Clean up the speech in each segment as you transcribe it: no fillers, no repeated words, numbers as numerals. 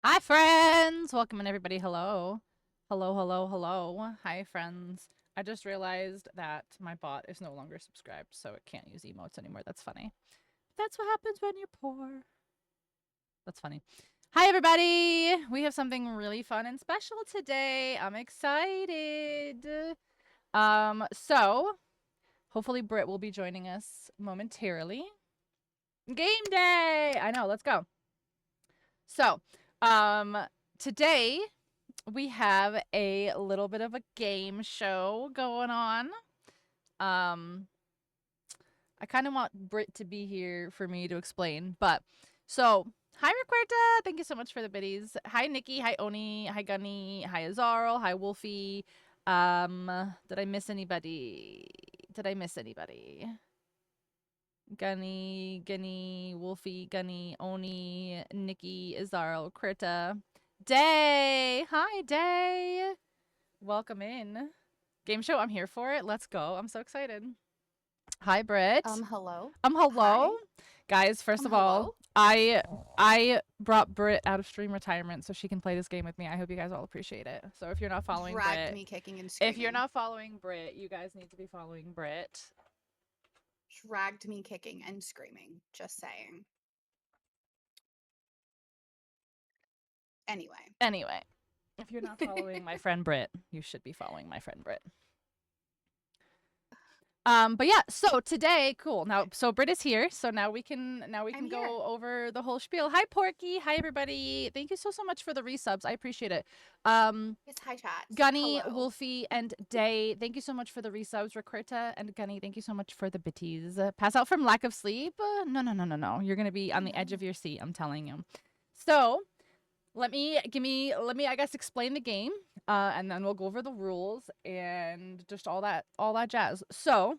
Hi, friends! Welcome in, everybody. Hello. Hello, hello, hello. Hi, friends. I just realized that my bot is no longer subscribed, so it can't use emotes anymore. That's funny. That's what happens when you're poor. That's funny. Hi, everybody! We have something really fun and special today. I'm excited. So, hopefully Britt will be joining us momentarily. Game day! I know, let's go. So, um, today we have a little bit of a game show going on. I kind of want Britt to be here for me to explain, but so hi Requerta, thank you so much for the biddies. Hi Nikki, hi Oni, hi Gunny, hi Azarl, hi Wolfie. Did I miss anybody? Did I miss anybody? Gunny, Wolfie, Gunny, Oni, Nikki, Azarl, Krita. Day! Hi, Day! Welcome in. Game show, I'm here for it. Let's go. I'm so excited. Hi, Britt. Hello. Hello. Hi. Guys, first of all, Hello. I brought Britt out of stream retirement so she can play this game with me. I hope you guys all appreciate it. So if you're not following Dragged Britt, me kicking and if you're screaming. not following Britt, you guys need to be following Britt. Dragged me kicking and screaming. Just saying. Anyway. Anyway, if you're not following my friend Britt, you should be following my friend Britt. But yeah, so today, cool. Now, so Britt is here, so now we can I'm here. go over the whole spiel. Hi, Porky. Hi, everybody. Thank you so much for the resubs. I appreciate it. Yes, hi chat. Gunny, Hello. Wolfie, and Day, thank you so much for the resubs. Rekrita and Gunny, thank you so much for the bitties. Pass out from lack of sleep? No, no, no, no, no. You're gonna be Oh on the edge no. of your seat. I'm telling you. So let me I guess explain the game, and then we'll go over the rules and just all that jazz. So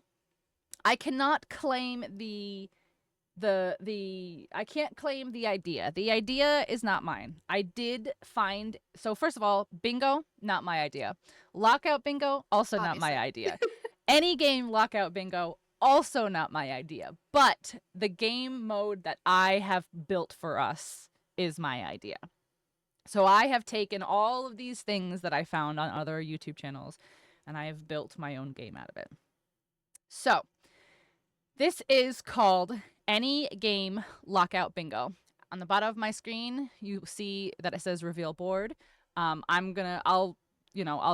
I cannot claim the I can't claim the idea. The idea is not mine. I did find, so first of all, bingo, not my idea. Lockout bingo, also not my Obviously. idea. Any game lockout bingo, also not my idea. But the game mode that I have built for us is my idea. So I have taken all of these things that I found on other YouTube channels and I have built my own game out of it. So, this is called Any Game Lockout Bingo. On the bottom of my screen, you see that it says reveal board. I'll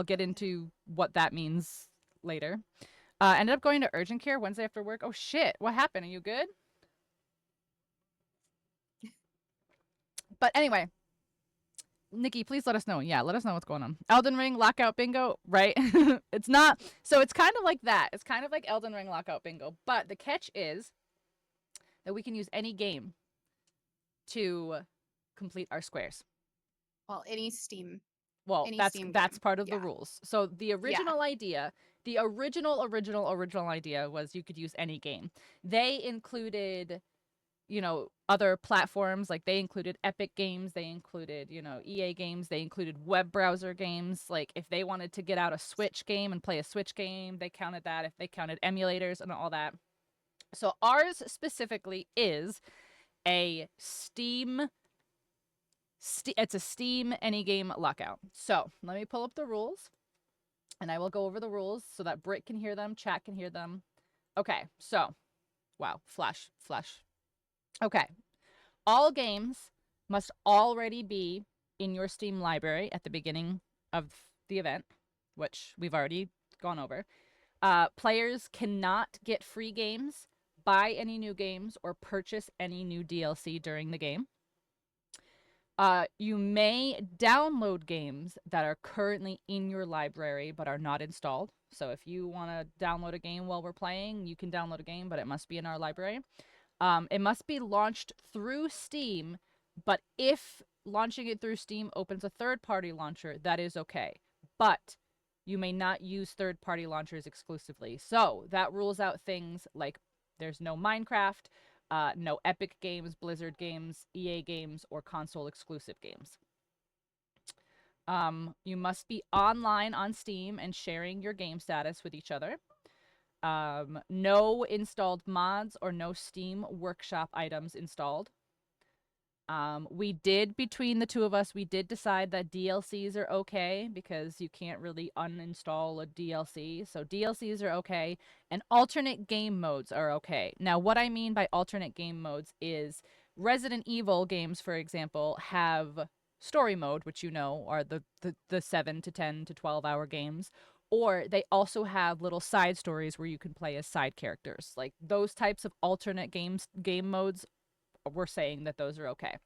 get into what that means later. Ended up going to urgent care Wednesday after work. Oh shit, what happened? Are you good? But anyway, Nikki, please let us know. Yeah, let us know what's going on. Elden Ring Lockout Bingo, right? It's not. So it's kind of like that. It's kind of like Elden Ring Lockout Bingo. But the catch is that we can use any game to complete our squares. Well, Well, any Steam that's game. part of the Yeah. rules. So the Yeah. original idea, the original idea was you could use any game. They included, other platforms, like they included Epic Games, they included, EA games, they included web browser games. Like if they wanted to get out a Switch game and play a Switch game, they counted that. If they counted emulators and all that. So ours specifically is a it's a Steam any game lockout. So let me pull up the rules and I will go over the rules so that Britt can hear them, chat can hear them. Okay, so wow, flash. Okay, all games must already be in your Steam library at the beginning of the event, which we've already gone over. Players cannot get free games, buy any new games, or purchase any new DLC during the game. You may download games that are currently in your library but are not installed. So if you want to download a game while we're playing, you can download a game, but it must be in our library. It must be launched through Steam, but if launching it through Steam opens a third-party launcher, that is okay. But you may not use third-party launchers exclusively. So that rules out things like there's no Minecraft, no Epic Games, Blizzard games, EA games, or console exclusive games. You must be online on Steam and sharing your game status with each other. No installed mods or no Steam Workshop items installed. We did, between the two of us, we did decide that DLCs are okay because you can't really uninstall a DLC. So DLCs are okay, and alternate game modes are okay. Now, what I mean by alternate game modes is Resident Evil games, for example, have story mode, which you know are the 7 to 10 to 12-hour games. Or they also have little side stories where you can play as side characters. Like those types of alternate game modes, we're saying that those are okay.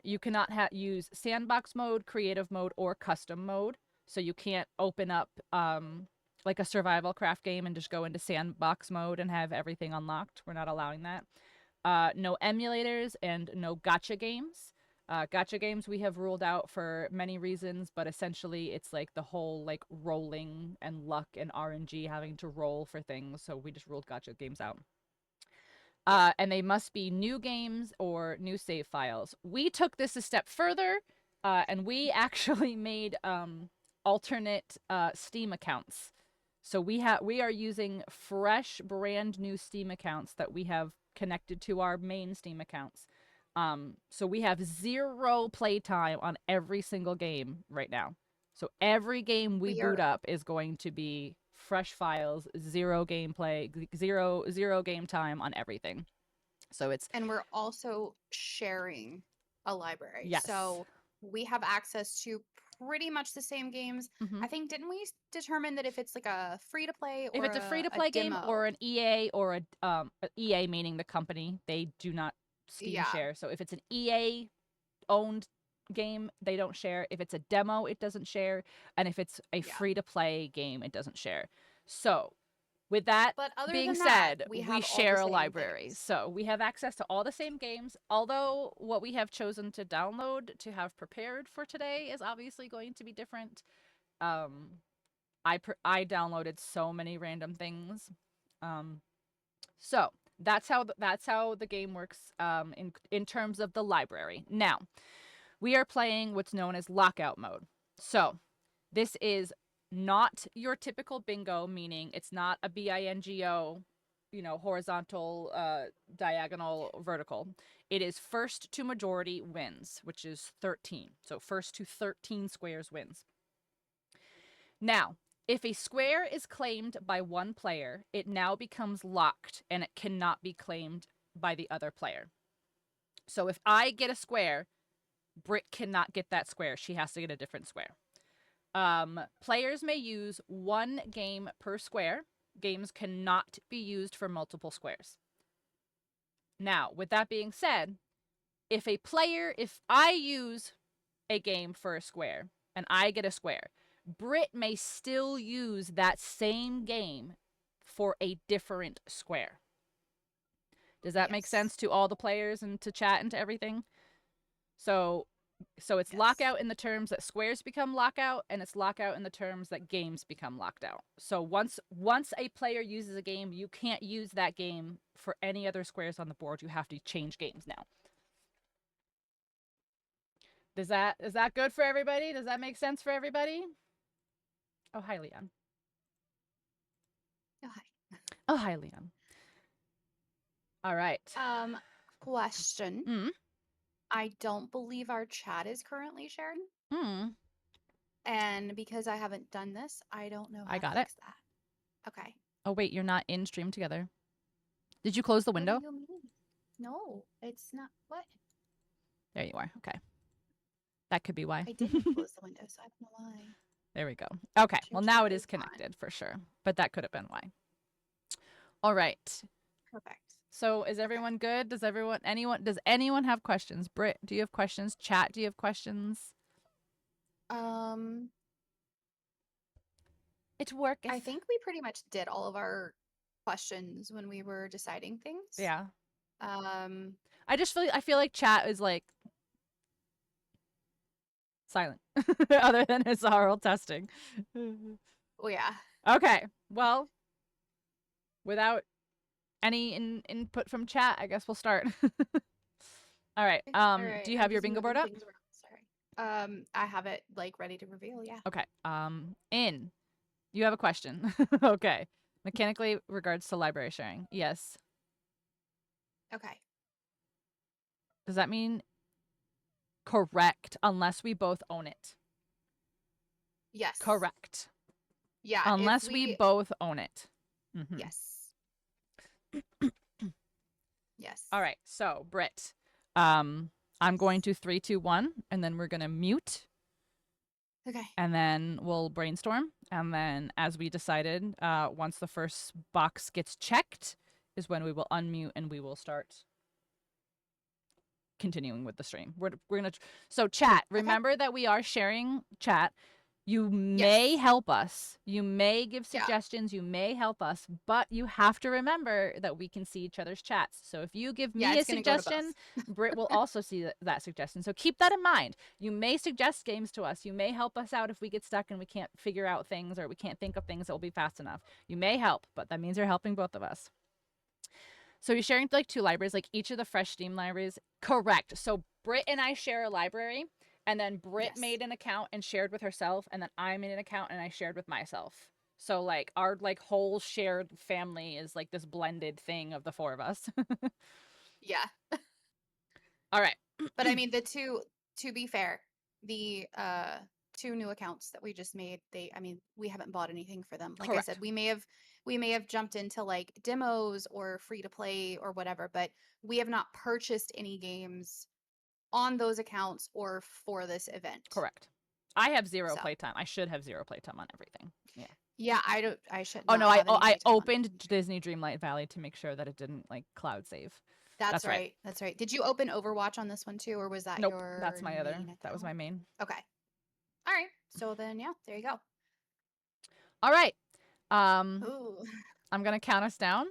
You cannot use sandbox mode, creative mode, or custom mode. So you can't open up like a survival craft game and just go into sandbox mode and have everything unlocked. We're not allowing that. No emulators and no gacha games. Gacha games we have ruled out for many reasons, but essentially it's like the whole like rolling and luck and RNG having to roll for things. So we just ruled gacha games out. And they must be new games or new save files. We took this a step further, and we actually made alternate Steam accounts. So we are using fresh, brand new Steam accounts that we have connected to our main Steam accounts. So we have 0 playtime on every single game right now. So every game we boot up is going to be fresh files, 0 gameplay, zero game time on everything. So and we're also sharing a library. Yes. So we have access to pretty much the same games. Mm-hmm. I think, didn't we determine that if it's like a free to play or if it's a free to play game or an EA or a EA meaning the company, they do not Steam share. So if it's an EA owned game, they don't share. If it's a demo, it doesn't share. And if it's a free to play game, it doesn't share. So with that being said, we share a library. Things. So we have access to all the same games, although what we have chosen to download to have prepared for today is obviously going to be different. I downloaded so many random things. So that's how the game works in terms of the library. Now, we are playing what's known as lockout mode. So this is not your typical bingo, meaning it's not a bingo, horizontal, diagonal, vertical. It is first to majority wins, which is 13. So first to 13 squares wins. Now, if a square is claimed by one player, it now becomes locked and it cannot be claimed by the other player. So if I get a square, Britt cannot get that square. She has to get a different square. Players may use 1 game per square. Games cannot be used for multiple squares. Now, with that being said, if I use a game for a square and I get a square, Britt may still use that same game for a different square. Does that make sense to all the players and to chat and to everything? So it's lockout in the terms that squares become lockout, and it's lockout in the terms that games become locked out. So once a player uses a game, you can't use that game for any other squares on the board. You have to change games now. Is that good for everybody? Does that make sense for everybody? Oh, hi, Leon. Oh, hi. Oh, hi, Leon. All right. Question. Mm. I don't believe our chat is currently shared. Mm. And because I haven't done this, I don't know how to fix that. Okay. Oh, wait, you're not in stream together. Did you close the window? What do you mean? No, it's not. What? There you are. Okay. That could be why. I didn't close the window, so I don't know why. There we go. Okay. Well, now it is connected for sure. But that could have been why. All right. Perfect. So is everyone good? Does anyone have questions? Britt, do you have questions? Chat, do you have questions? It's work. I think we pretty much did all of our questions when we were deciding things. Yeah. I feel like chat is like silent other than his oral testing. Oh yeah. Okay. Well, without any input from chat, I guess we'll start. All right. Do you have your bingo board up? Sorry. I have it like ready to reveal, yeah. Okay. You have a question. Okay. Mechanically regards to library sharing. Yes. Okay. Does that mean correct unless we both own it? Yes. Correct. Yeah. Unless we both own it. Mm-hmm. Yes. Yes. All right. So, Britt, I'm going to 3, 2, 1, and then we're going to mute. Okay. And then we'll brainstorm. And then, as we decided, once the first box gets checked is when we will unmute and we will start continuing with the stream. We're gonna. So, chat. Remember that we are sharing chat. You may help us. You may give suggestions. You may help us, but you have to remember that we can see each other's chats. So if you give me a suggestion, Britt will also see that suggestion. So keep that in mind. You may suggest games to us. You may help us out if we get stuck and we can't figure out things or we can't think of things that will be fast enough. You may help, but that means you're helping both of us. So you're sharing like 2 libraries, like each of the fresh Steam libraries. Correct. So Britt and I share a library. And then Britt made an account and shared with herself, and then I made an account and I shared with myself. So like our like whole shared family is like this blended thing of the 4 of us. Yeah. All right. But I mean, to be fair, the 2 new accounts that we just made, we haven't bought anything for them. Like I said, we may have jumped into like demos or free to play or whatever, but we have not purchased any games on those accounts or for this event. Correct. I have 0 playtime. I should have 0 playtime on everything. Yeah. Yeah, I should. Oh no, I opened Disney Dreamlight Valley to make sure that it didn't like cloud save. That's right. That's right. Did you open Overwatch on this one too, or was that your? That's my other. That was my main. Okay. All right. So then, yeah, there you go. All right. I'm gonna count us down.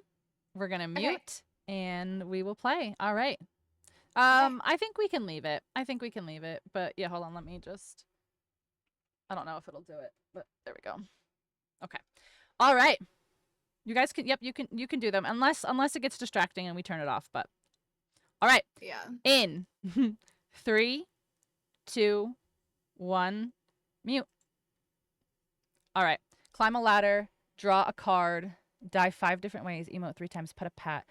We're gonna mute and we will play. All right. I think we can leave it. But yeah, hold on. Let me just. I don't know if it'll do it, but there we go. Okay. All right. You guys can. Yep. You can do them unless it gets distracting and we turn it off. But. All right. Yeah. In 3, 2, 1, mute. All right. Climb a ladder. Draw a card. Die 5 different ways. Emote 3 times. Pet a pat.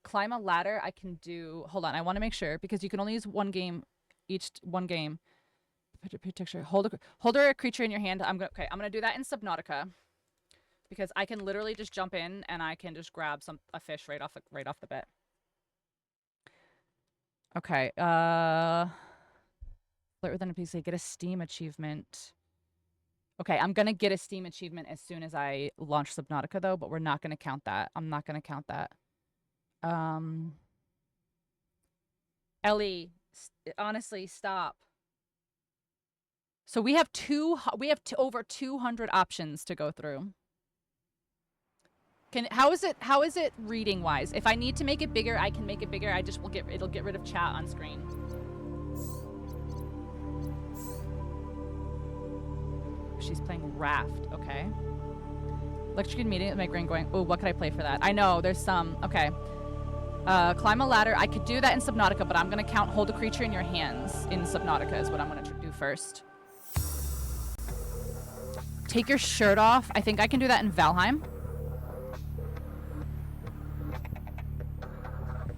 Climb a ladder. I can do. Hold on. I want to make sure because you can only use one game. Picture. Hold a creature in your hand. I'm gonna do that in Subnautica because I can literally just jump in and I can just grab a fish right off the bat. Okay. Flirt with an NPC. Get a Steam achievement. Okay, I'm gonna get a Steam achievement as soon as I launch Subnautica though, but we're not gonna count that. I'm not gonna count that. Ellie, honestly, stop. So we have over 200 options to go through. How is it reading wise? If I need to make it bigger, I can make it bigger. It'll get rid of chat on screen. She's playing Raft, okay. Electrocuted meeting with my brain going, oh, what could I play for that? I know, there's some, okay. Climb a ladder. I could do that in Subnautica, but I'm gonna count hold a creature in your hands in Subnautica is what I'm gonna do first. Take your shirt off. I think I can do that in Valheim.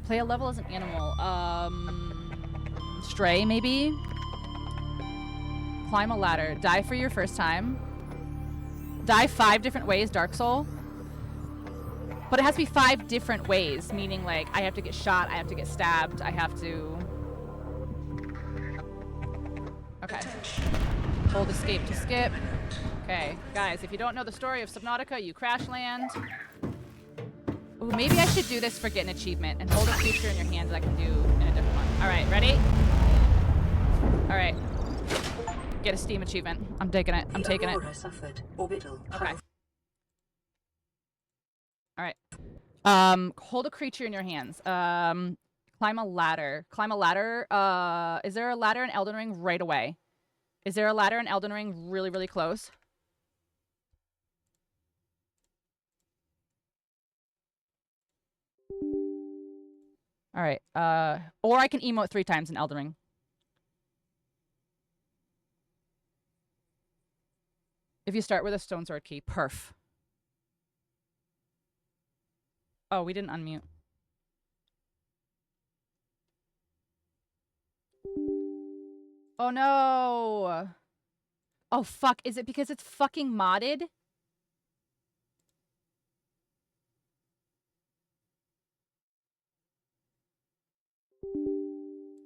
Play a level as an animal. Stray, maybe? Climb a ladder. Die for your first time. Die 5 different ways, Dark Soul. But it has to be 5 different ways, meaning like I have to get shot, I have to get stabbed, I have to... Okay. Hold escape to skip. Okay, guys, if you don't know the story of Subnautica, you crash land. Ooh, maybe I should do this for get an achievement and hold a creature in your hands I can do in a different one. All right, ready? All right. Get a Steam achievement. I'm taking it. I'm taking it. Okay. All right. Hold a creature in your hands. Climb a ladder. Climb a ladder. Is there a ladder in Elden Ring right away? Is there a ladder in Elden Ring really, really close? All right. Or I can emote 3 times in Elden Ring. If you start with a stone sword key. Perf. Oh, we didn't unmute. Oh no. Oh fuck, is it because it's fucking modded?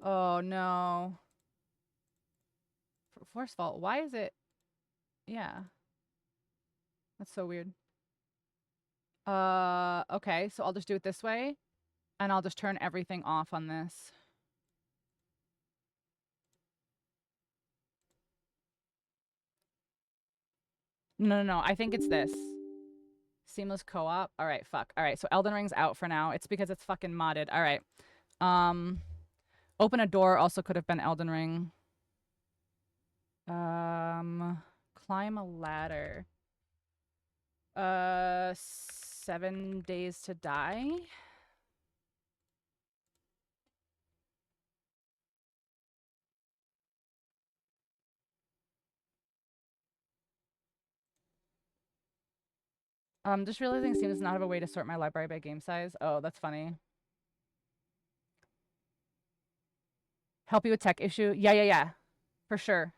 Oh no. First of all, why is it? Yeah. That's so weird. Okay, so I'll just do it this way, and I'll just turn everything off on this. No, I think it's this. Seamless co-op. All right, fuck. All right, so Elden Ring's out for now. It's because it's fucking modded. All right. Open a door also could have been Elden Ring. Climb a ladder. 7 days to die. Just realizing Steam does not have a way to sort my library by game size. Oh, that's funny. Help you with tech issue? Yeah. For sure.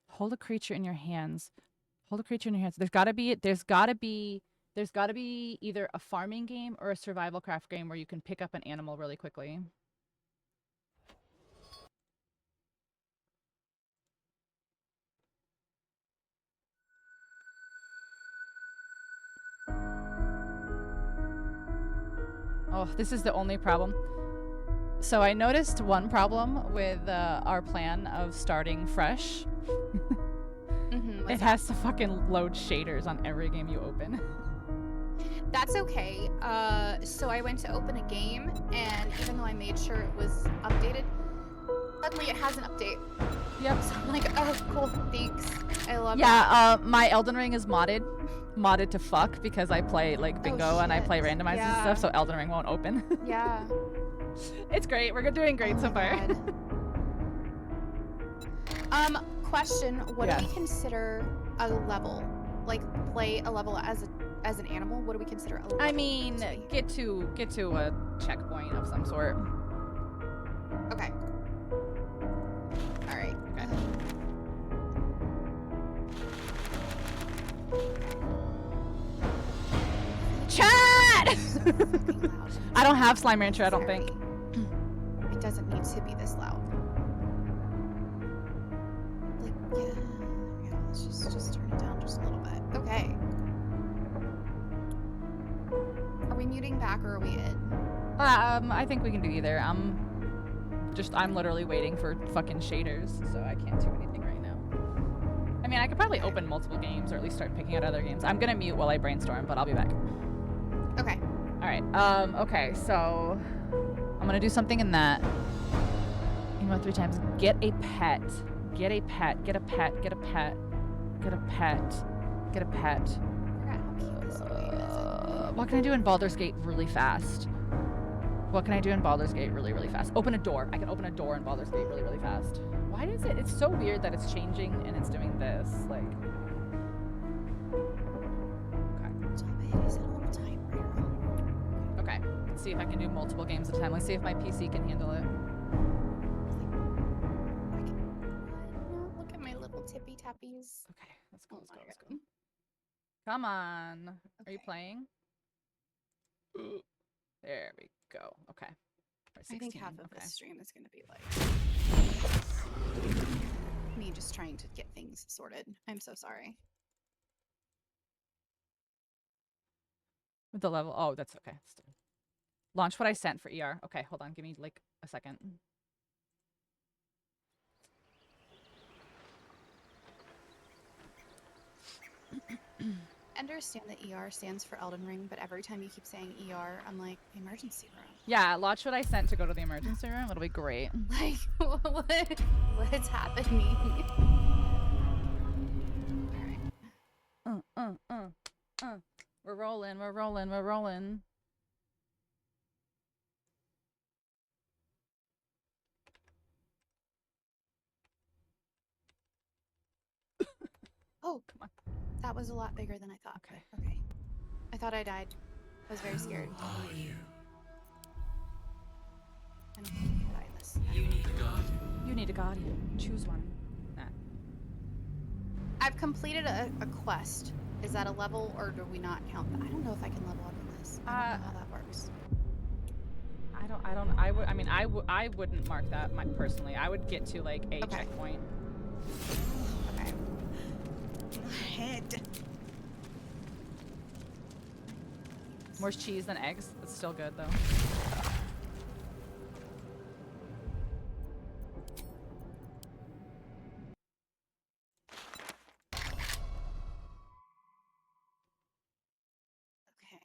Hold a creature in your hands. Hold a creature in your hands. There's gotta be either a farming game or a survival craft game where you can pick up an animal really quickly. Oh, this is the only problem. So I noticed one problem with our plan of starting fresh. It has to fucking load shaders on every game you open. That's okay. So I went to open a game, and even though I made sure it was updated, suddenly it has an update. Yep. So I'm like, oh, cool, thanks. I love it. Yeah, my Elden Ring is modded to fuck because I play like bingo and I play randomized and stuff, so Elden Ring won't open. Yeah. It's great. We're doing great so far. Question, what do we consider a level? Like play a level as an animal? What do we consider a level? I mean, get to a checkpoint of some sort. Okay. All right. Okay. Chat! I don't have Slime Rancher, I don't think. It doesn't need to be this loud. Like, yeah, let's just turn it down just a little bit. Okay. Are we muting back or are we in? I think we can do either. I'm literally waiting for fucking shaders, so I can't do anything right now. I mean, I could probably open multiple games or at least start picking out other games. I'm gonna mute while I brainstorm, but I'll be back. Okay. All right. Okay, so I'm gonna do something in that. You know, 3 times. Get a pet. Get a pet. Get a pet. Get a pet. Get a pet. Get a pet. What can I do in Baldur's Gate really fast? What can I do in Baldur's Gate really, really fast? Open a door. I can open a door in Baldur's Gate really, really fast. Why does it? It's so weird that it's changing and it's doing this. Like. Okay. Let's see if I can do multiple games at a time. Let's see if my PC can handle it. Look at my little tippy tappies. Okay. Let's go. Let's go. Come on. Okay. Are you playing? There we go. Okay. I think half of this stream is going to be like me just trying to get things sorted. I'm so sorry. With the level. Oh, that's okay. Launch what I sent for ER. Okay, hold on. Give me like a second. I understand that ER stands for Elden Ring, but every time you keep saying ER, I'm like, emergency room. Yeah, launch what I sent to go to the emergency room. It'll be great. Like, what's happening? All right. We're rolling. We're rolling. We're rolling. Oh, come on. That was a lot bigger than I thought. Okay. Okay. I thought I died. I was very scared. Are you? I don't think you can die in this. You need a guardian. You need a guardian. Choose one. Nah. I've completed a quest. Is that a level, or do we not count that? I don't know if I can level up in this. I don't know how that works. I wouldn't mark that personally. I would get to like a checkpoint. Okay. Head. More cheese than eggs. It's still good though. Okay.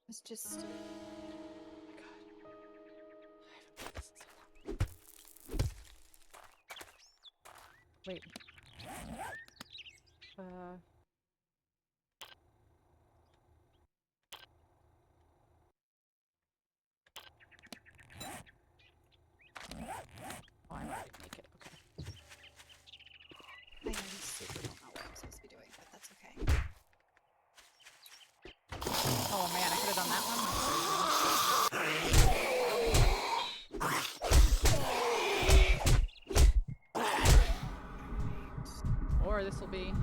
It's just. Wait. Oh, I'm already naked. Okay. I really super don't know what I'm supposed to be doing, but that's okay. Oh man, I could have done that one. Or this will be. No,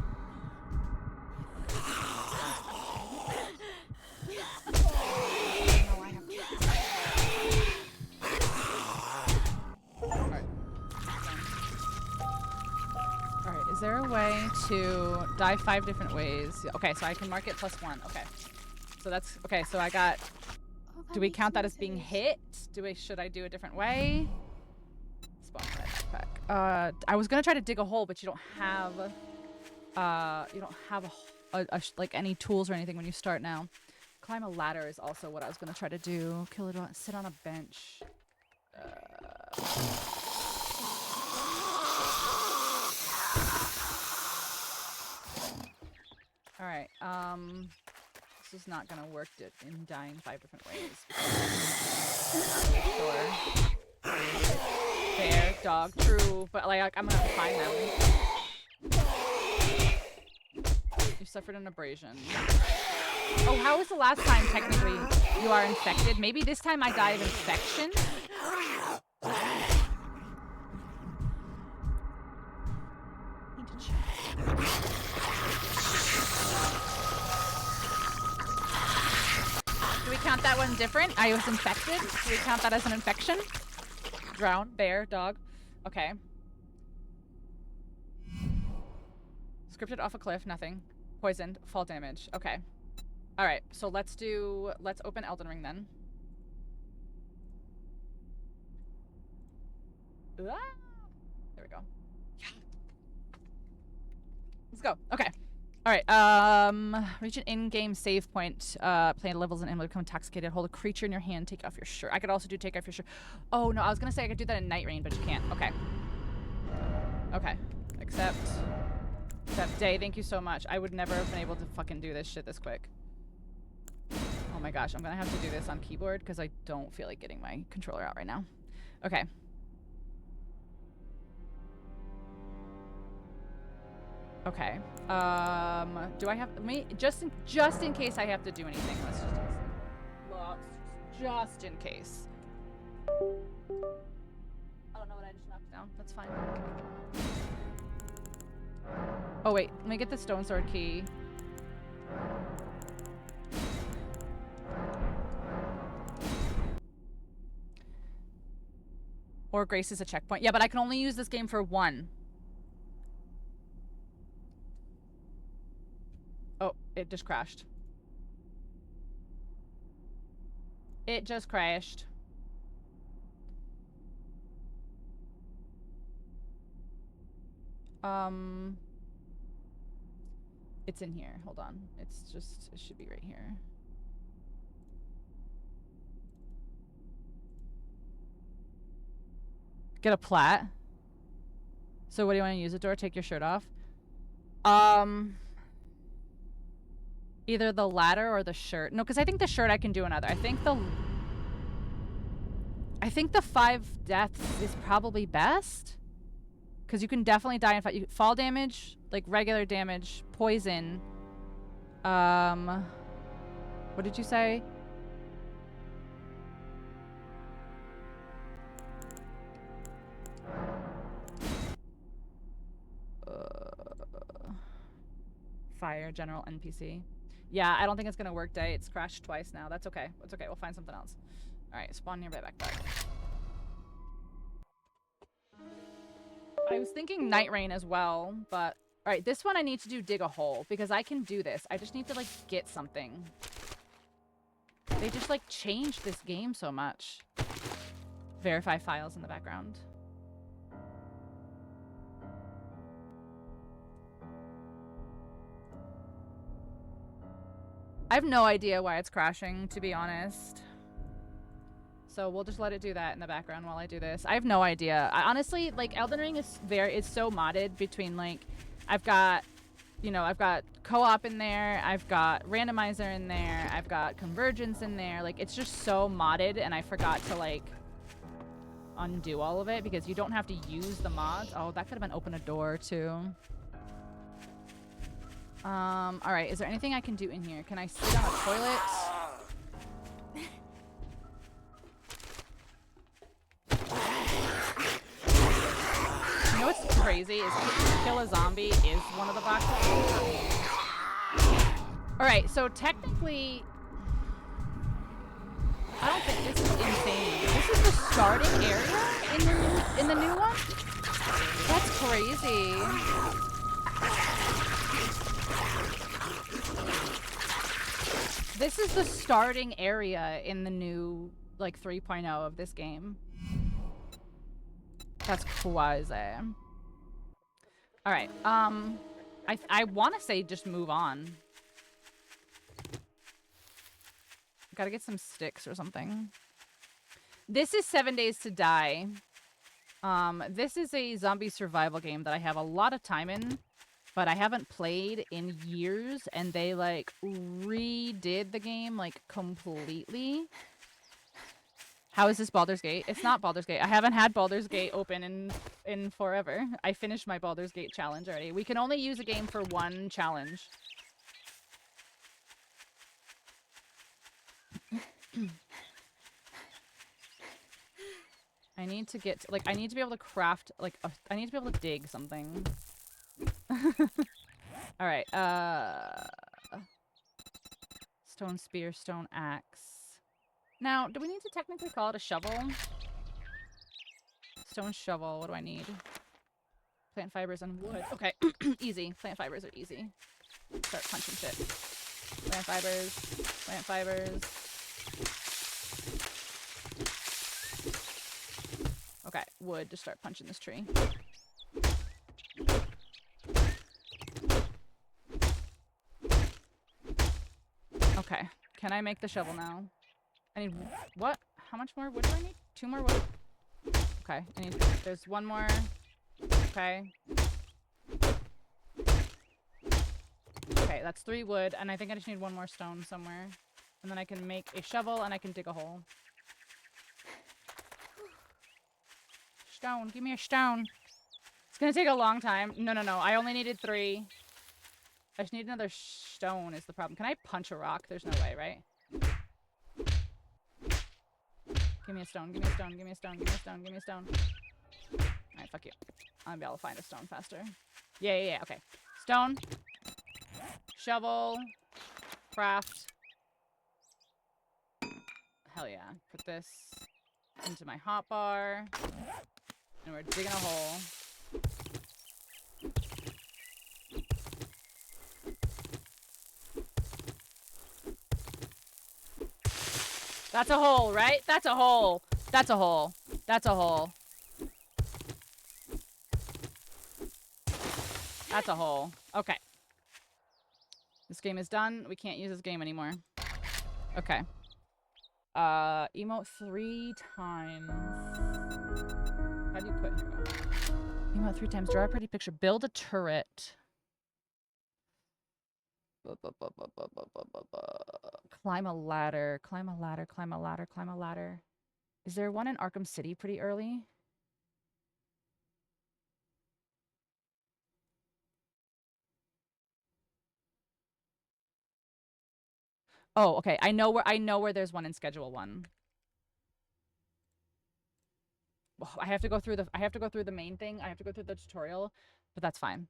I have to. Alright, is there a way to die 5 different ways? Okay, so I can mark it +1. Okay. So that's okay, so I got Oh, do we makes count that no as being sense. hit? Should I do a different way? Spawn my backpack. I was gonna try to dig a hole, but you don't have like any tools or anything when you start now. Climb a ladder is also what I was gonna try to do. Kill it on sit on a bench. Alright, this is not gonna work in dying 5 different ways. Sure. Bear, dog, true, but like I'm gonna have to find them. You suffered an abrasion. Oh, how was the last time technically you are infected? Maybe this time I die of infection? Need to check. Do we count that one different? I was infected? Do we count that as an infection? Drown, bear, dog. Okay. Scripted off a cliff, nothing. Poisoned, fall damage. Okay. Alright, so let's open Elden Ring then. Ah! There we go. Let's go. Okay. Alright, reach an in-game save point. Play levels and become intoxicated. Hold a creature in your hand, take off your shirt. I could also do take off your shirt. Oh no, I was gonna say I could do that in Night Rain, but you can't. Okay. Okay. Except Day, thank you so much. I would never have been able to fucking do this shit this quick. Oh my gosh, I'm gonna have to do this on keyboard because I don't feel like getting my controller out right now. Okay. Okay. Do I have just in case I have to do anything? Let's just in case. I don't know what I just knocked down. That's fine. Oh wait, let me get the stone sword key. Or Grace is a checkpoint. Yeah, but I can only use this game for 1. Oh, it just crashed. It just crashed. It's in here. Hold on. It should be right here. Get a plat. So what do you want to use it for? Take your shirt off? Either the ladder or the shirt. No, because I think the shirt I can do another. I think the 5 deaths is probably best. Because you can definitely die in fight. Fall damage, like regular damage, poison, What did you say? Fire, general, NPC. Yeah, I don't think it's gonna work, Day. It's crashed twice now. That's okay. That's okay. We'll find something else. Alright, spawn nearby backpack. I was thinking Night Rain as well, but... Alright, this one I need to do dig a hole, because I can do this. I just need to, like, get something. They just, like, changed this game so much. Verify files in the background. I have no idea why it's crashing, to be honest. So we'll just let it do that in the background while I do this. I have no idea. I honestly, like, Elden Ring is so modded between, like, I've got, you know, I've got co-op in there, I've got randomizer in there, I've got convergence in there. Like, it's just so modded, and I forgot to, like, undo all of it because you don't have to use the mods. Oh, that could have been open a door, too. Alright, is there anything I can do in here? Can I sit on a toilet? You know what's crazy is kill a zombie is one of the boxes. Alright, so technically... I don't think this is insane. This is the starting area in the new one? That's crazy. This is the starting area in the new, like, 3.0 of this game. That's crazy. Alright, I want to say just move on. Gotta get some sticks or something. This is 7 Days to Die. This is a zombie survival game that I have a lot of time in, but I haven't played in years, and they, like, redid the game, like, completely. How is this Baldur's Gate? It's not Baldur's Gate. I haven't had Baldur's Gate open in forever. I finished my Baldur's Gate challenge already. We can only use a game for one challenge. I need to get, like, I need to be able to craft, like, I need to be able to dig something. Alright, stone spear, stone axe. Now, do we need to technically call it a shovel? Stone shovel, what do I need? Plant fibers and wood. Okay, easy. Plant fibers are easy. Start punching shit. Plant fibers, plant fibers. Okay, wood to start punching this tree. Okay, can I make the shovel now? I need, what? How much more wood do I need? 2 more wood? Okay, I need, there's 1 more. Okay. Okay, that's 3 wood, and I think I just need 1 more stone somewhere. And then I can make a shovel, and I can dig a hole. Stone, give me a stone. It's gonna take a long time. No, I only needed 3. I just need another stone is the problem. Can I punch a rock? There's no way, right? Give me a stone, give me a stone, give me a stone, give me a stone, give me a stone. Alright, fuck you. I'll be able to find a stone faster. Yeah, okay. Stone. Shovel. Craft. Hell yeah. Put this into my hotbar. And we're digging a hole. That's a hole, right? That's a hole. That's a hole. That's a hole. That's a hole. Okay. This game is done. We can't use this game anymore. Okay. Emote 3 times. How do you put here? Emote 3 times. Draw a pretty picture. Build a turret. Climb a ladder. Climb a ladder. Climb a ladder. Climb a ladder. Is there one in Arkham City pretty early? Oh, okay. I know where there's one in schedule 1. Oh, I have to go through the main thing. I have to go through the tutorial, but that's fine.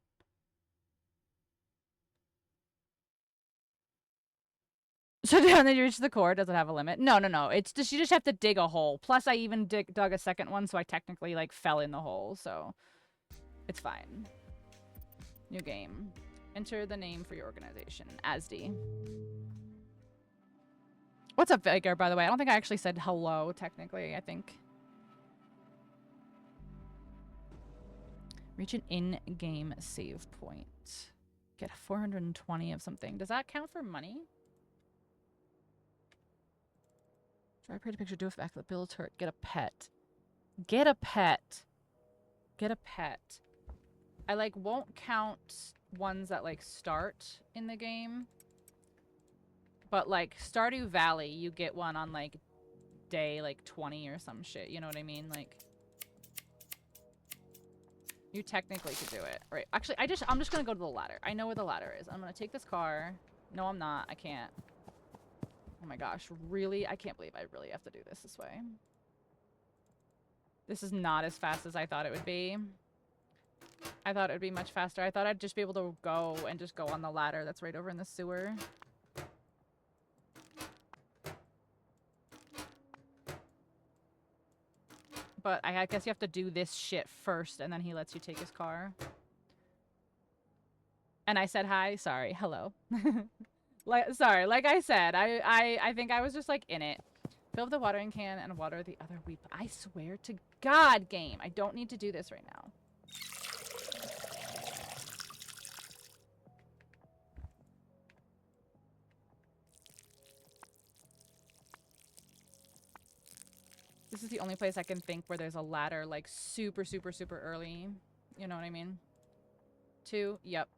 So down then you reach the core. Does it have a limit? No. It's just you just have to dig a hole. Plus, I even dug a second one, so I technically like fell in the hole. So it's fine. New game. Enter the name for your organization. ASD. What's up, Vigar? By the way, I don't think I actually said hello. Technically, I think. Reach an in-game save point. Get 420 of something. Does that count for money? Try to create a picture, do effect, build turret, get a pet. Get a pet. Get a pet. I like won't count ones that like start in the game. But like Stardew Valley, you get one on like day like 20 or some shit. You know what I mean? Like you technically could do it. Right. Actually, I'm just gonna go to the ladder. I know where the ladder is. I'm gonna take this car. No, I'm not. I can't. Oh my gosh, really? I can't believe I really have to do this way. This is not as fast as I thought it would be. I thought it would be much faster. I thought I'd just be able to go and just go on the ladder that's right over in the sewer. But I guess you have to do this shit first, and then he lets you take his car. And I said hi. Sorry. Hello. Sorry. Like I said, I think I was just like in it. Fill up the watering can and water the other weep. I swear to God, game. I don't need to do this right now. This is the only place I can think where there's a ladder like super, super, super early. You know what I mean? 2. Yep.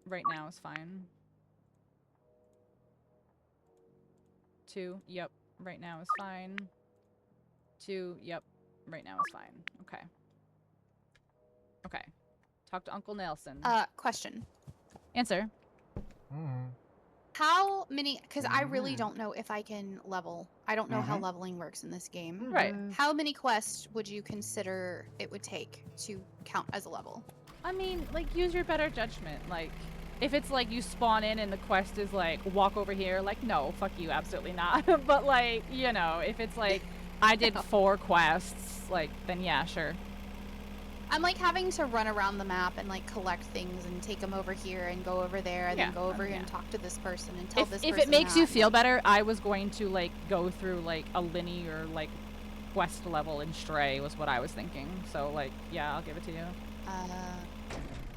Right now is fine. 2. Yep. Right now is fine. 2. Yep. Right now is fine. Okay. Okay. Talk to Uncle Nelson. Question. Answer. How many, because I really don't know if I can level. I don't know how leveling works in this game. Right. How many quests would you consider it would take to count as a level? I mean, like, use your better judgment. Like, if it's like you spawn in and the quest is like, walk over here, like, no, fuck you, absolutely not. But like, you know, if it's like, I did 4 quests, like, then yeah, sure. I'm like having to run around the map and like collect things and take them over here and go over there and then go over here and talk to this person and tell this person if it makes that, you feel better, I was going to like go through like a linear like quest level in Stray was what I was thinking. So like, yeah, I'll give it to you.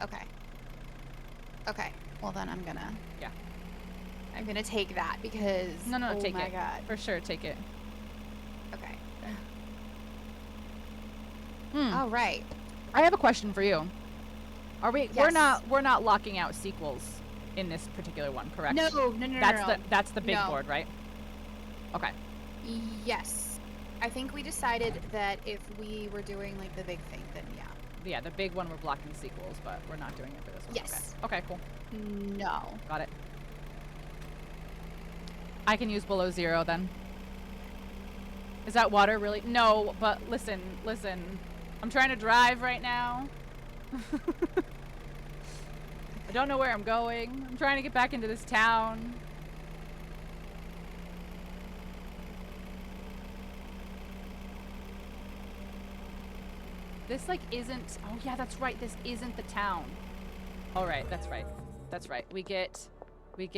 Okay. Okay. Well then I'm gonna take that because no, take it. Oh my god. For sure, take it. Okay. All right. I have a question for you. Are we? Yes. We're not locking out sequels in this particular one, correct? No. That's the big board, right? Okay. Yes. I think we decided that if we were doing like the big thing, then yeah. Yeah, the big one we're blocking sequels, but we're not doing it for this one. Yes. Okay, cool. No. Got it. I can use below 0 then. Is that water really? No, but listen. I'm trying to drive right now. I don't know where I'm going. I'm trying to get back into this town. This like isn't, oh yeah, that's right. This isn't the town. All right, that's right. We get to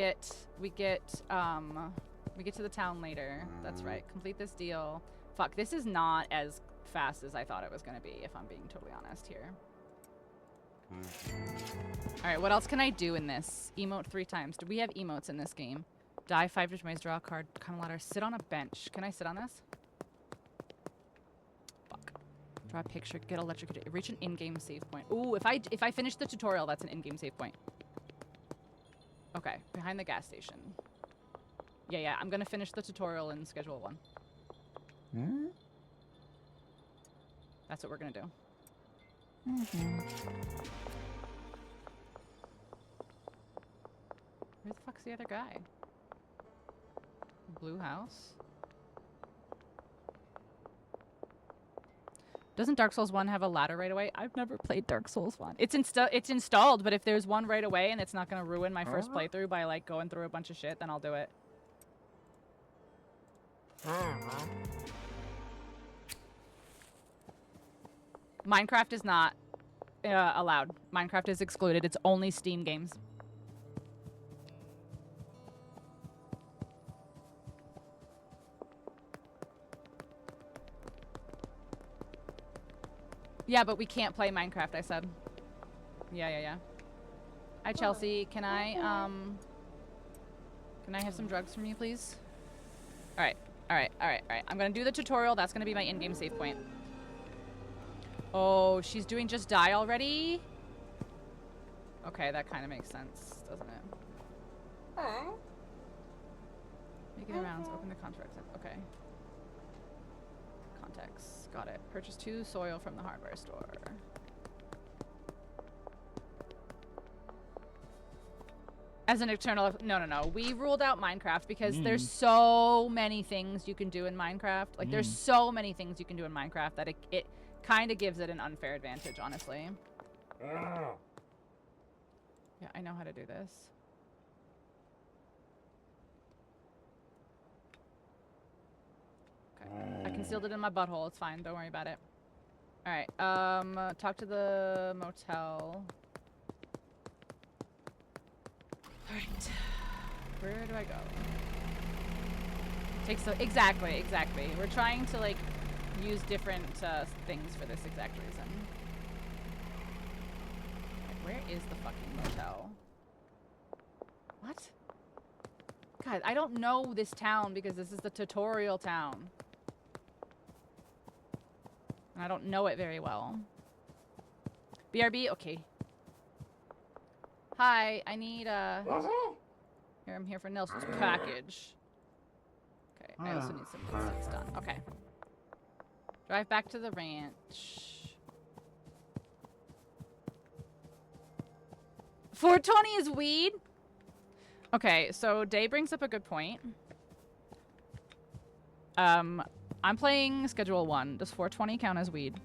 the town later. That's right. Complete this deal. Fuck, this is not as fast as I thought it was going to be, if I'm being totally honest here. Alright, what else can I do in this? Emote 3 times. Do we have emotes in this game? Die 5 digits, draw a card, climb a ladder, sit on a bench. Can I sit on this? Fuck. Draw a picture, get electrocuted, reach an in-game save point. Ooh, if I finish the tutorial, that's an in-game save point. Okay, behind the gas station. Yeah, I'm gonna finish the tutorial in schedule 1. That's what we're gonna do. Where the fuck's the other guy? Blue house? Doesn't Dark Souls 1 have a ladder right away? I've never played Dark Souls 1. It's installed, but if there's one right away and it's not going to ruin my first playthrough by like going through a bunch of shit, then I'll do it. Minecraft is not allowed. Minecraft is excluded. It's only Steam games. Yeah, but we can't play Minecraft, I said. Yeah. Hi, Chelsea. Can I have some drugs from you, please? Alright. I'm gonna do the tutorial. That's gonna be my in-game save point. Oh, she's doing just die already? Okay, that kind of makes sense, doesn't it? Making the rounds. Open the contract. Okay. Contacts. Got it. Purchase 2 soil from the hardware store. As an eternal... No. We ruled out Minecraft because there's so many things you can do in Minecraft. Like, there's so many things you can do in Minecraft that it kind of gives it an unfair advantage, honestly. Yeah, I know how to do this. Okay. I concealed it in my butthole. It's fine. Don't worry about it. Alright, talk to the motel. Alright. Where do I go? Takes the... Exactly. We're trying to, like, use different things for this exact reason. Where is the fucking motel? What? God, I don't know this town because this is the tutorial town. And I don't know it very well. BRB? Okay. Hi, I need here, I'm here for Nelson's package. Okay, I also need some things done. Okay. Drive back to the ranch. 420 is weed? Okay, so Day brings up a good point. I'm playing Schedule 1. Does 420 count as weed?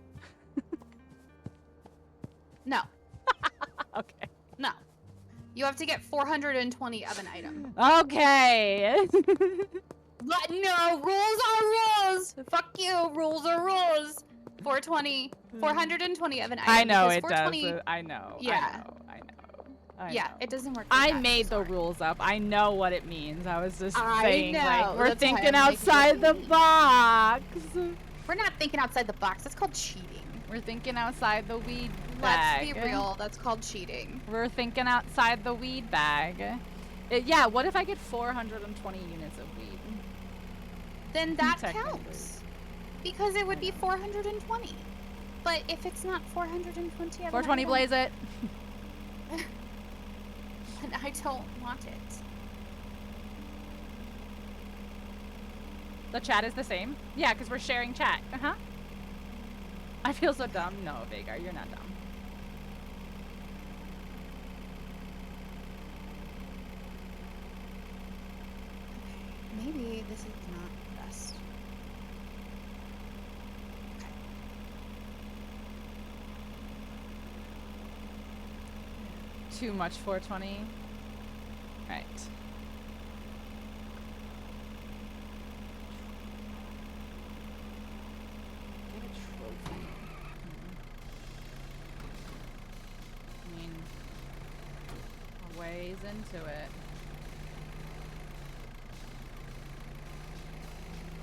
No. Okay. No. You have to get 420 of an item. Okay. But no, rules are rules. Fuck you, rules are rules. 420 of an item. I know it does. I know. Yeah. I yeah, know. It doesn't work. I like that, made the sorry. rules up. I know what it means. I was just saying, know. like, we're That's why thinking I'm outside the box. We're not thinking outside the box. That's called cheating. We're thinking outside the weed bag. Let's be real. That's called cheating. We're thinking outside the weed bag. Yeah, what if I get 420 units of weed? Then that counts. Because it would be 420. But if it's not 420 of 420 blaze it. And I don't want it. The chat is the same? Yeah, because we're sharing chat. Uh-huh. I feel so dumb. No, Vagar, you're not dumb. Okay, maybe this is not the best. Okay. Too much 420. Right. Get a trophy. I mean, a ways into it.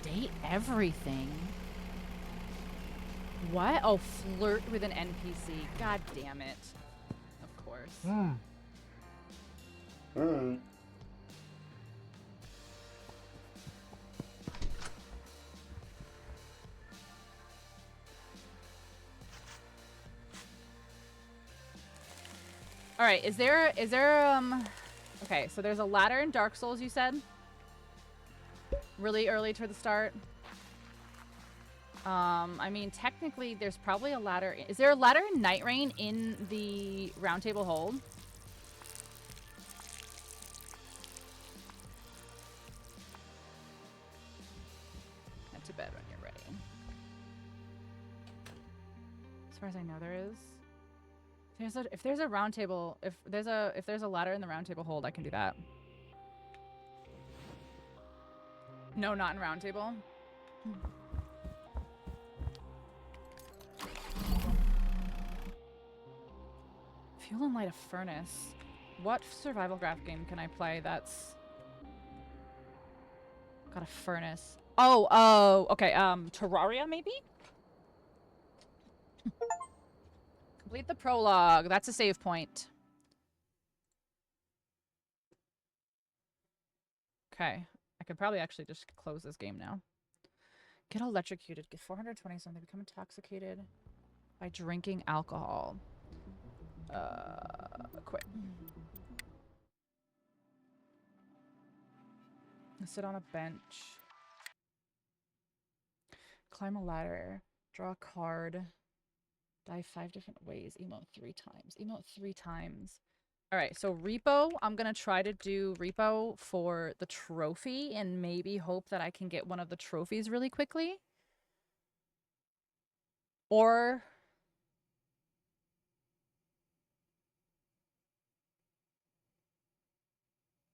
Date everything. What? Oh, flirt with an NPC. God damn it. Of course. All right, is there okay, so there's a ladder in Dark Souls, you said? Really early to the start. I mean, technically there's probably a ladder. Is there a ladder in Night Rain in the Round Table Hold? far as I know, there is. If there's a round table, if there's a ladder in the round table hold, I can do that. No, not in round table. Fuel and light a furnace. What survival graph game can I play that's got a furnace? Oh, okay. Terraria maybe? Complete the prologue. That's a save point. Okay. I could probably actually just close this game now. Get electrocuted. Get 420 something. Become intoxicated by drinking alcohol. Quit. Sit on a bench. Climb a ladder. Draw a card. Die 5 different ways. Emote 3 times. Emote 3 times. Alright, so repo. I'm gonna try to do repo for the trophy and maybe hope that I can get one of the trophies really quickly. Or...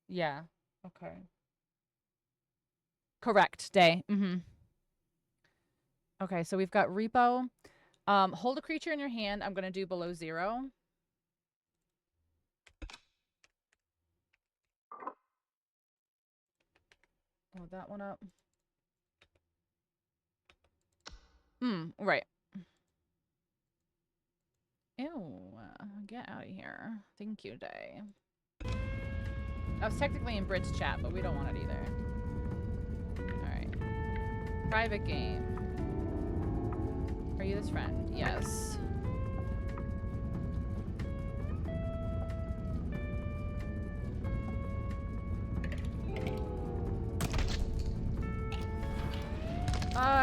yeah. Okay. Correct. Day. Okay, so we've got repo. Hold a creature in your hand. I'm gonna do below 0. Load that one up. Right. Ew. Get out of here. Thank you, Day. I was technically in Brit's chat, but we don't want it either. Alright. Private game. Are you this friend? Yes.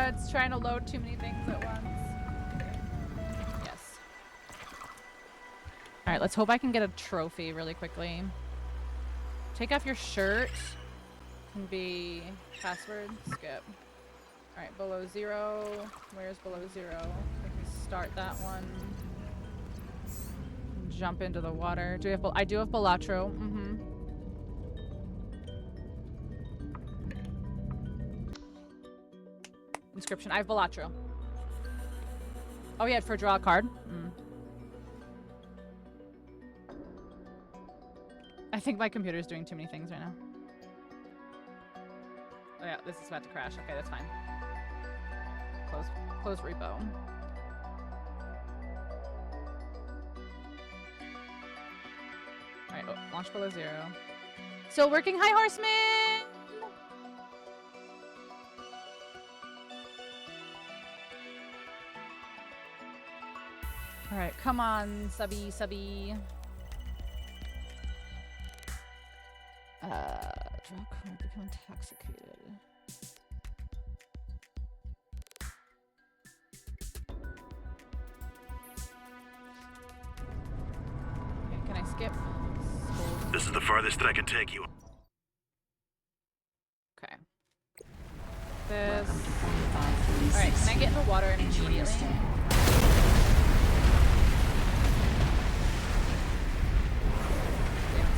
It's trying to load too many things at once. Yes. Alright, let's hope I can get a trophy really quickly. Take off your shirt. Can be password. Skip. Alright, below 0. Where's below 0? I can start that one. Jump into the water. Do we have I do have Balatro. Inscription. I have Balatro. Oh yeah, for draw a card. I think my computer's doing too many things right now. Oh yeah, this is about to crash. Okay, that's fine. Close repo. Alright, launch below 0. Still working. Hi, Horseman! Alright, come on, subby. Draw a card, become intoxicated. Okay, can I skip? This is the farthest that I can take you. Okay. This. Alright, can I get in the water immediately?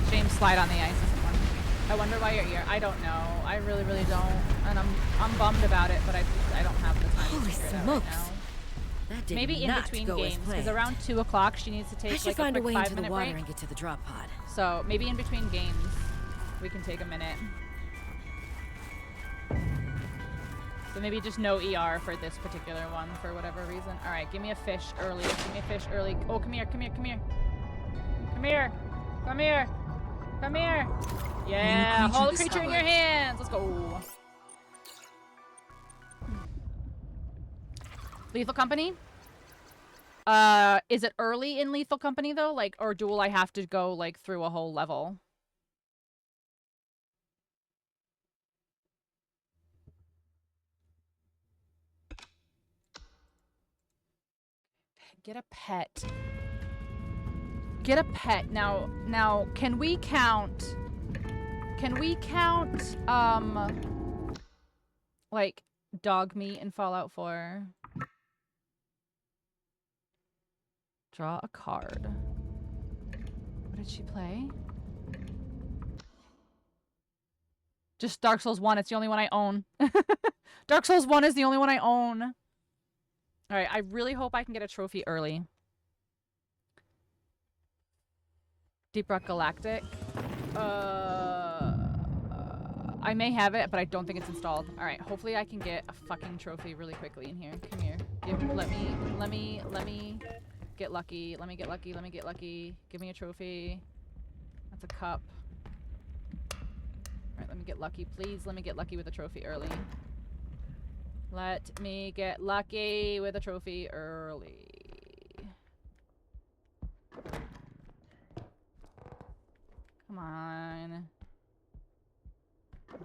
James slide on the ice isn't one. I wonder why you're here. I don't know. I really don't. And I'm bummed about it, but I don't have the time to figure it out right now. Maybe in between games, because around 2 o'clock she needs to take like a quick 5-minute break. I should find a way into the water and get to the drop pod. So maybe in between games we can take a minute. So maybe just no ER for this particular one for whatever reason. All right, give me a fish early. Give me a fish early. Oh, come here. Yeah, hold the creature in your hands. Let's go. Lethal Company? Is it early in Lethal Company though? Like, or will I have to go like through a whole level? Get a pet. Now, can we count, like, dog meat in Fallout 4? Draw a card. What did she play? Just Dark Souls 1. It's the only one I own. Dark Souls 1 is the only one I own. All right, I really hope I can get a trophy early. Deep Rock Galactic. I may have it, but I don't think it's installed. All right, hopefully I can get a fucking trophy really quickly in here. Come here. Let me get lucky. Let me get lucky. Let me get lucky. Give me a trophy. That's a cup. All right, let me get lucky. Please let me get lucky with a trophy early. Let me get lucky with a trophy early. Come on.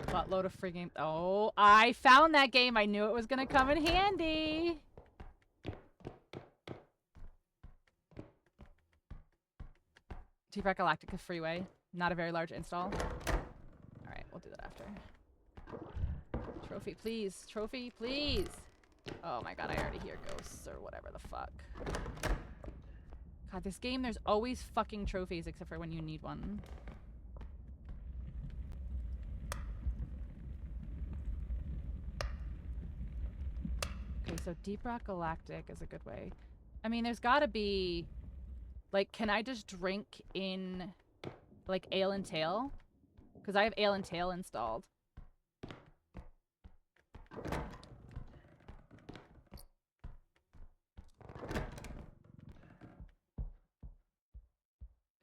Buttload of free game. Oh, I found that game. I knew it was gonna come in handy. Deep Rock Galactica Freeway. Not a very large install. Alright, we'll do that after. Trophy, please. Trophy, please. Oh my god, I already hear ghosts or whatever the fuck. God, this game, there's always fucking trophies except for when you need one. Okay, so Deep Rock Galactic is a good way. I mean, there's gotta be... Like, can I just drink in, like, Ale and Tail? Because I have Ale and Tail installed.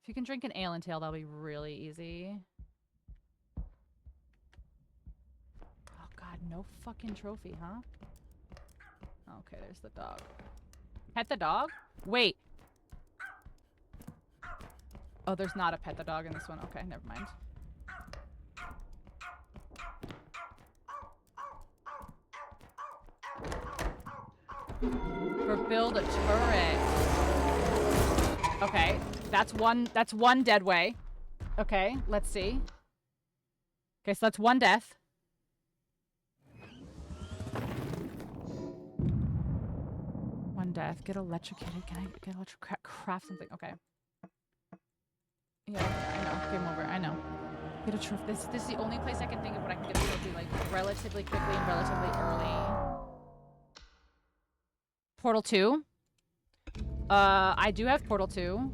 If you can drink an Ale and Tail, that'll be really easy. Oh, God, no fucking trophy, huh? Okay, there's the dog. Pet the dog? Wait. Oh, there's not a pet the dog in this one. Okay, never mind. For build a turret. Okay, that's one dead way. Okay, let's see. Okay, so that's one death. One death. Get electrocuted. Can I get craft something? Okay. Yeah, I know. Game over. I know. Get a trophy. This is the only place I can think of when I can get a trophy, like, relatively quickly and relatively early. Portal 2. I do have Portal 2.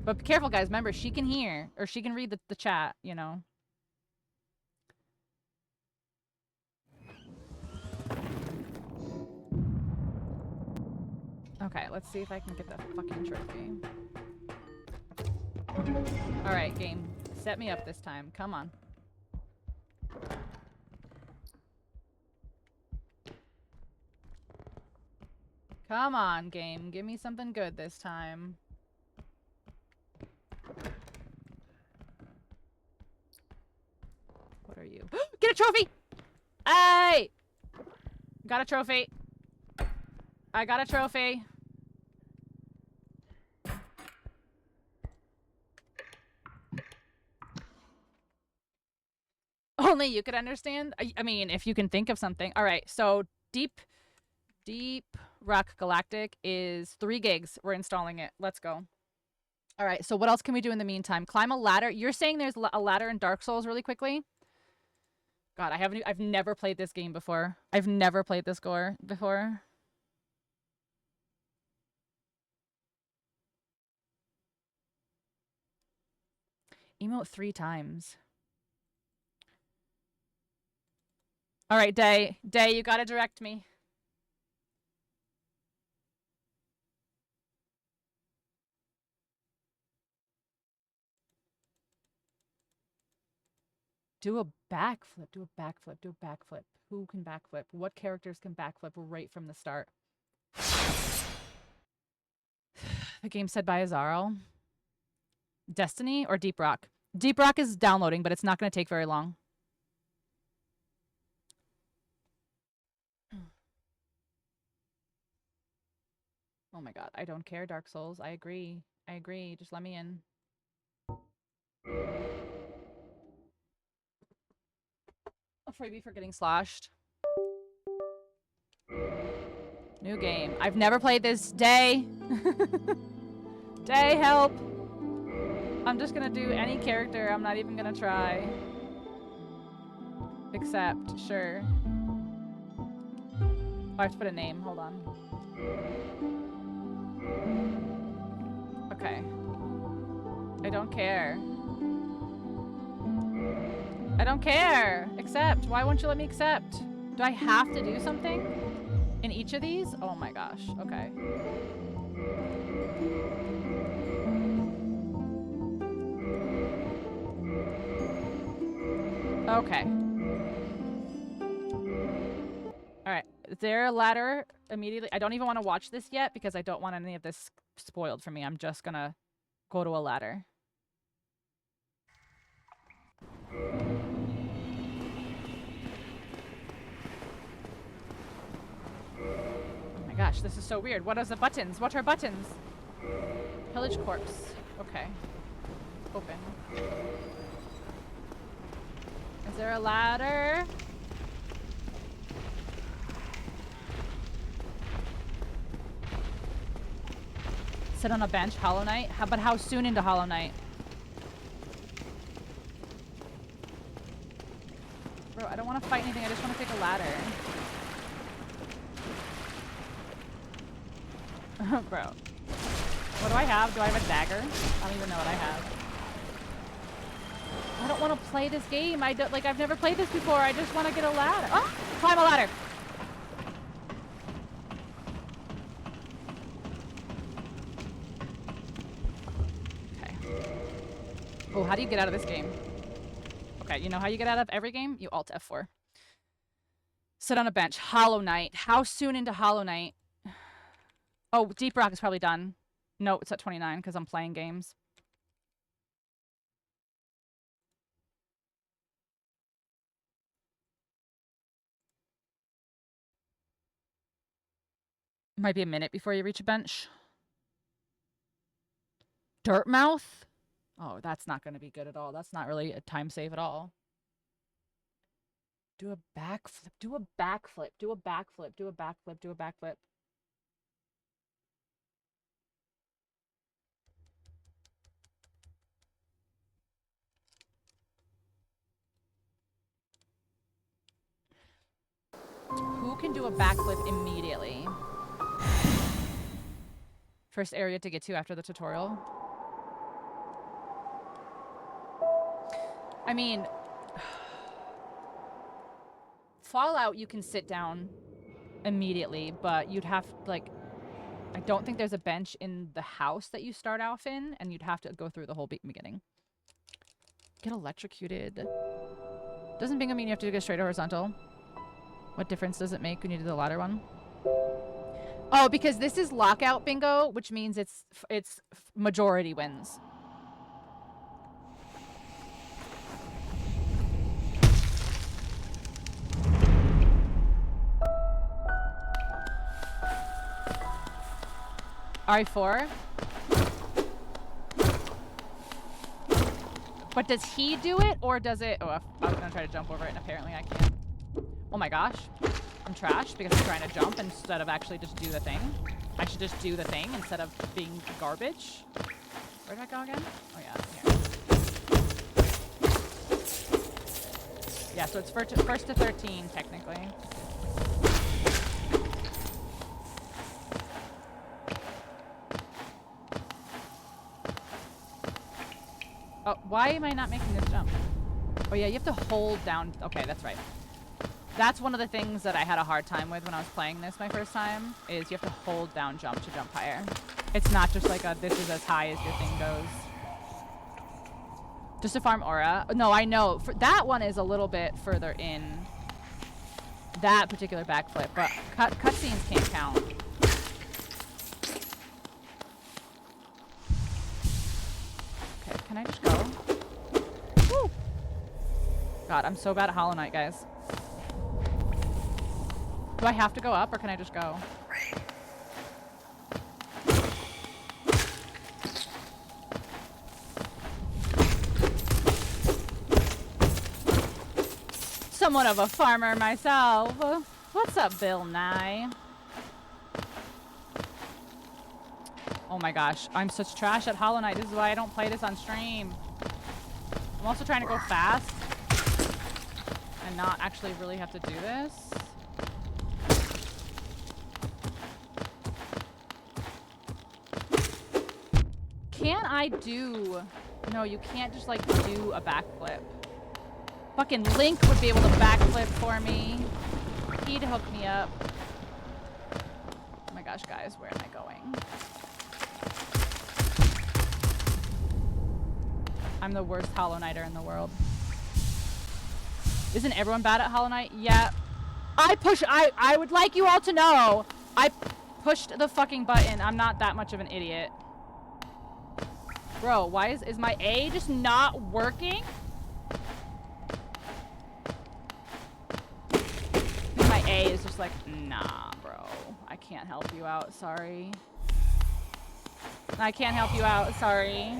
But be careful, guys. Remember, she can hear. Or she can read the chat, you know. Okay, let's see if I can get that fucking trophy. Alright, game. Set me up this time. Come on. Come on, game. Give me something good this time. What are you? Get a trophy! Hey! Got a trophy. I got a trophy. Only you could understand. I mean, if you can think of something. All right, so Deep Rock Galactic is 3 gigs. We're installing it. Let's go. All right, so what else can we do in the meantime? Climb a ladder. You're saying there's a ladder in Dark Souls really quickly? God, I've never played this game before. I've never played this gore before. Emote 3 times. All right, Day, you gotta direct me. Do a backflip, do a backflip, do a backflip. Who can backflip? What characters can backflip right from the start? The game said by Azaro. Destiny or Deep Rock? Deep Rock is downloading, but it's not going to take very long. Oh my god, I don't care, Dark Souls. I agree. I agree. Just let me in. A freebie for getting sloshed. New game. I've never played this. Day. Day, help. I'm just gonna do any character. I'm not even gonna try. Except, sure. Oh, I have to put a name. Hold on. Okay. I don't care. I don't care. Accept. Why won't you let me accept? Do I have to do something in each of these? Oh my gosh. Okay. Okay. Alright. Is there a ladder immediately? I don't even want to watch this yet because I don't want any of this spoiled for me. I'm just gonna go to a ladder. Oh my gosh, this is so weird. What are the buttons? What are buttons? Pillage corpse. Okay. Open. Is there a ladder? Sit on a bench, Hollow Knight? But how soon into Hollow Knight? Bro, I don't want to fight anything. I just want to take a ladder. Bro. What do I have? Do I have a dagger? I don't even know what I have. I don't want to play this game. I've never played this before. I just want to get a ladder. Oh! Climb a ladder! Okay. Oh, how do you get out of this game? Okay, you know how you get out of every game? You Alt F4. Sit on a bench. Hollow Knight. How soon into Hollow Knight? Oh, Deep Rock is probably done. No, it's at 29 because I'm playing games. Might be a minute before you reach a bench. Dirtmouth? Oh, that's not going to be good at all. That's not really a time save at all. Do a backflip. Do a backflip. Do a backflip. Do a backflip. Do a backflip. Who can do a backflip immediately? First area to get to after the tutorial. I mean, Fallout you can sit down immediately, but you'd have, like, I don't think there's a bench in the house that you start off in, and you'd have to go through the whole beginning. Get electrocuted. Doesn't bingo mean you have to go straight or horizontal? What difference does it make when you do the ladder one? Oh, because this is lockout bingo, which means it's majority wins. RE4. But does he do it, or does it... Oh, I was going to try to jump over it, and apparently I can't. Oh my gosh. I'm trash because I'm trying to jump instead of actually just do the thing. I should just do the thing instead of being garbage. Where did I go again? Oh yeah, here. Yeah, so it's first to 13, technically. Oh, why am I not making this jump? Oh yeah, you have to hold down. Okay, that's right. That's one of the things that I had a hard time with when I was playing this my first time, is you have to hold down jump to jump higher. It's not just like a, this is as high as your thing goes. Just to farm aura. No, I know. That one is a little bit further in. That particular backflip, but cutscenes can't count. Okay, can I just go? Woo! God, I'm so bad at Hollow Knight, guys. Do I have to go up, or can I just go? Somewhat of a farmer myself. What's up, Bill Nye? Oh my gosh, I'm such trash at Hollow Knight. This is why I don't play this on stream. I'm also trying to go fast and not actually really have to do this. Can I do... No, you can't just like do a backflip. Fucking Link would be able to backflip for me. He'd hook me up. Oh my gosh, guys, where am I going? I'm the worst Hollow Knighter in the world. Isn't everyone bad at Hollow Knight? Yeah. I would like you all to know, I pushed the fucking button. I'm not that much of an idiot. Bro, why is my A just not working? My A is just like, nah, bro. I can't help you out, sorry. I can't help you out, sorry.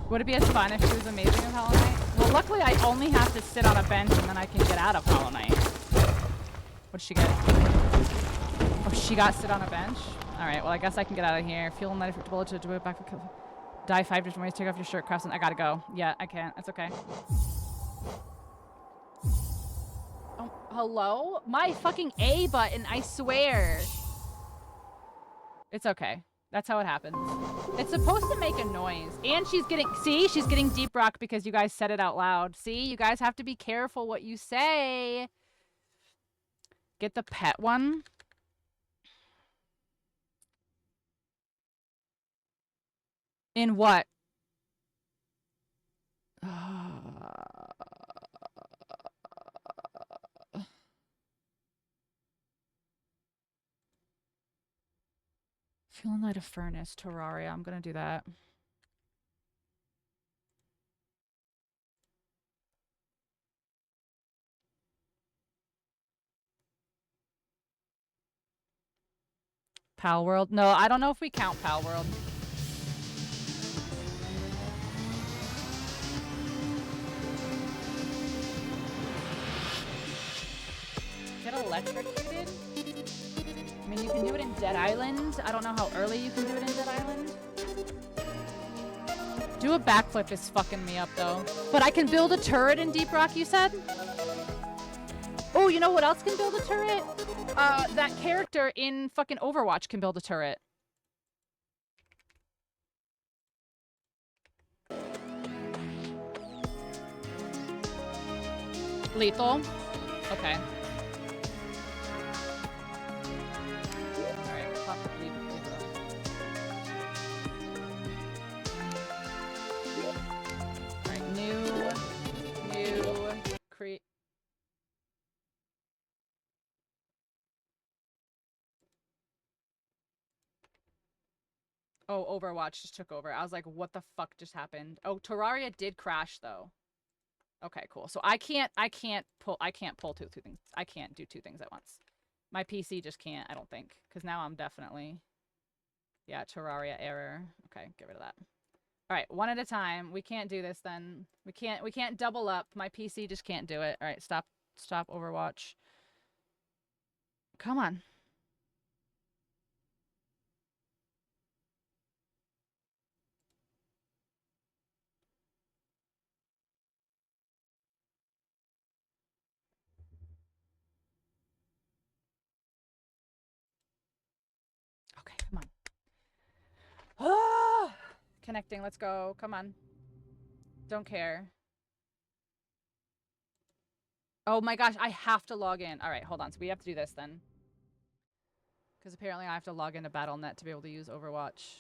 Would it be as fun if she was amazing at Hollow Knight? Well, luckily I only have to sit on a bench and then I can get out of Hollow Knight. What'd she get? Oh, she got sit on a bench? Alright, well I guess I can get out of here. Fuel knife for bullet to do it back for kill. Die 5 different ways, take off your shirt, cross, and I gotta go. Yeah, I can't. It's okay. Oh, hello? My fucking A button, I swear. It's okay. That's how it happens. It's supposed to make a noise. And she's getting... See? She's getting deep rock because you guys said it out loud. See? You guys have to be careful what you say. Get the pet one. In what? Feeling like a furnace, Terraria. I'm gonna do that. Pal World? No, I don't know if we count Pal World. Get electrocuted? I mean, you can do it in Dead Island. I don't know how early you can do it in Dead Island. Do a backflip is fucking me up, though. But I can build a turret in Deep Rock, you said? Oh, you know what else can build a turret? That character in fucking Overwatch can build a turret. Lethal? Okay. Alright, pop lethal. Alright, new, create. Oh, Overwatch just took over. I was like, what the fuck just happened? Oh, Terraria did crash though. Okay, cool. So I can't pull two things. I can't do two things at once. My PC just can't, I don't think. Because now I'm definitely... Yeah, Terraria error. Okay, get rid of that. Alright, one at a time. We can't do this then. We can't double up. My PC just can't do it. Alright, stop Overwatch. Come on. Okay, come on. Ah! Connecting, let's go. Come on. Don't care. Oh my gosh, I have to log in. Alright, hold on. So we have to do this then. Because apparently I have to log into Battle.net to be able to use Overwatch.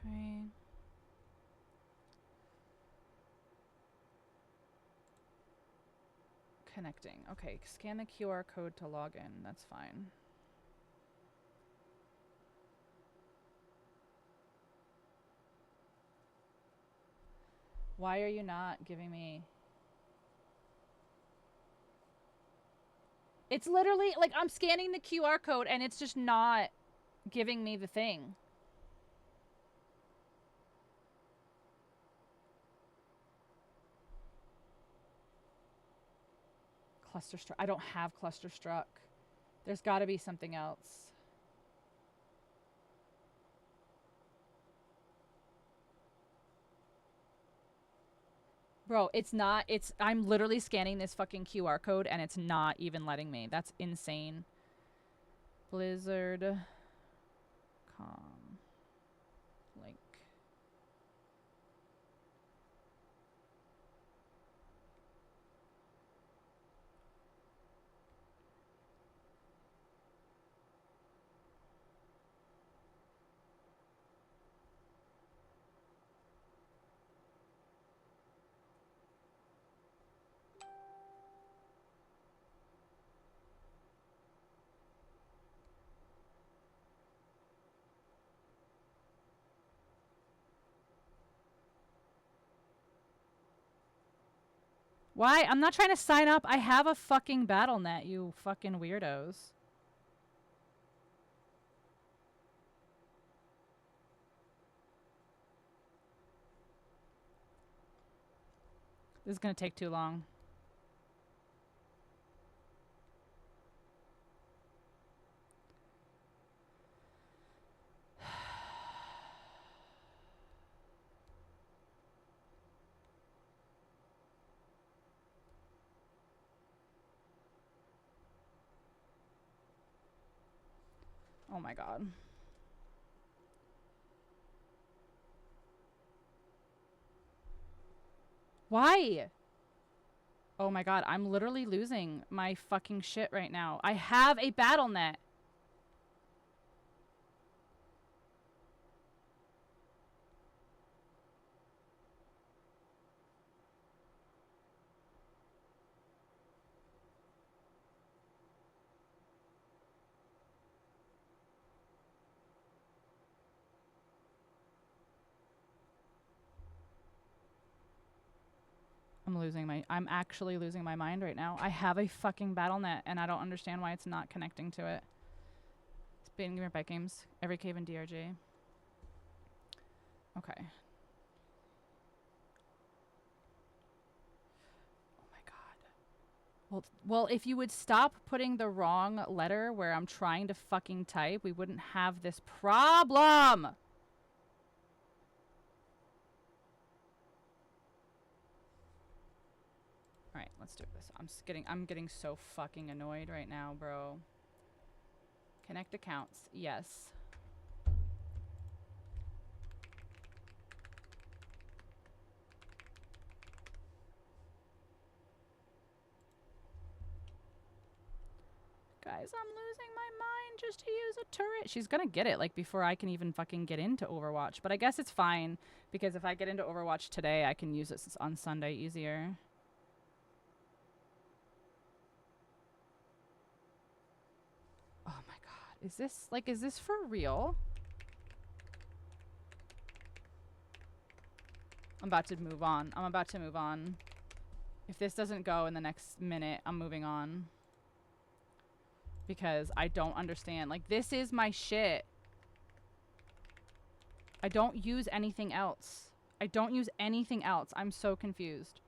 Okay. Connecting. Okay, scan the QR code to log in. That's fine. Why are you not giving me... It's literally, like, I'm scanning the QR code and it's just not giving me the thing. Cluster struck. I don't have cluster struck. There's got to be something else. Bro, it's not. I'm literally scanning this fucking QR code and it's not even letting me. That's insane. Blizzard. Com. Link. Why? I'm not trying to sign up. I have a fucking BattleNet, you fucking weirdos. This is gonna take too long. Oh my god. Why? Oh my god, I'm literally losing my fucking shit right now. I have a BattleNet. I'm actually losing my mind right now. I have a fucking BattleNet and I don't understand why it's not connecting to it. It's being given by games. Every cave in DRG. Okay. Oh my god. Well, if you would stop putting the wrong letter where I'm trying to fucking type, we wouldn't have this problem. Alright, let's do this. I'm getting so fucking annoyed right now, bro. Connect accounts. Yes. Guys, I'm losing my mind just to use a turret. She's gonna get it, like, before I can even fucking get into Overwatch. But I guess it's fine, because if I get into Overwatch today, I can use it on Sunday easier. Oh my god. Is this for real? I'm about to move on. If this doesn't go in the next minute, I'm moving on. Because I don't understand. Like, this is my shit. I don't use anything else. I'm so confused.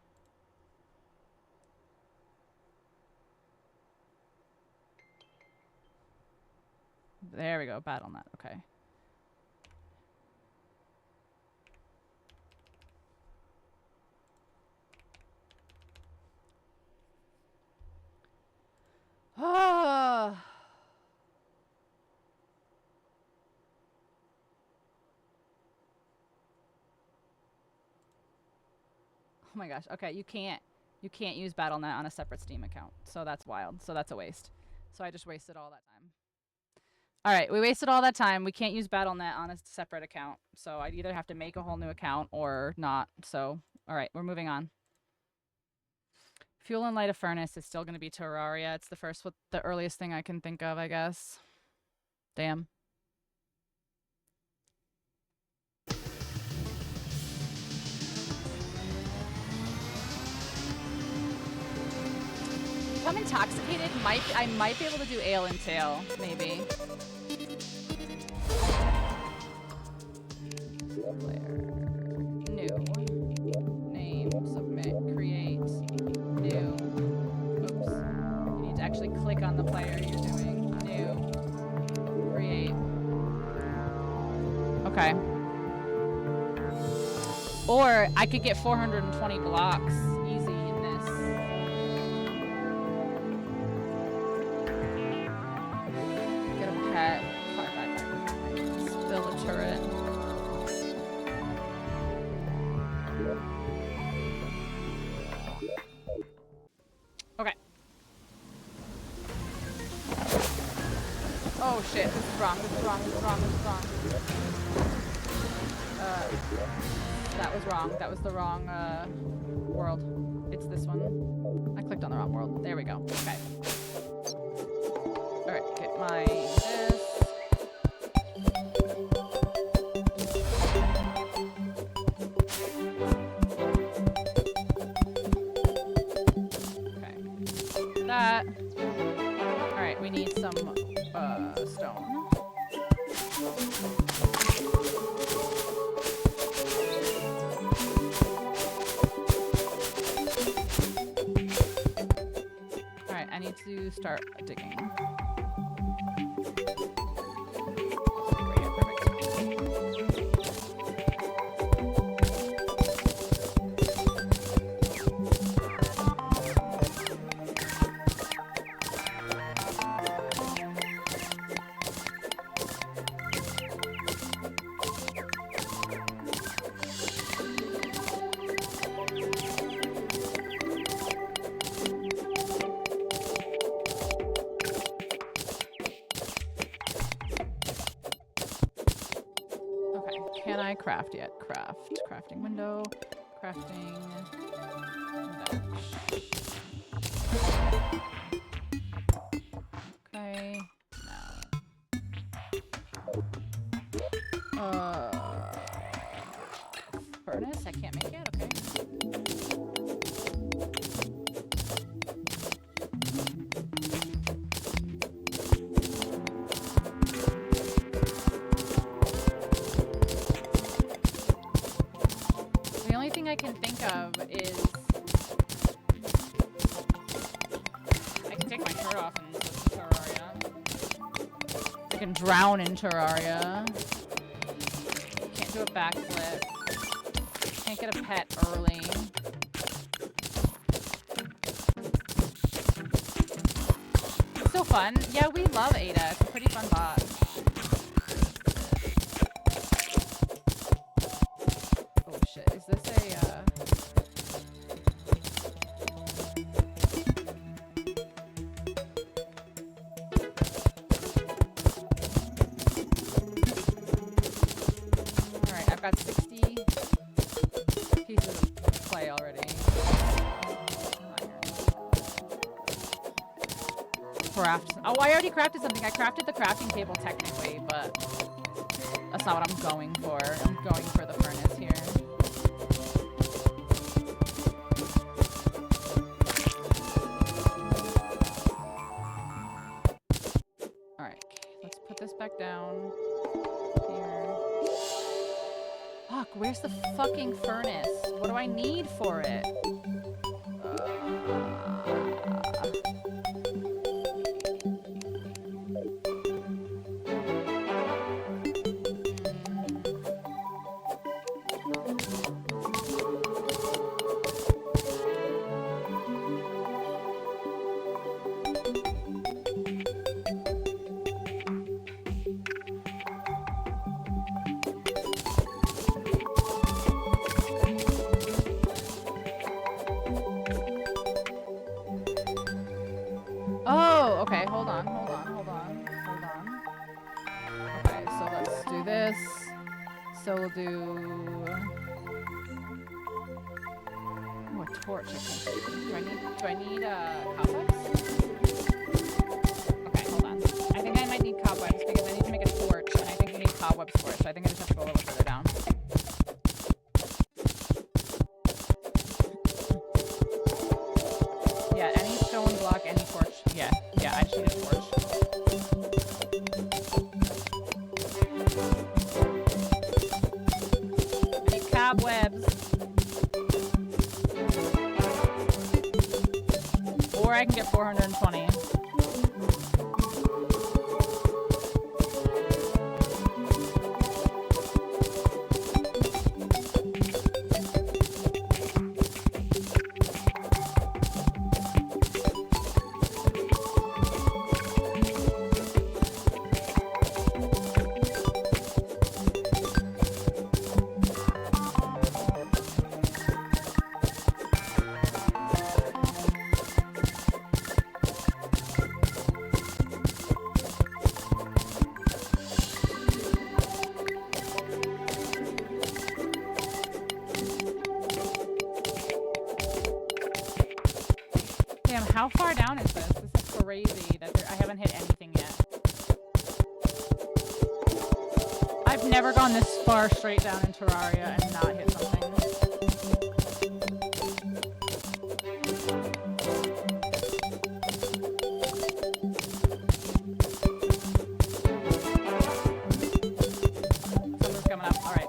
There we go. BattleNet. Okay. Ah. Oh my gosh. Okay, you can't use BattleNet on a separate Steam account. So that's wild. So that's a waste. So I just wasted all that time. All right, we wasted all that time. We can't use BattleNet on a separate account. So I'd either have to make a whole new account or not. So, all right, we're moving on. Fuel and light a furnace is still going to be Terraria. It's the earliest thing I can think of, I guess. Damn. If I'm intoxicated, I might be able to do ale and tail, maybe. Player. New. Name. Submit. Create. New. Oops. You need to actually click on the player you're doing. New. Create. Okay. Or I could get 420 blocks easy in this. Get a pet. Fire. Build a turret. Okay. Oh shit, this is wrong. That was wrong. That was the wrong world. It's this one. I clicked on the wrong world. There we go. Okay. Alright, get my this. Okay. That. Alright, we need some stone. Alright, I need to start digging. Right here, perfect. Can I craft yet? Crafting window. Crafting window. Okay. Now. Furnace? I can't make it? Okay. The only thing I can think of is I can take my shirt off and switch to Terraria. I can drown in Terraria. Can't do a backflip. Can't get a pet early. It's so fun. Yeah, we love Ada. It's a pretty fun bot. Oh shit, is this a Alright, I've got 60 pieces of clay already. Craft. Oh, I already crafted something. I crafted the crafting table technically, but that's not what I'm going for. I'm going for the furnace here. Alright, let's put this back down here. Fuck, where's the fucking furnace? What do I need for it? Oh, okay, hold on. Okay, so let's do this. So we'll do... Oh, a torch. Do I need cobwebs? Okay, hold on. I think I might need cobwebs because I need to make a torch, and I think we need cobwebs for it, so I think I just have to go a little further down. Yeah, any stone block, any get 420. How far down is this? This is crazy that I haven't hit anything yet. I've never gone this far straight down in Terraria and not hit something. Someone's coming up. All right.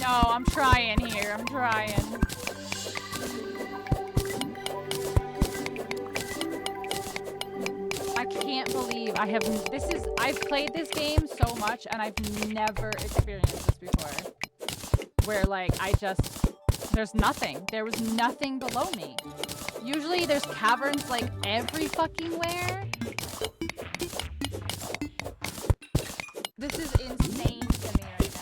I'm trying here. I'm trying. I can't believe I've played this game so much and I've never experienced this before. Where like there's nothing. There was nothing below me. Usually there's caverns like every fucking where. This is insane to me right now.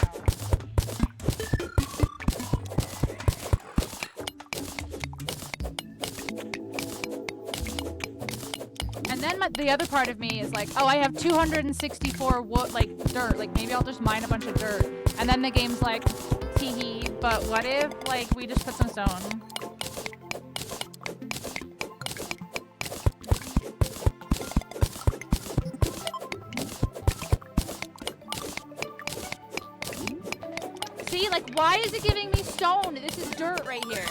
And then the other part of me is like, oh, I have 264 wood, like dirt. Like maybe I'll just mine a bunch of dirt. And then the game's like, hee, but what if like we just put some stone? See, like why is it giving me stone? This is dirt right here.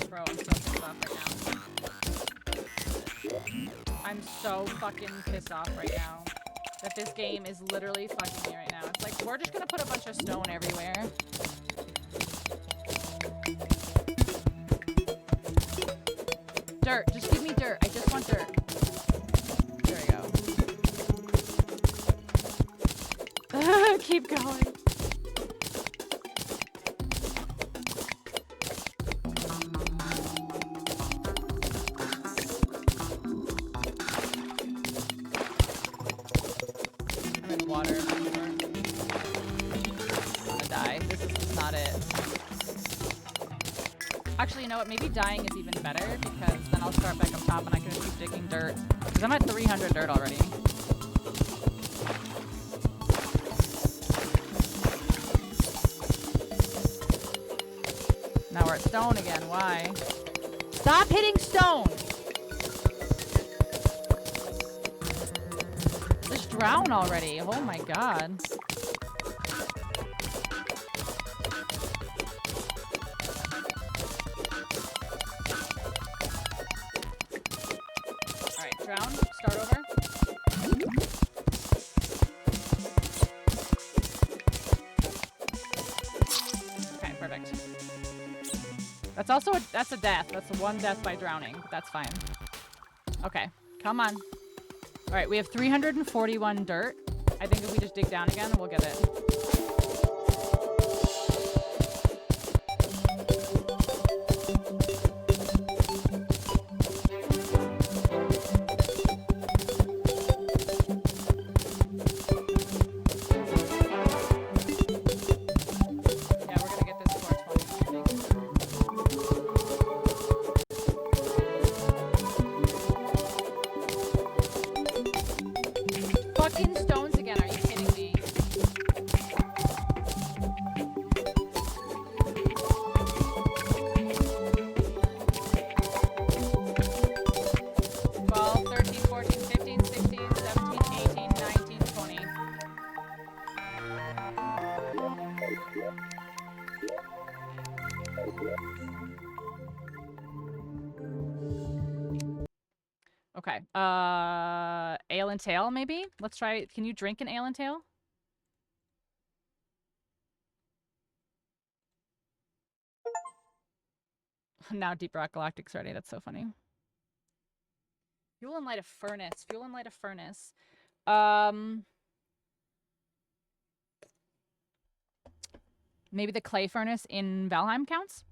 Bro, I'm so pissed off right now. I'm so fucking pissed off right now that this game is literally fucking me right now. It's like, we're just gonna put a bunch of stone everywhere. Dirt, just give me dirt. I just want dirt. There we go. Keep going. Actually, you know what? Maybe dying is even better because then I'll start back up top and I can just keep digging dirt. Because I'm at 300 dirt already. Now we're at stone again. Why? Stop hitting stone! Just drown already. Oh my god. Drown, start over. Okay, perfect. That's a death. That's one death by drowning. That's fine. Okay, come on. All right, we have 341 dirt. I think if we just dig down again, we'll get it. Okay. Ale and tail, maybe? Let's try. Can you drink an ale and tail? Now Deep Rock Galactic's ready. That's so funny. Fuel and light a furnace. Fuel and light a furnace. Maybe the clay furnace in Valheim counts?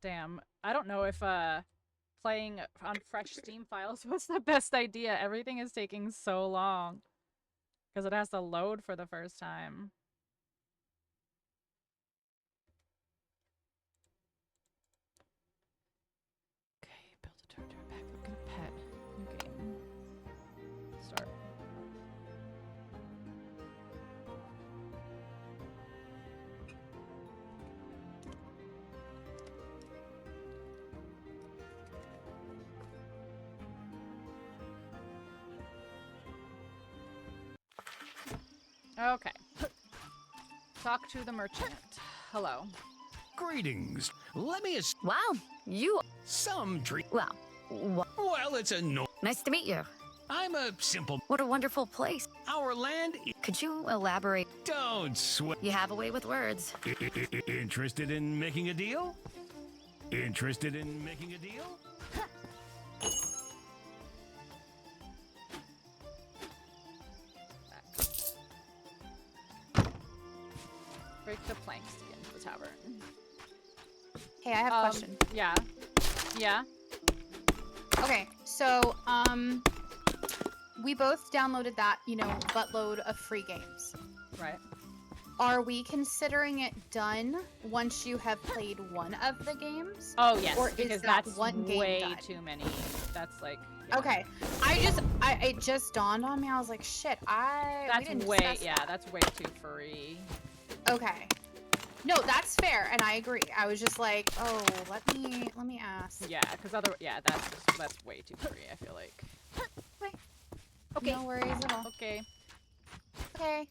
Damn. I don't know if playing on fresh Steam files was the best idea. Everything is taking so long. Because it has to load for the first time. Okay, build a turret back. Look at a pet. New game. Start. Okay. Talk to the merchant. Hello. Greetings. Let me ask Wow, you. some dream. Well, Well, it's a no. nice to meet you. I'm a simple. What a wonderful place. Our land. Could you elaborate? Don't sweat. You have a way with words. Interested in making a deal? Interested in making a deal? Break the planks to get into the tavern. Hey, I have a question. Yeah. Yeah. Okay, so we both downloaded that, you know, buttload of free games. Right. Are we considering it done once you have played one of the games? Oh yes, Or is because that that's one game way done? too many. That's like. Yeah. Okay, it just dawned on me. I was like, shit, we That's didn't way. discuss Yeah, that. that's way too free. Okay. No, that's fair, and I agree. I was just like, oh, let me ask. Yeah, because that's way too free. I feel like. Okay. No worries at all. Okay. Okay.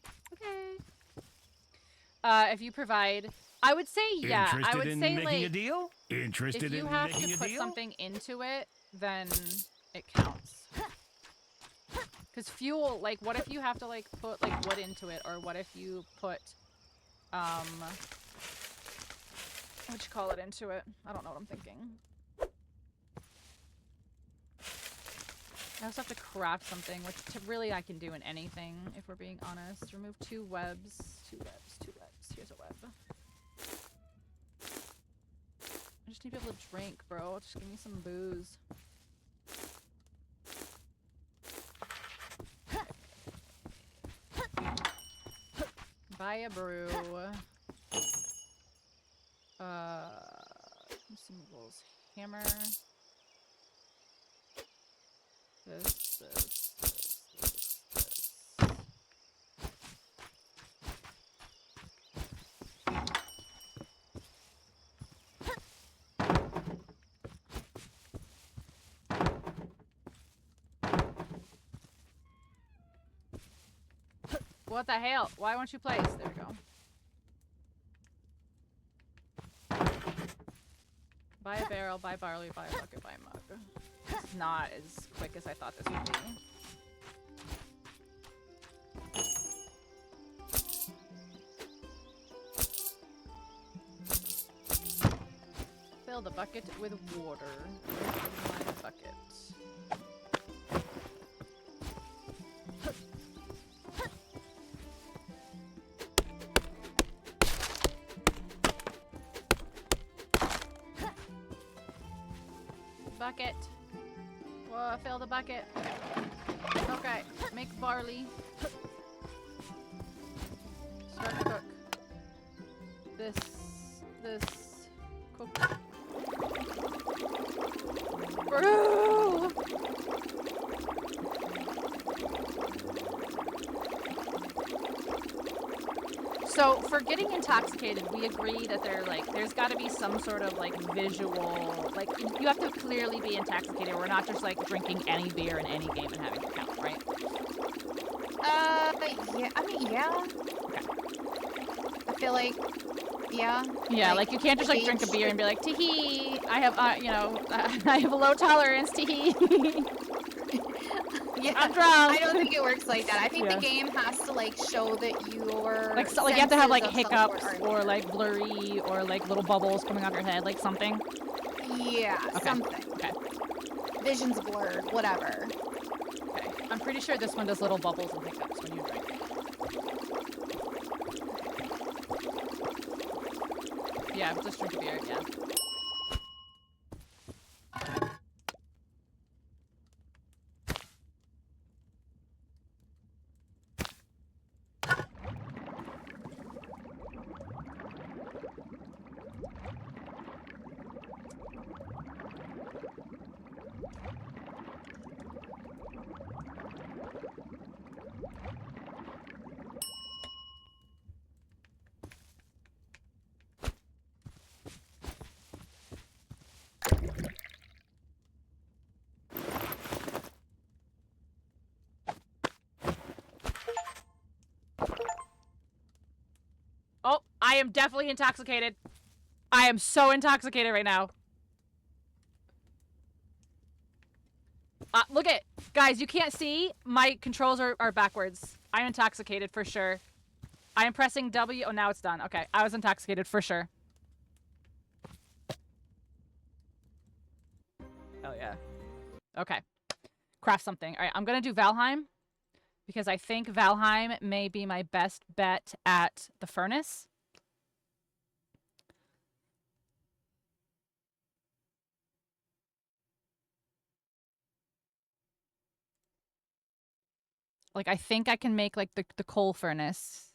If you provide, I would say yeah. I Interested would in say making like a deal? Interested if you in have making to a put deal? something into it, then it counts. Because fuel, like, what if you have to like put like wood into it, or what if you put what you call it into it? I don't know what I'm thinking. I also have to craft something, which really I can do in anything, if we're being honest. Remove 2 webs. 2 webs. Here's a web. I just need to be able to drink, bro. Just give me some booze. Buy a brew. Consumables. Hammer. This. What the hell? Why won't you place? There we go. Buy a barrel, buy barley, buy a bucket, buy a mug. It's not as quick as I thought this would be. Fill the bucket with water. My bucket. Bucket. Whoa, fill the bucket. Okay, make barley. Start to cook. This, cook. Brew! So for getting intoxicated, we agree that there's got to be some sort of like visual, like you have to clearly be intoxicated. We're not just like drinking any beer in any game and having it count, right? Yeah. I mean, yeah. Okay. I feel like, yeah. Yeah, like you can't just like drink a beer and be like, tee-hee, I have, I have a low tolerance, tee-hee. Yeah, I'm drunk. I don't think it works like that. I think Yeah. the game has to like show that you're Like, so, like you have to have like senses of some sort hiccups are or there. like blurry or like little bubbles coming off your head, like something. Yeah, Okay. something. Okay. Vision's blurred, whatever. Okay. I'm pretty sure this one does little bubbles and hiccups when you drink. Yeah, just drink a beer, yeah. Oh, I am definitely intoxicated. I am so intoxicated right now. Look at, guys, you can't see. My controls are backwards. I'm intoxicated for sure. I am pressing W. Oh, now it's done. Okay, I was intoxicated for sure. Hell yeah. Okay. Craft something. All right, I'm going to do Valheim because I think Valheim may be my best bet at the furnace. Like, I think I can make, like, the coal furnace.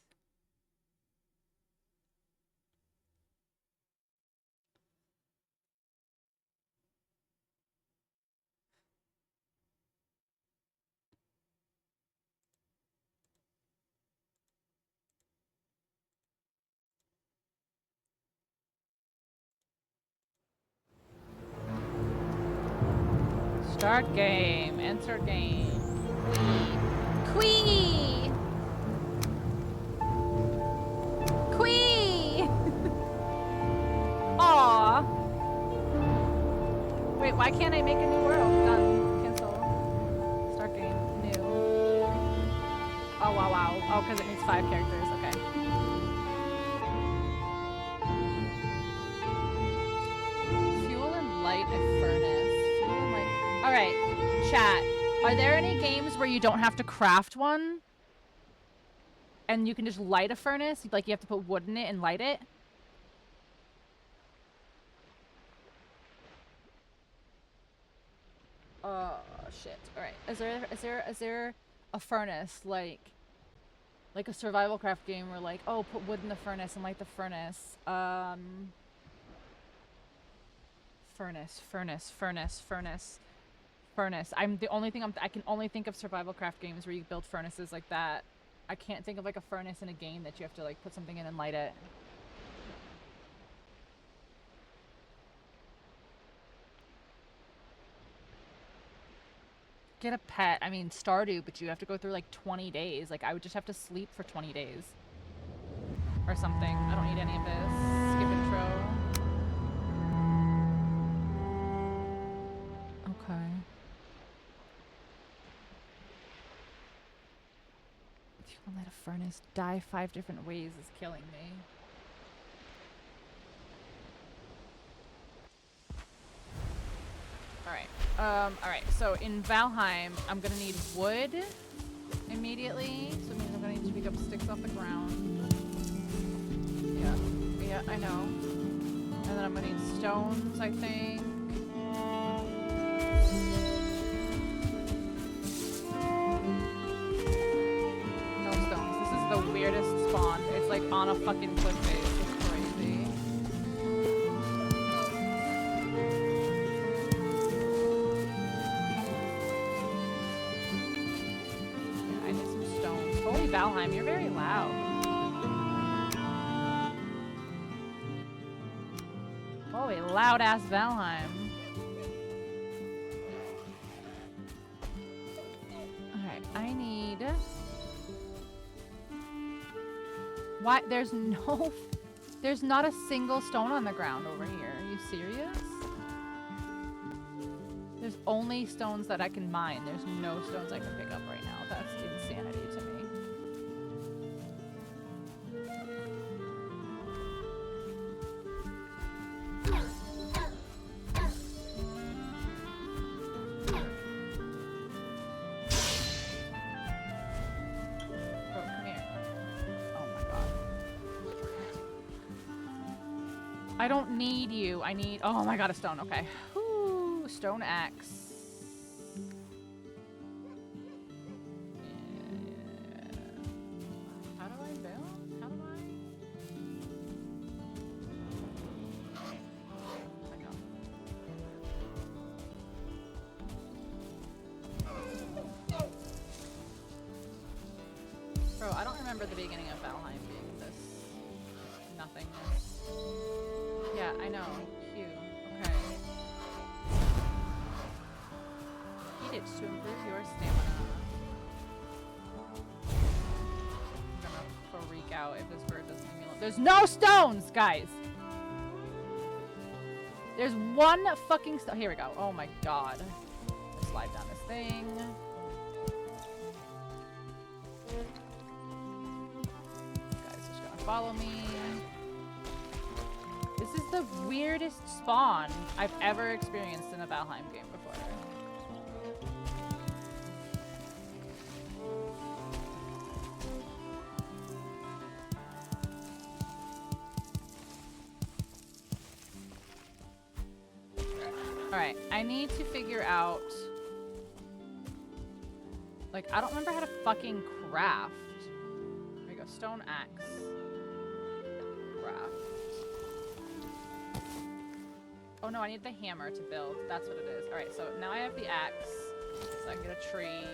Start game. Enter game. Quee! Quee! Aw! Wait, why can't I make a new world? Done. Cancel. Start game. New. Oh, wow, wow. Oh, because it needs 5 characters. Okay. Fuel and light a furnace. Fuel and light. Alright, chat. Are there any games where you don't have to craft one? And you can just light a furnace? Like you have to put wood in it and light it? Oh shit. Alright. Is there a furnace like a survival craft game where like, oh, put wood in the furnace and light the furnace? Furnace. I'm the only thing I can only think of survival craft games where you build furnaces like that. I can't think of like a furnace in a game that you have to like put something in and light it. Get a pet. I mean, Stardew, but you have to go through like 20 days. Like I would just have to sleep for 20 days. Or something. I don't need any of this. Skip intro. Okay. Let a furnace die 5 different ways is killing me. Alright, so in Valheim, I'm gonna need wood immediately. So it means I'm gonna need to pick up sticks off the ground. Yeah, I know. And then I'm gonna need stones, I think. The weirdest spawn. It's like on a fucking cliff face. It's crazy. Yeah, I need some stones. Holy Valheim, you're very loud. Holy loud ass Valheim. Alright, I need... Why? There's no... There's not a single stone on the ground over here. Are you serious? There's only stones that I can mine. There's no stones I can pick up right now. That's insanity to me. Oh, come here. Oh my god. I don't need you. I need... Oh my god, a stone. Okay. Whew, stone axe. How do I build? How do I? I know. Bro, I don't remember the beginning of Valheim being this nothingness. Yeah, I know. Q. Okay. Eat it to improve your stamina. I'm gonna freak out if this bird doesn't leave me alone. There's no stones, guys! There's one fucking stone. Here we go. Oh my god. Let's slide down this thing. Guys just gonna follow me. This is the weirdest spawn I've ever experienced in a Valheim game before. Alright, I need to figure out... Like, I don't remember how to fucking craft. There we go, stone axe. Craft. Oh no, I need the hammer to build. That's what it is. Alright, so now I have the axe. So I can get a tree.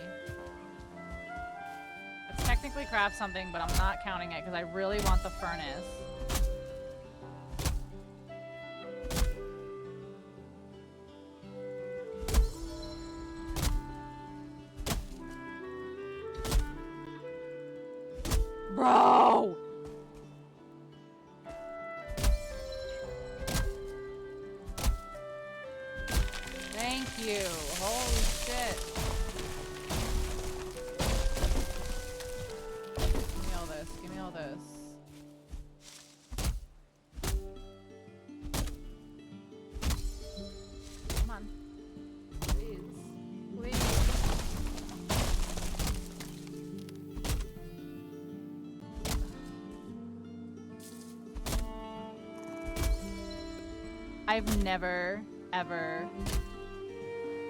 Let's technically craft something, but I'm not counting it because I really want the furnace. Bro! Thank you. Holy shit. Give me all this. Give me all this. Come on. Please. Please. I've never, ever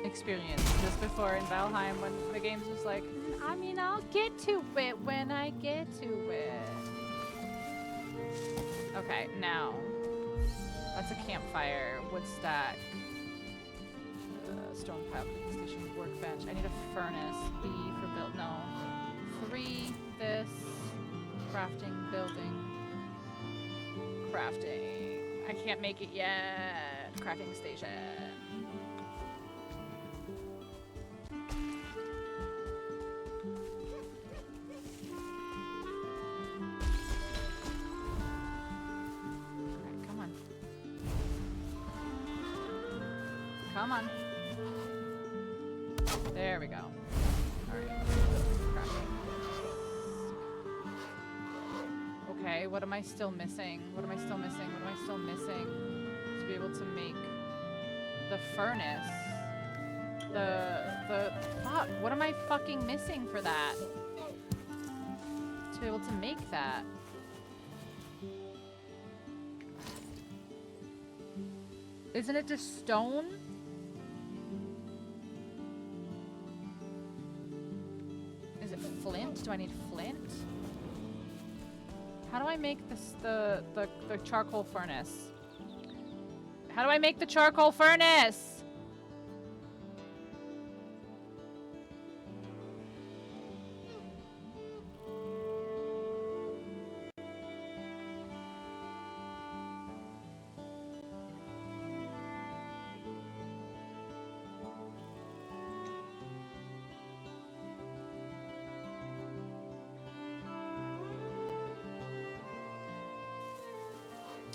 experienced this before in Valheim when the game's just like, I mean, I'll get to it when I get to it. Okay, now. That's a campfire, wood stack, stone pile, cooking station, workbench. I need a furnace. B for build, no. 3, this, crafting, building, crafting. I can't make it yet. Crafting station. Alright, come on. Come on. There we go. Alright. Crafting. Okay, what am I still missing? What am I still missing? What am I still missing to be able to make the furnace? The fuck, what am I fucking missing for that? To be able to make that. Isn't it just stone? Is it flint? Do I need flint? How do I make this the charcoal furnace? How do I make the charcoal furnace?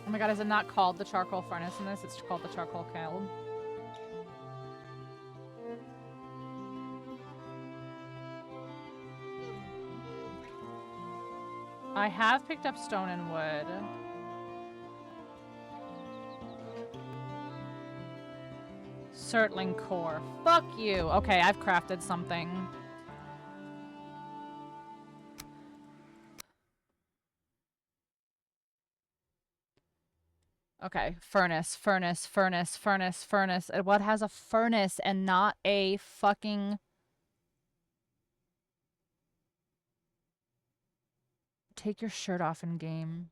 Oh my god, is it not called the charcoal furnace in this? It's called the charcoal kiln. I have picked up stone and wood. Surtling core. Fuck you. Okay, I've crafted something. Okay, furnace, furnace, furnace, furnace, furnace. And what has a furnace and not a fucking... Take your shirt off in game.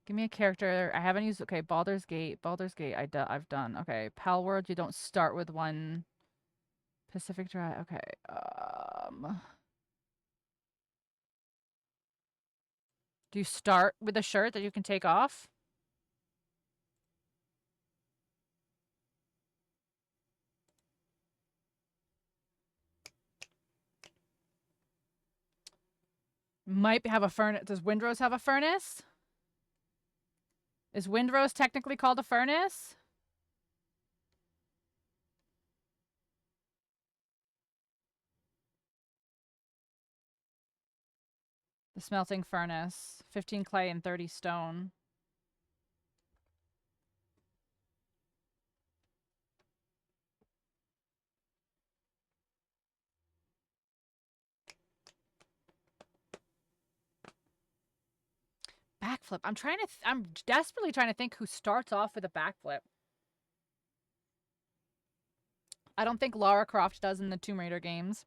Give me a character. I haven't used... Okay, Baldur's Gate. Baldur's Gate I've done. Okay, Pal World, you don't start with one. Pacific Drive. Okay, do you start with a shirt that you can take off? Might have a furnace. Does Windrose have a furnace? Is Windrose technically called a furnace? The smelting furnace. 15 clay and 30 stone. Backflip. I'm desperately trying to think who starts off with a backflip. I don't think Lara Croft does in the Tomb Raider games.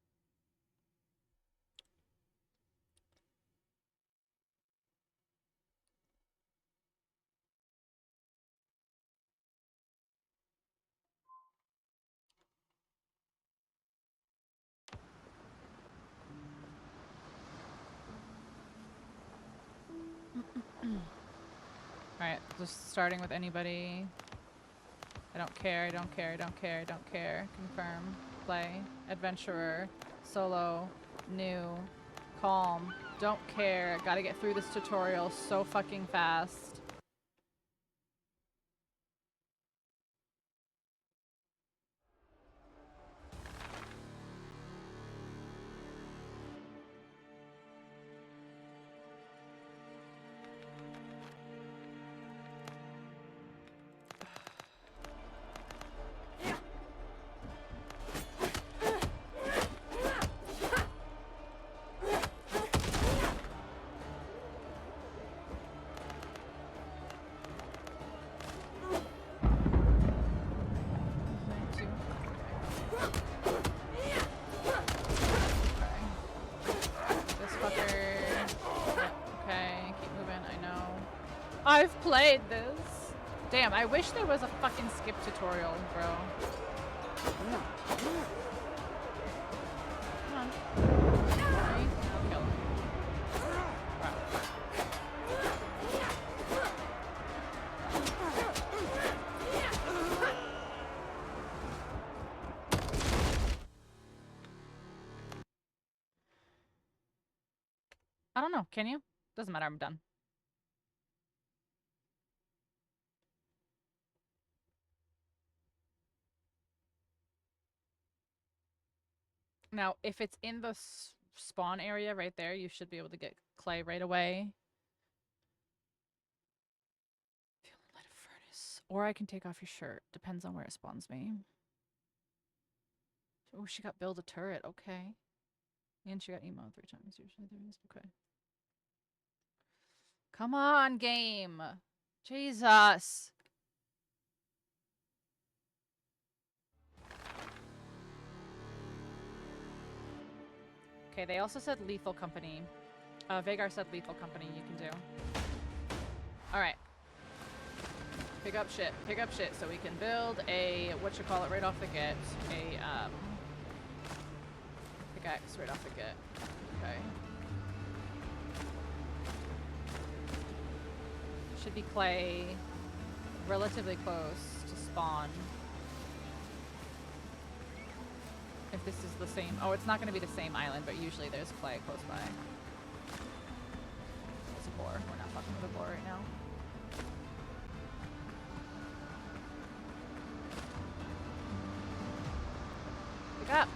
Alright, just starting with anybody. I don't care, I don't care, I don't care, I don't care. Confirm. Play. Adventurer. Solo. New. Calm. Don't care. Gotta get through this tutorial so fucking fast. I've played this. Damn, I wish there was a fucking skip tutorial, bro. Come on. Sorry. I'll kill him. Wow. I don't know. Can you? Doesn't matter. I'm done. Now, if it's in the spawn area right there, you should be able to get clay right away. Feeling light of furnace. Or I can take off your shirt. Depends on where it spawns me. Oh, she got build a turret. Okay. And she got emo 3 times. Usually there is. Okay. Come on, game. Jesus. Okay, they also said lethal company. Vagar said lethal company you can do. Alright. Pick up shit. Pick up shit so we can build a, whatchamacallit, right off the get. A, pickaxe right off the get. Okay. Should be clay. Relatively close to spawn. If this is the same... Oh, it's not going to be the same island, but usually there's clay close by. It's a boar. We're not fucking with a for right now. Pick up.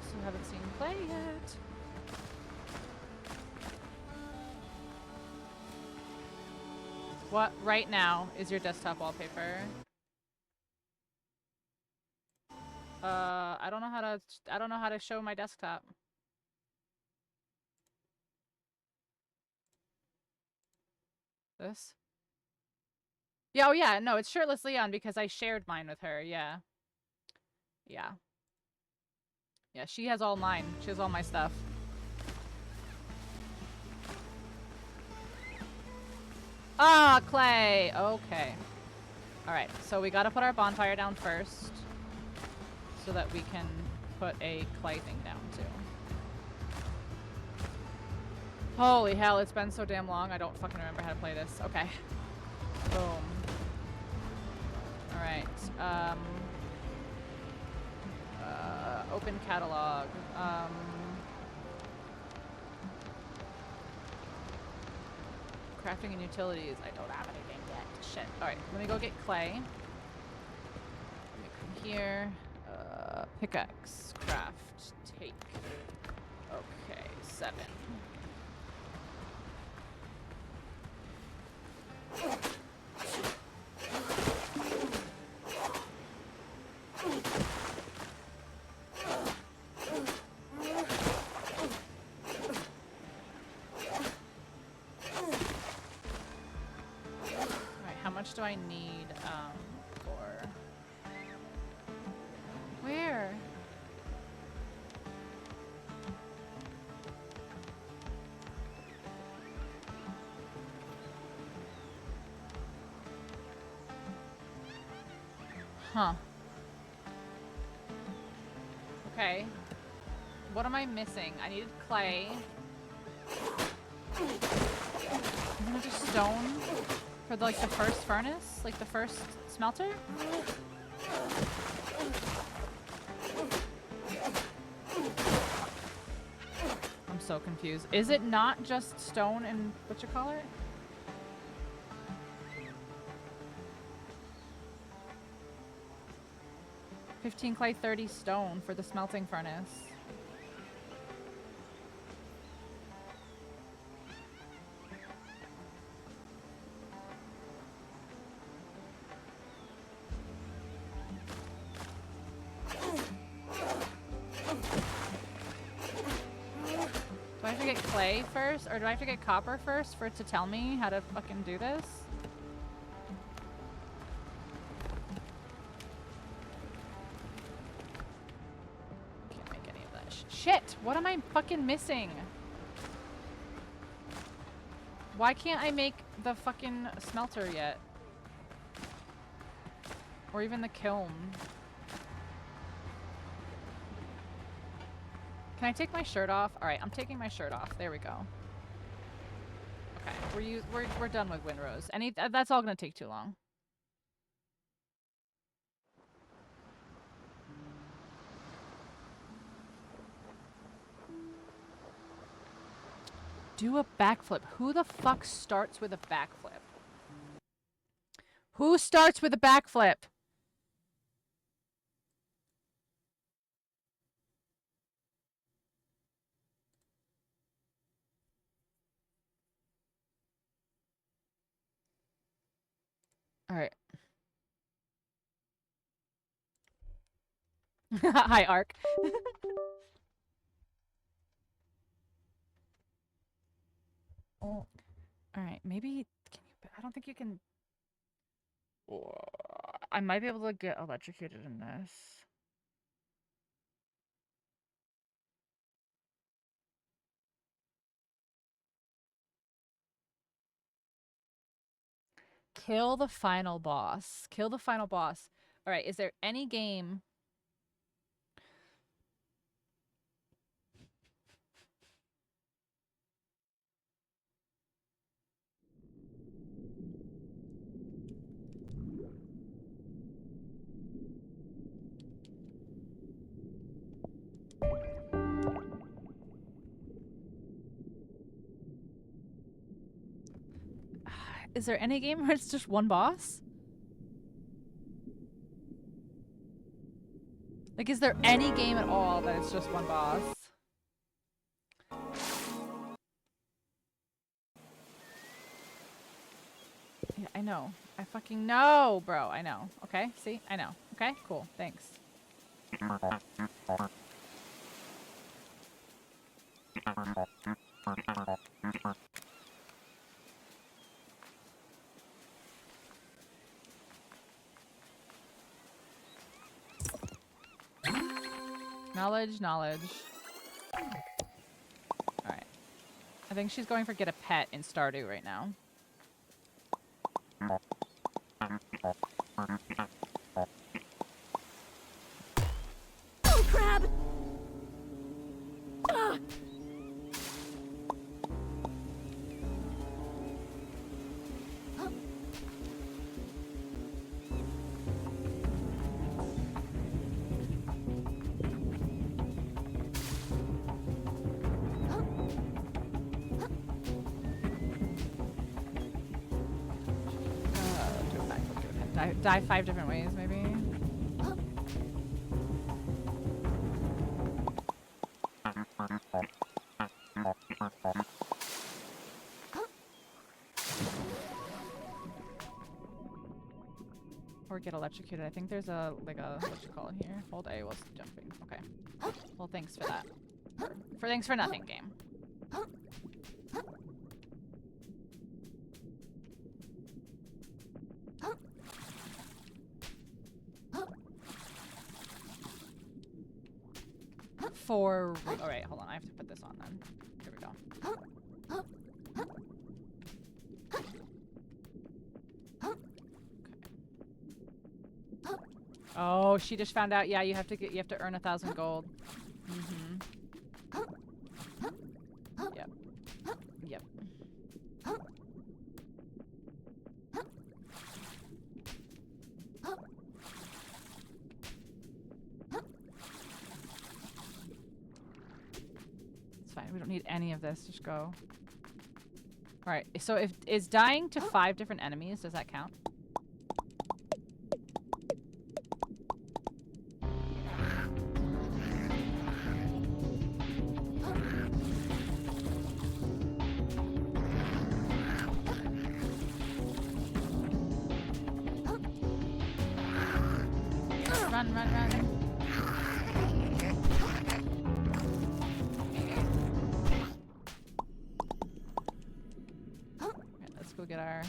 Also haven't seen play yet. What right now is your desktop wallpaper? I don't know how to show my desktop. This? Yeah, oh yeah, no, it's shirtless Leon because I shared mine with her, yeah. Yeah. Yeah, she has all mine. She has all my stuff. Ah, clay! Okay. Alright, so we gotta put our bonfire down first. So that we can put a clay thing down, too. Holy hell, it's been so damn long. I don't fucking remember how to play this. Okay. Boom. Alright. Open catalog. Crafting and utilities. I don't have anything yet. Shit. Alright, let me go get clay. Let me come here. Pickaxe. Craft. Take. Okay, 7. Do I need for where? Huh. Okay. What am I missing? I needed clay. I'm gonna do stone. For the, like the first furnace? Like the first smelter? I'm so confused. Is it not just stone and whatchamacallit? $15 clay, 30 stone for the smelting furnace. Clay first, or do I have to get copper first for it to tell me how to fucking do this? Can't make any of that shit! What am I fucking missing? Why can't I make the fucking smelter yet? Or even the kiln? Can I take my shirt off? All right, I'm taking my shirt off. There we go. Okay, we're done with Windrose. That's all gonna take too long. Do a backflip. Who the fuck starts with a backflip? Who starts with a backflip? All right. Hi, Ark. Oh. All right, maybe can you? I don't think you can. I might be able to get electrocuted in this. Kill the final boss. Kill the final boss. All right, is there any game? Is there any game where it's just one boss? Like, is there any game at all that it's just one boss? Yeah, I know. I fucking know, bro. I know. Okay, see? I know. Okay, cool. Thanks. Knowledge, knowledge. Alright. I think she's going for get a pet in Stardew right now. Oh, crab! Ah! Die 5 different ways, maybe. Or get electrocuted. I think there's a, like a, what you call it here? Hold A while jumping. Okay. Well, thanks for that. Thanks for nothing, game. Alright, hold on. I have to put this on then. Here we go. Okay. Oh, she just found out. Yeah, you have to earn 1,000 gold. Mm-hmm. Yep. Yep. We don't need any of this. Just go. Alright, so if is dying to 5 different enemies, does that count? Run, run, run. Go get our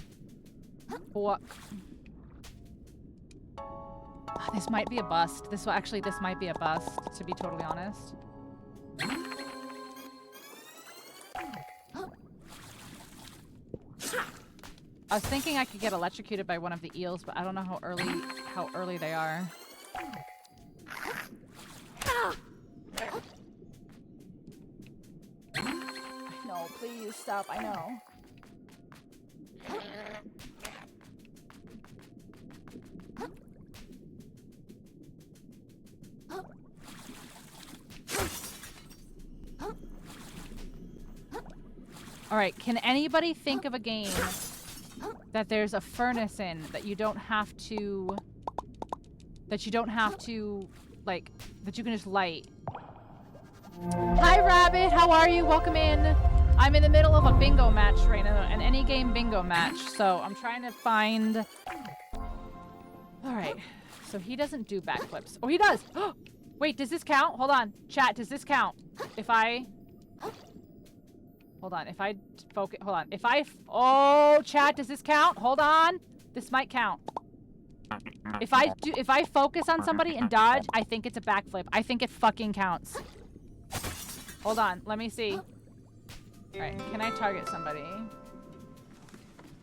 walk. This might be a bust. This might be a bust, to be totally honest. I was thinking I could get electrocuted by one of the eels, but I don't know how early they are. No, please stop. I know. All right, can anybody think of a game that there's a furnace in that you don't have to like that you can just light? Hi Rabbit, how are you? Welcome in. I'm in the middle of a bingo match right now, an any game bingo match, so I'm trying to find... Alright, so he doesn't do backflips. Oh, he does! Wait, does this count? Hold on. Chat, does this count? If I... Hold on, if I focus... Hold on. If I... Oh, chat, does this count? Hold on. This might count. If I focus on somebody and dodge, I think it's a backflip. I think it fucking counts. Hold on, let me see. Alright, can I target somebody?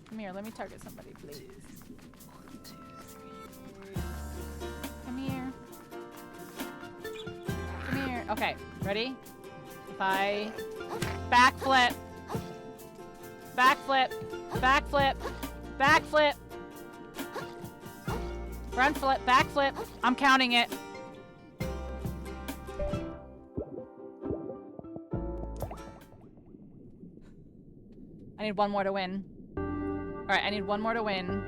Come here, let me target somebody, please. 1, 2, 3, 4. Come here. Come here. Okay, ready? If I... Backflip. Backflip. Backflip. Backflip. Front flip. Backflip. I'm counting it. I need one more to win. Alright, I need one more to win.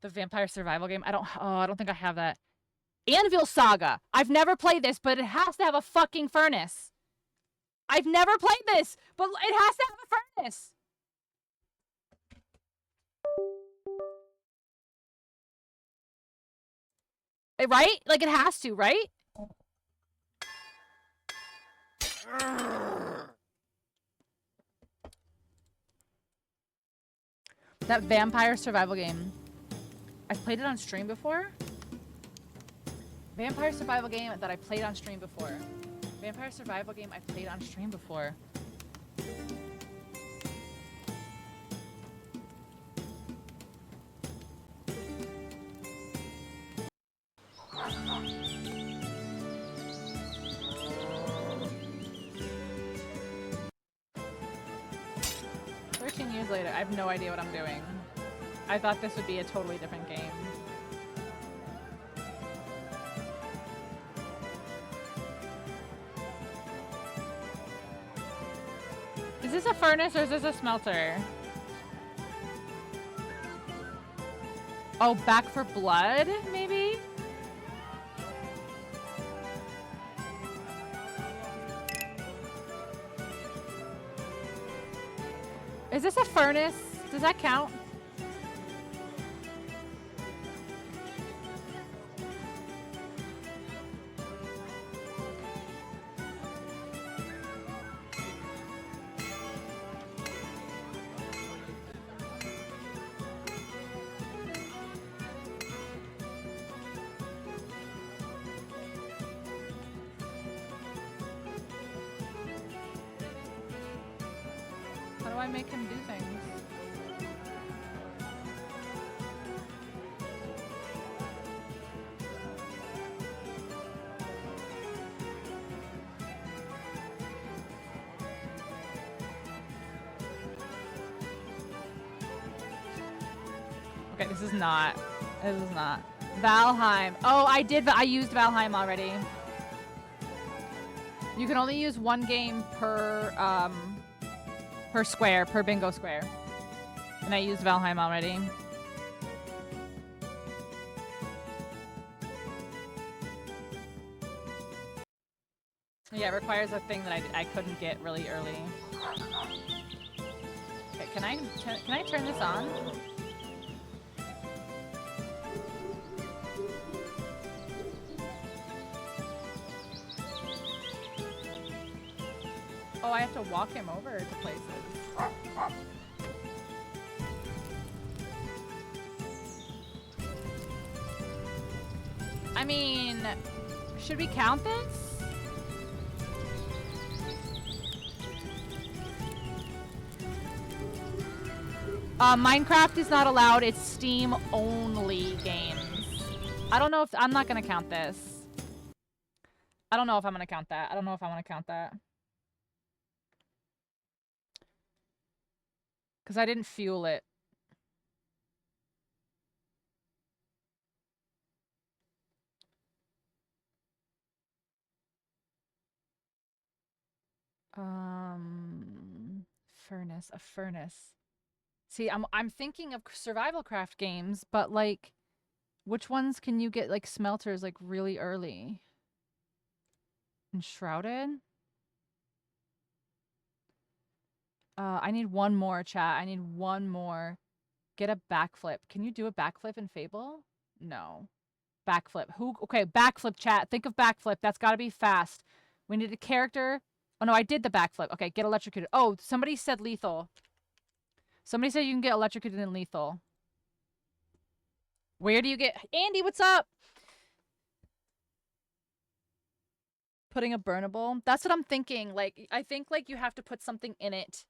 The vampire survival game. I don't think I have that. Anvil Saga. I've never played this, but it has to have a fucking furnace. I've never played this, but it has to have a furnace. Right? Like, it has to, right? That vampire survival game. I've played it on stream before. Vampire survival game that I played on stream before. Vampire survival game I played on stream before. Years later, I have no idea what I'm doing. I thought this would be a totally different game. Is this a furnace or is this a smelter? Oh, Back for Blood, maybe? Is this a furnace? Does that count? How do I make him do things? Okay, this is not. Valheim. Oh, I used Valheim already. You can only use one game per square, per bingo square. And I used Valheim already. Yeah, it requires a thing that I couldn't get really early. Okay, can I turn this on? Oh, I have to walk him over to places. I mean, should we count this? Minecraft is not allowed. It's Steam only games. I don't know if I'm not gonna count this. I don't know if I'm gonna count that. I don't know if I want to count that. Because I didn't fuel it. A furnace. See, I'm thinking of survival craft games, but like, which ones can you get like smelters like really early? Enshrouded? I need one more, chat. I need one more. Get a backflip. Can you do a backflip in Fable? No. Backflip. Who? Okay, backflip, chat. Think of backflip. That's got to be fast. We need a character. Oh, no, I did the backflip. Okay, get electrocuted. Oh, somebody said lethal. Somebody said you can get electrocuted in lethal. Where do you get... Andy, what's up? Putting a burnable. That's what I'm thinking. Like, I think, like, you have to put something in it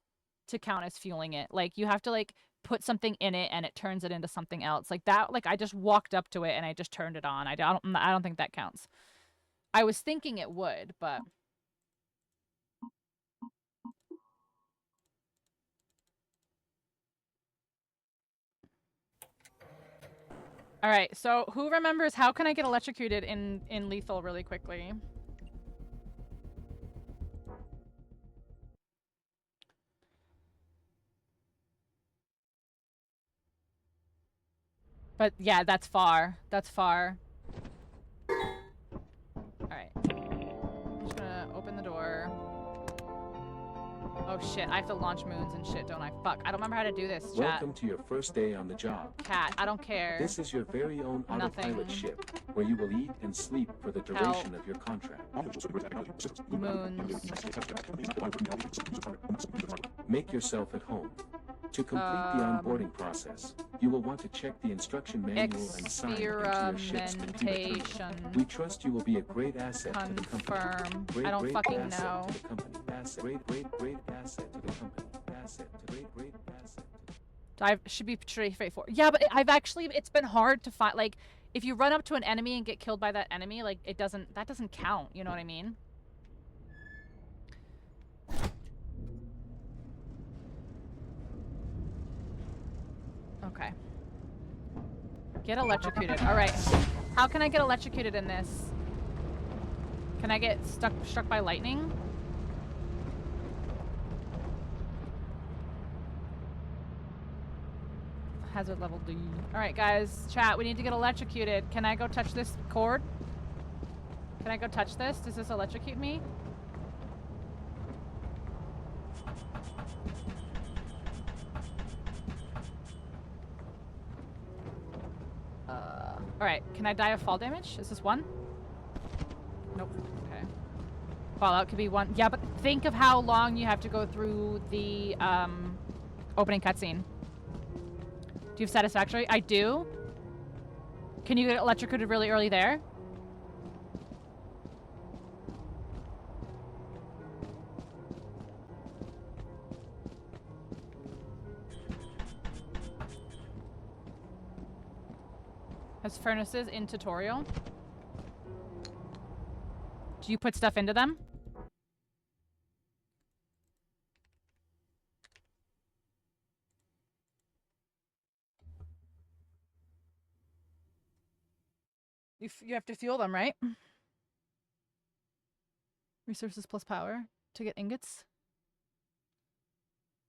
to count as fueling it. Like, you have to, like, put something in it and it turns it into something else. Like, that, like, I just walked up to it and I just turned it on. I don't think that counts. I was thinking it would, but... All right, so who remembers how can I get electrocuted in lethal really quickly? But yeah, that's far. That's far. Alright. I'm just gonna open the door. Oh shit, I have to launch moons and shit, don't I? Fuck, I don't remember how to do this, chat. Welcome to your first day on the job. Cat, I don't care. This is your very own autopilot Nothing. ship, where you will eat and sleep for the duration of your contract. Moons. Make yourself at home. To complete the onboarding process, you will want to check the instruction manual and sign into your ship's computer. Experimentation. We trust you will be a great asset to the company. Confirm. Great, I don't great fucking asset know. To the company. Asset. Great, great, great asset to the company. Asset. Great, great asset. I should be pretty straightforward. Yeah, but it's been hard to find, like, if you run up to an enemy and get killed by that enemy, like, that doesn't count, you know what I mean? Okay. Get electrocuted. Alright. How can I get electrocuted in this? Can I get struck by lightning? Hazard level D. Alright, guys. Chat, we need to get electrocuted. Can I go touch this cord? Can I go touch this? Does this electrocute me? Alright, can I die of fall damage? Is this one? Nope. Okay. Fallout could be one. Yeah, but think of how long you have to go through the opening cutscene. Do you have satisfactory? I do. Can you get electrocuted really early there? Has furnaces in tutorial? Do you put stuff into them? You have to fuel them, right? Resources plus power to get ingots.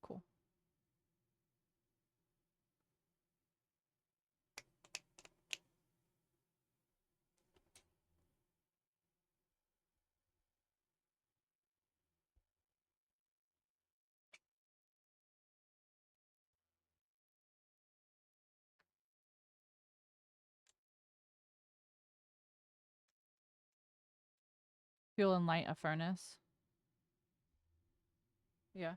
Cool. Fuel and light a furnace. Yeah.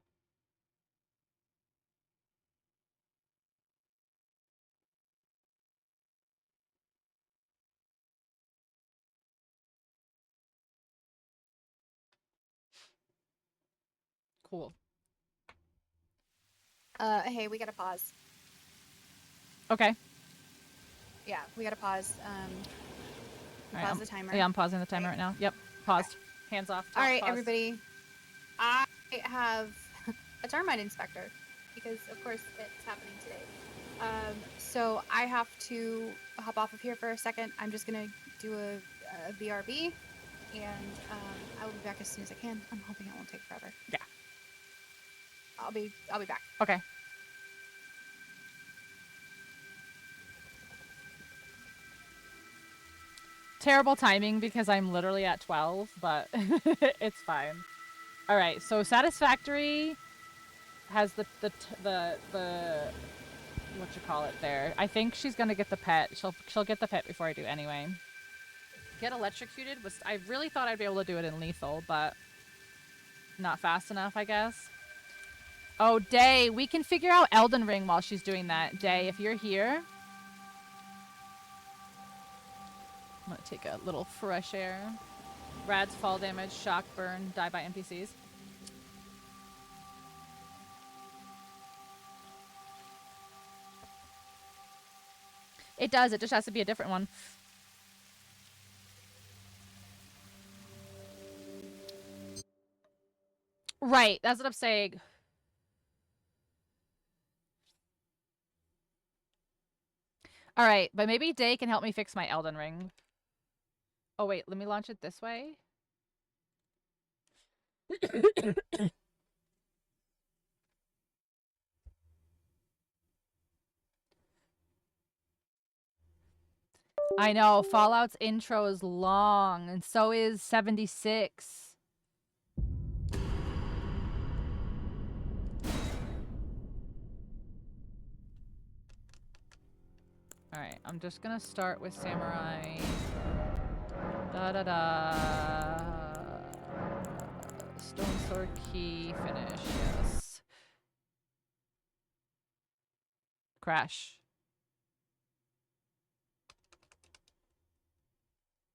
Cool. Hey, we gotta pause. Okay. Yeah, we gotta pause. Alright, Pause the timer. Yeah, I'm pausing the timer right now. Yep. Paused. Okay. Hands off. All right, paused. everybody. I have a termite inspector because, of course, it's happening today. So I have to hop off of here for a second. I'm just gonna do a BRB, and I will be back as soon as I can. I'm hoping it won't take forever. Yeah. I'll be back. Okay. Terrible timing because I'm literally at 12, but it's fine. All right, so satisfactory has the what you call it there. I think she's gonna get the pet. She'll get the pet before I do anyway. Get electrocuted was I really thought I'd be able to do it in lethal, but not fast enough, I guess. Oh, Day, we can figure out Elden Ring while she's doing that. Day, if you're here. I'm gonna take a little fresh air. Rad's fall damage, shock, burn, die by NPCs. It does, it just has to be a different one. Right, that's what I'm saying. Alright, but maybe Day can help me fix my Elden Ring. Oh wait, let me launch it this way. I know, Fallout's intro is long, and so is 76. Alright, I'm just gonna start with Samurai. Da-da-da. Stone Sword Key, finish, yes. Crash.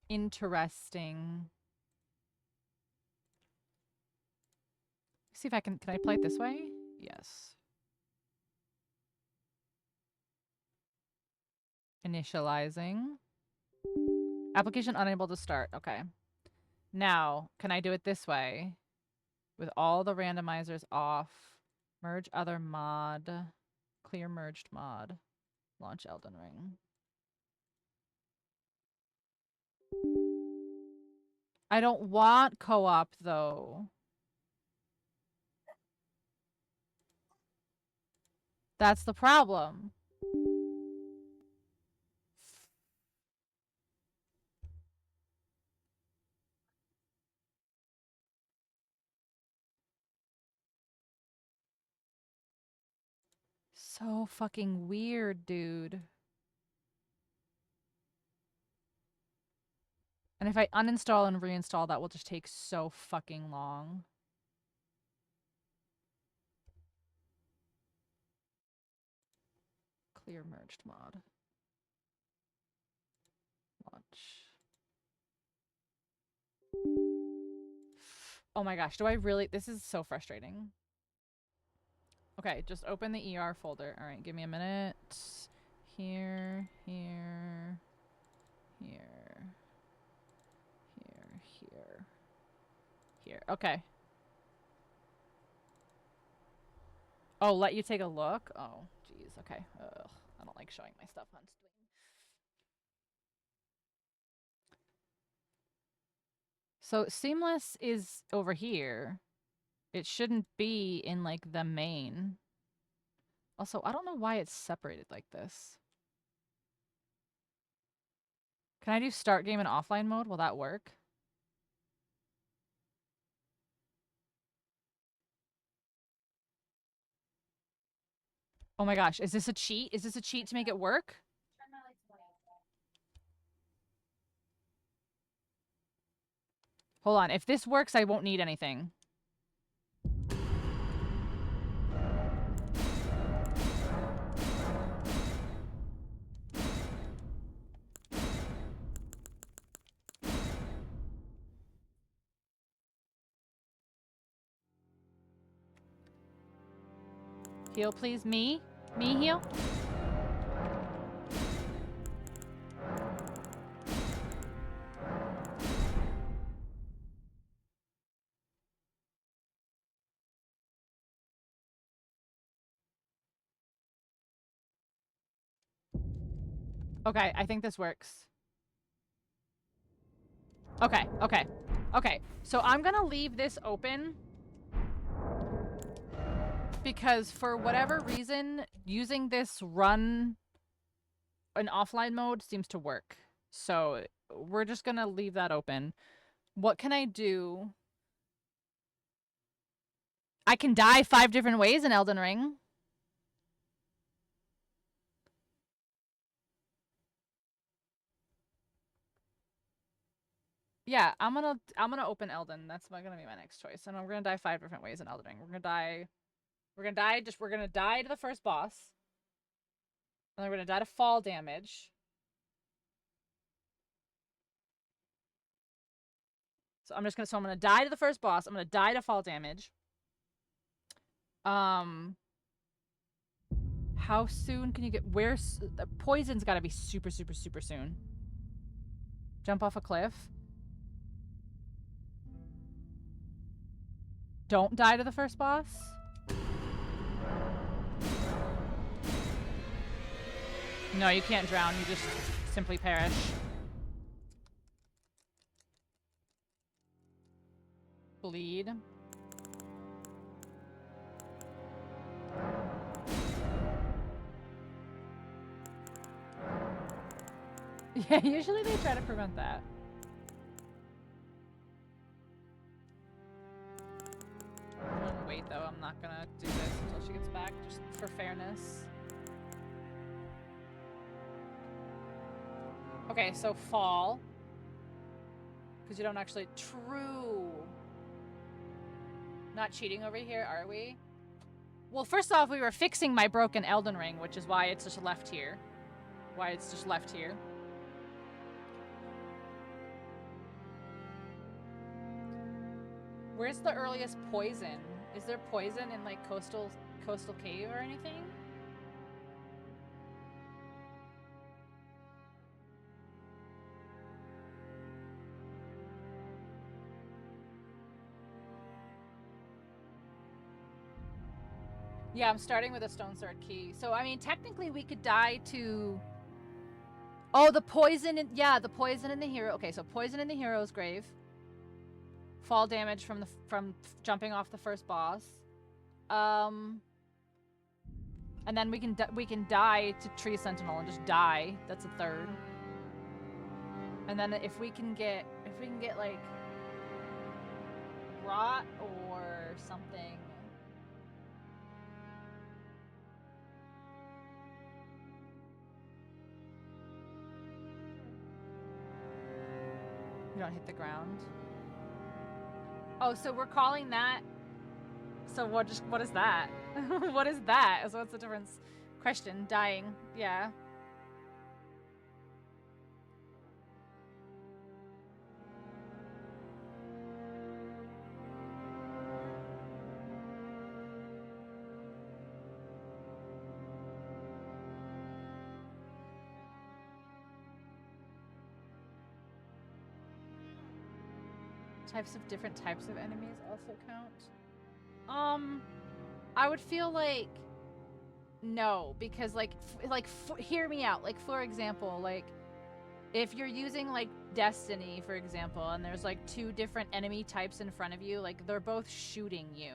Interesting. See if I can I play it this way? Yes. Initializing. Application unable to start. Okay. Now, can I do it this way? With all the randomizers off. Merge other mod. Clear merged mod. Launch Elden Ring. I don't want co-op though. That's the problem. So fucking weird, dude. And if I uninstall and reinstall, that will just take so fucking long. Clear merged mod. Launch. Oh my gosh, do I really? This is so frustrating. Okay, just open the ER folder. All right, give me a minute. Here, here, here, here, here, here. Okay. Oh, let you take a look? Oh, jeez. Okay. Ugh, I don't like showing my stuff on stream. So Seamless is over here. It shouldn't be in like the main. Also, I don't know why it's separated like this. Can I do start game in offline mode? Will that work? Oh my gosh, is this a cheat? Is this a cheat to make it work? Hold on, if this works, I won't need anything. Heal, please. Me? Me heal? Okay, I think this works. Okay, okay, okay. So I'm gonna leave this open because for whatever reason, using this run in offline mode seems to work. So we're just gonna leave that open. What can I do? I can die 5 different ways in Elden Ring. Yeah, I'm gonna open Elden. That's gonna be my next choice. And we're gonna die 5 different ways in Elden Ring. We're gonna die to the first boss. And then we're gonna die to fall damage. So I'm gonna die to the first boss. I'm gonna die to fall damage. How soon can you get, the poison's gotta be super, super, super soon. Jump off a cliff. Don't die to the first boss. No, you can't drown. You just simply perish. Bleed. Yeah, usually they try to prevent that. I'm gonna wait though, I'm not gonna do this until she gets back, just for fairness. Okay, so fall. Because you don't actually... True. Not cheating over here, are we? Well, first off, we were fixing my broken Elden Ring, which is why it's just left here. Why it's just left here. Where's the earliest poison? Is there poison in, like, Coastal Cave or anything? Yeah, I'm starting with a stone sword key. So, I mean, technically we could die to... Oh, the poison in... Yeah, the poison in the hero... Okay, so poison in the hero's grave. Fall damage from jumping off the first boss. And then we can die to Tree Sentinel and just die. That's a third. And then if we can get like rot or something. You don't hit the ground. Oh, so we're calling that. So what is that? What is that? So what's the difference? Question. Dying. Yeah. Different types of enemies also count. I would feel like no, because hear me out. Like, for example, like if you're using like Destiny, for example, and there's like 2 different enemy types in front of you, like they're both shooting you.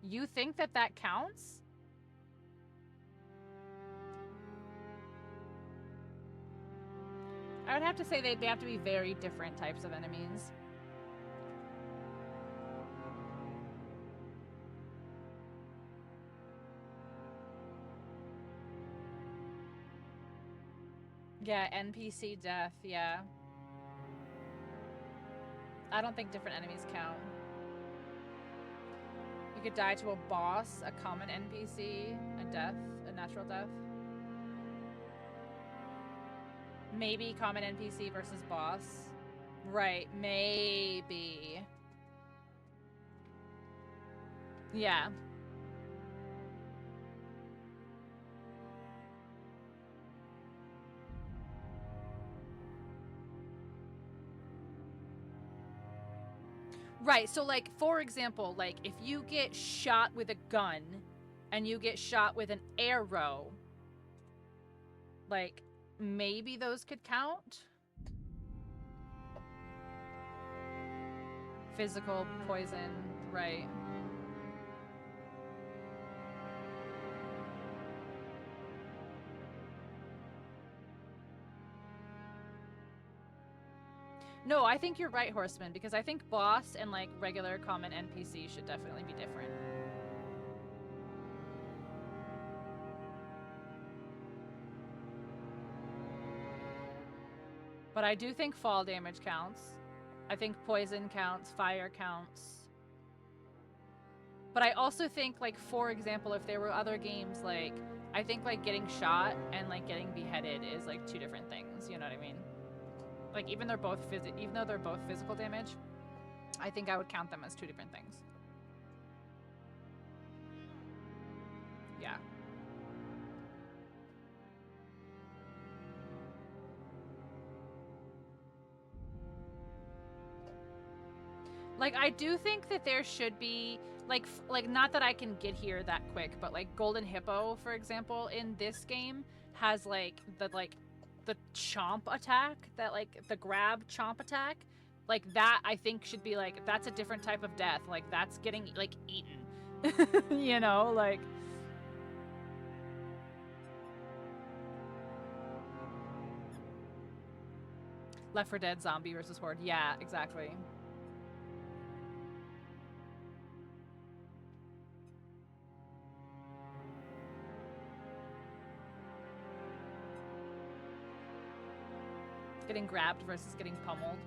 You think that counts? I would have to say they have to be very different types of enemies. Yeah, NPC death, yeah. I don't think different enemies count. You could die to a boss, a common NPC, a death, a natural death. Maybe common NPC versus boss. Right, maybe. Yeah. Right, so like, for example, like if you get shot with a gun and you get shot with an arrow, like maybe those could count? Physical poison, right. No, I think you're right, Horseman, because I think boss and like regular common NPC should definitely be different. But I do think fall damage counts. I think poison counts, fire counts. But I also think, like, for example, if there were other games, like, I think, like, getting shot and, like, getting beheaded is, like, 2 different things, you know what I mean? Like, even though they're both physical damage, I think I would count them as 2 different things. Yeah. Like, I do think that there should be, like, not that I can get here that quick, but, like, Golden Hippo, for example, in this game has, like, the chomp attack, that, like, the grab chomp attack. Like, that, I think, should be, like, that's a different type of death. Like, that's getting, like, eaten. You know, like... Left 4 Dead zombie versus horde. Yeah, exactly. Getting grabbed versus getting pummeled.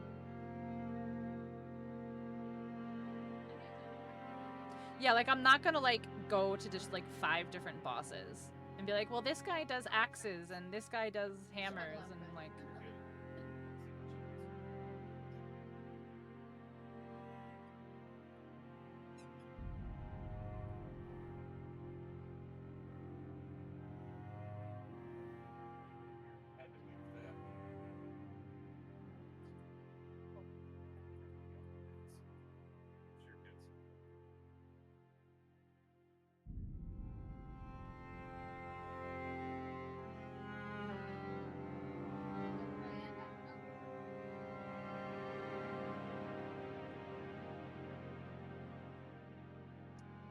Yeah, like I'm not gonna like go to just like 5 different bosses and be like, well, this guy does axes and this guy does hammers and like.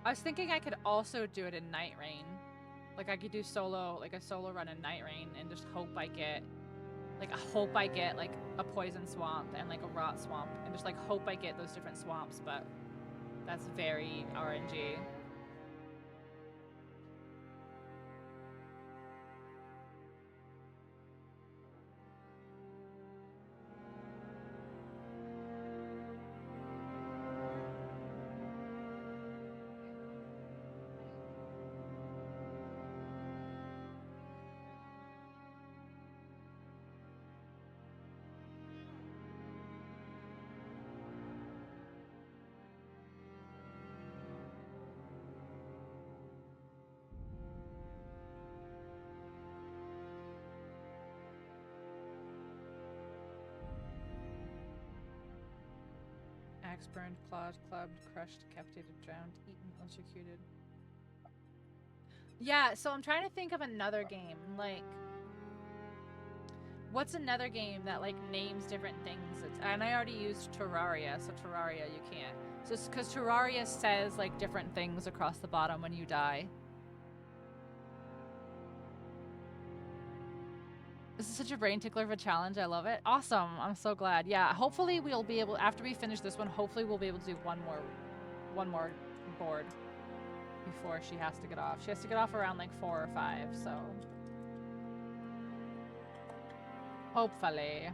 I was thinking I could also do it in Night Rain. Like I could do solo, like a solo run in Night Rain and just hope I get like a poison swamp and like a rot swamp and just like hope I get those different swamps, but that's very RNG. Axe burned, clawed, clubbed, crushed, decapitated, drowned, eaten, electrocuted. Yeah, so I'm trying to think of another game. Like, what's another game that like names different things? And I already used Terraria, so Terraria you can't. So it's because Terraria says like different things across the bottom when you die. This is such a brain tickler of a challenge. I love it. Awesome. I'm so glad. Yeah, hopefully we'll be able, after we finish this one, hopefully we'll be able to do one more board before she has to get off. She has to get off around like 4 or 5, so hopefully.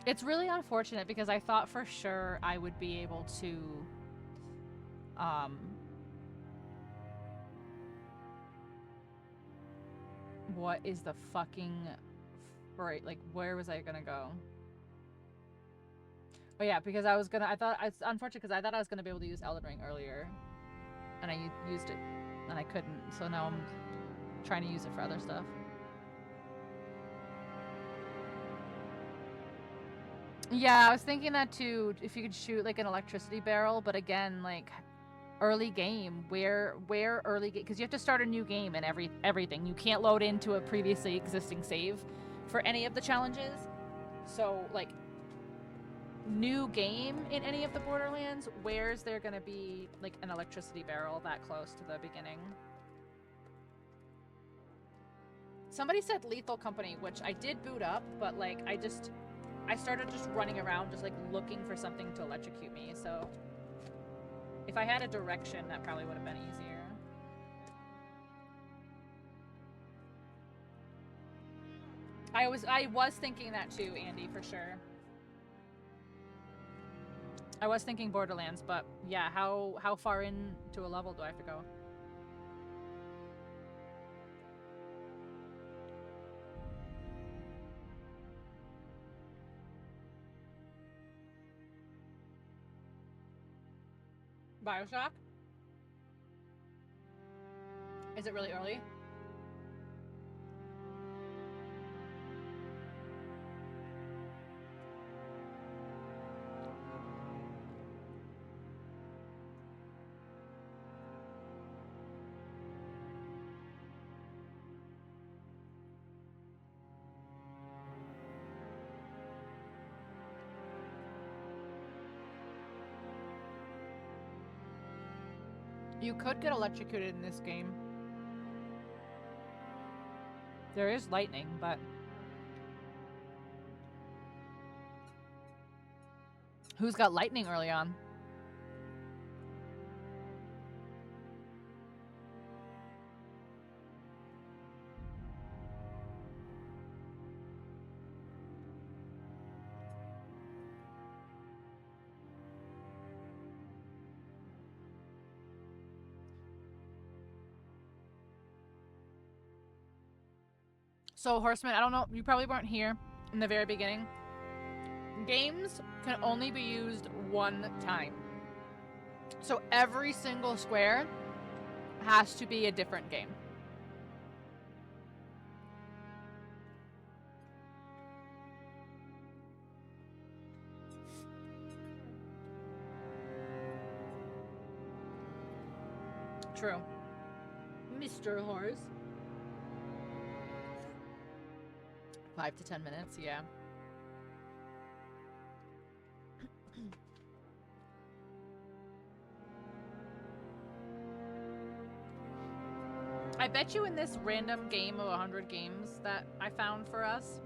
It's really unfortunate because I thought for sure I would be able to what is the fucking right, like where was I gonna go? Oh yeah, because I thought it's unfortunate because I thought I was gonna be able to use Elden Ring earlier and I used it and I couldn't, so now I'm trying to use it for other stuff. Yeah, I was thinking that too, if you could shoot like an electricity barrel, but again, like early game, where early game, because you have to start a new game and everything. You can't load into a previously existing save for any of the challenges. So like new game in any of the Borderlands, where's there gonna be like an electricity barrel that close to the beginning? Somebody said Lethal Company, which I did boot up, but like I started just running around just like looking for something to electrocute me, so if I had a direction that probably would have been easier. I was thinking that too, Andy, for sure. I was thinking Borderlands, but yeah, how far into a level do I have to go? BioShock? Is it really early? You could get electrocuted in this game. There is lightning, but... Who's got lightning early on? So, Horseman, I don't know, you probably weren't here in the very beginning. Games can only be used one time. So every single square has to be a different game. True. Mr. Horse. 5 to 10 minutes, yeah. I bet you in this random game of 100 games that I found for us,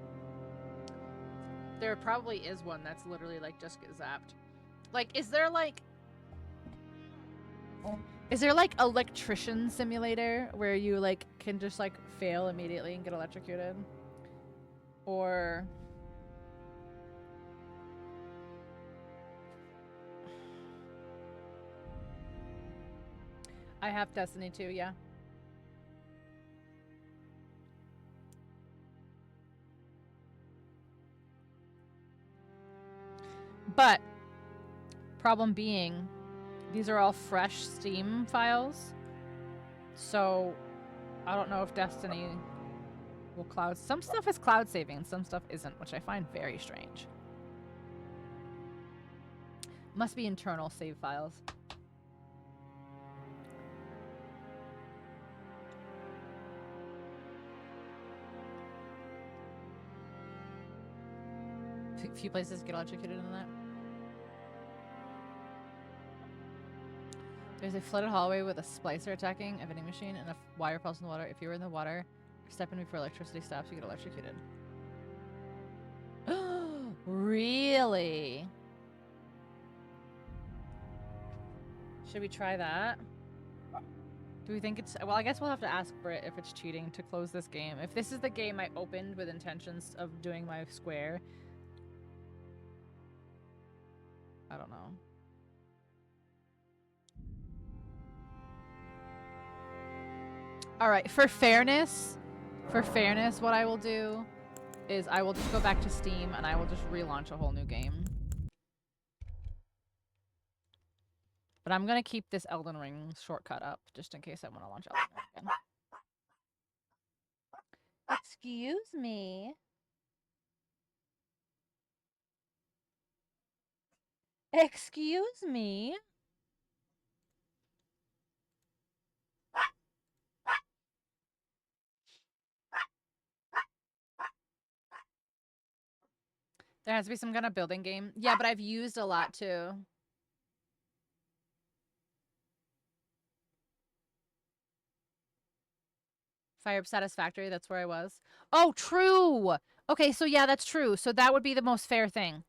there probably is one that's literally like just get zapped. Like, is there like electrician simulator where you like can just like fail immediately and get electrocuted? Or I have Destiny 2, yeah. But problem being, these are all fresh Steam files. So I don't know if Destiny will cloud. Some stuff is cloud saving and some stuff isn't, which I find very strange. Must be internal save files. Few places get electrocuted in that. There's a flooded hallway with a splicer attacking a vending machine and a wire pulse in the water. If you were in the water, step in before electricity stops, you get electrocuted. Really? Should we try that? Do we think it's... Well, I guess we'll have to ask Britt if it's cheating to close this game. If this is the game I opened with intentions of doing my square... I don't know. All right, for fairness, what I will do is I will just go back to Steam and I will just relaunch a whole new game. But I'm gonna keep this Elden Ring shortcut up just in case I want to launch Elden Ring again. Excuse me. Excuse me. There has to be some kind of building game. Yeah, but I've used a lot too. Fire Up Satisfactory, that's where I was. Oh, true! Okay, so yeah, that's true. So that would be the most fair thing.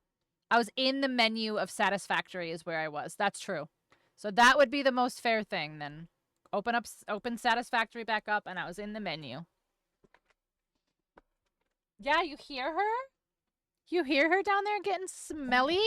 I was in the menu of Satisfactory is where I was. That's true. So that would be the most fair thing then. Open Satisfactory back up and I was in the menu. Yeah, you hear her? You hear her down there getting smelly?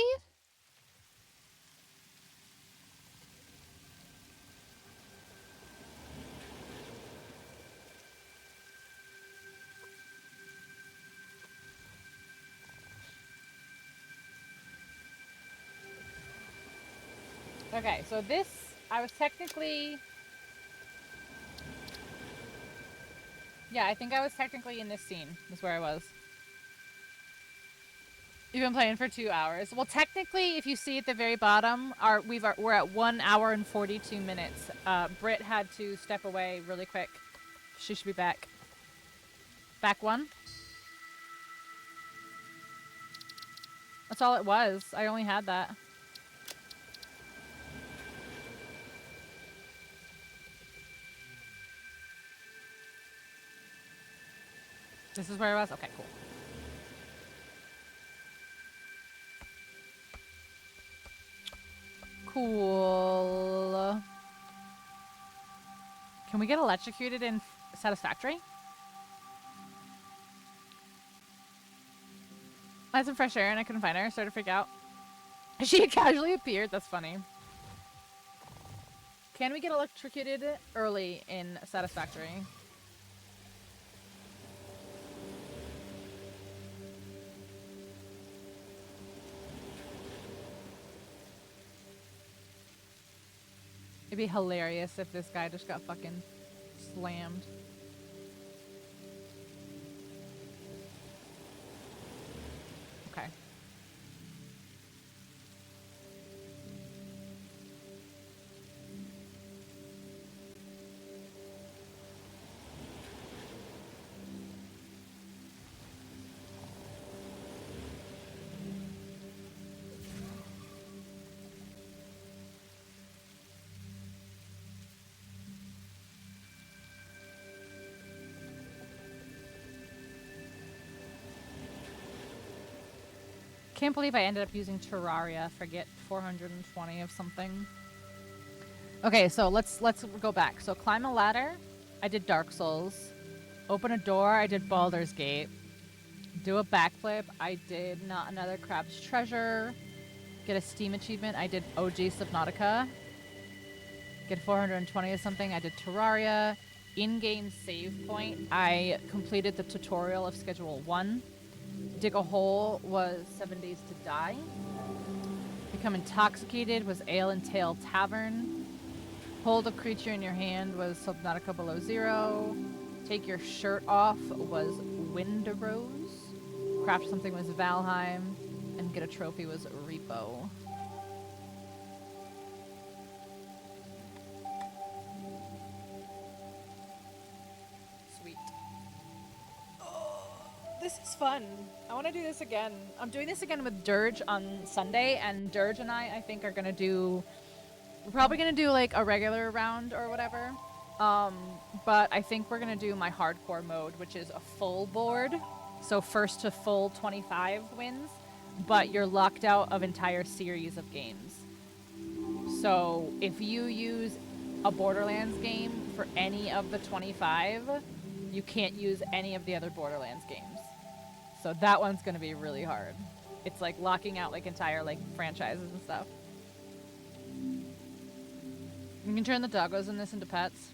Okay, so this, I was technically... Yeah, I think I was technically in this scene, is where I was. You've been playing for 2 hours. Well, technically, if you see at the very bottom, we're at 1 hour and 42 minutes. Britt had to step away really quick. She should be back. Back one? That's all it was. I only had that. This is where I was? Okay, cool. Cool. Can we get electrocuted in Satisfactory? I had some fresh air and I couldn't find her. Started to freak out. She casually appeared. That's funny. Can we get electrocuted early in Satisfactory? It'd be hilarious if this guy just got fucking slammed. Okay. Can't believe I ended up using Terraria. Forget 420 of something. Okay, so let's go back. So climb a ladder, I did Dark Souls. Open a door, I did Baldur's Gate. Do a backflip, I did Not Another Crab's Treasure. Get a Steam achievement, I did OG Subnautica. Get 420 of something, I did Terraria. In-game save point, I completed the tutorial of Schedule 1. Dig a hole was 7 Days to Die. Become intoxicated was Ale and Tail Tavern. Hold a creature in your hand was Subnautica Below Zero. Take your shirt off was Wind Rose. Craft something was Valheim. And get a trophy was Repo. Sweet. This is fun. I want to do this again. I'm doing this again with Dirge on Sunday, and Dirge and I think, are going to do... We're probably going to do, like, a regular round or whatever. But I think we're going to do my hardcore mode, which is a full board. So first to full 25 wins, but you're locked out of entire series of games. So if you use a Borderlands game for any of the 25, you can't use any of the other Borderlands games. So that one's going to be really hard. It's like locking out like entire like franchises and stuff. You can turn the doggos in this into pets.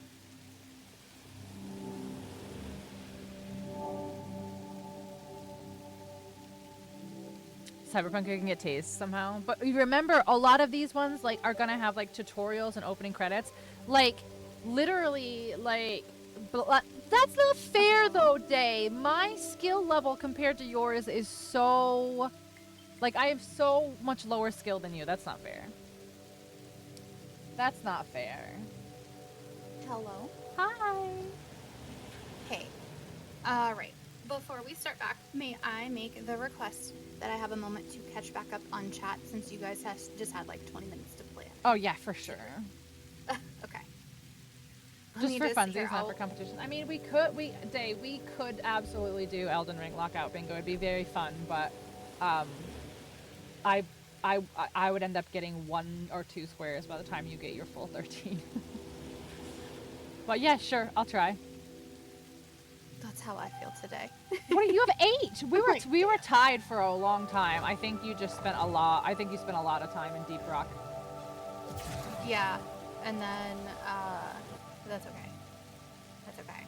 Cyberpunk can get tased somehow. But you remember, a lot of these ones like are gonna have like tutorials and opening credits. Like, literally, like... That's not fair though, Day. My skill level compared to yours is so... Like, I have so much lower skill than you. That's not fair. That's not fair. Hello. Hi. Hey. Alright. Before we start back, may I make the request that I have a moment to catch back up on chat since you guys have just had like 20 minutes to play it? Oh, yeah, for sure. Okay. Just for funsies, not for competition. I mean, we could absolutely do Elden Ring Lockout Bingo. It'd be very fun, but I would end up getting 1 or 2 squares by the time you get your full 13. But yeah, sure, I'll try. That's how I feel today. What you have 8? We were tied for a long time. I think you just spent a lot. I think you spent a lot of time in Deep Rock. Yeah, and then that's okay. That's okay.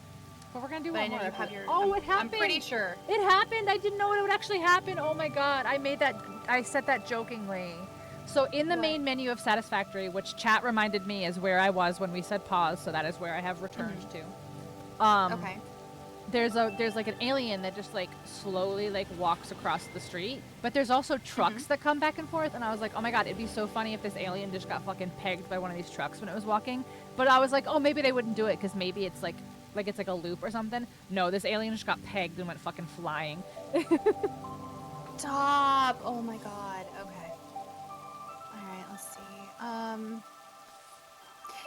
But we're gonna do But I one know more. you have your. Oh, it happened. I'm pretty sure. It happened. I didn't know it would actually happen. Oh my god. I said that jokingly. So in the main menu of Satisfactory, which chat reminded me is where I was when we said pause, so that is where I have returned to. Okay. There's like an alien that just like slowly like walks across the street, but there's also trucks that come back and forth, and I was like, oh my god, it'd be so funny if this alien just got fucking pegged by one of these trucks when it was walking. But I was like, oh, maybe they wouldn't do it because maybe it's like it's like a loop or something. No, this alien just got pegged and went fucking flying. Stop! Oh my god. Okay. All right. Let's see.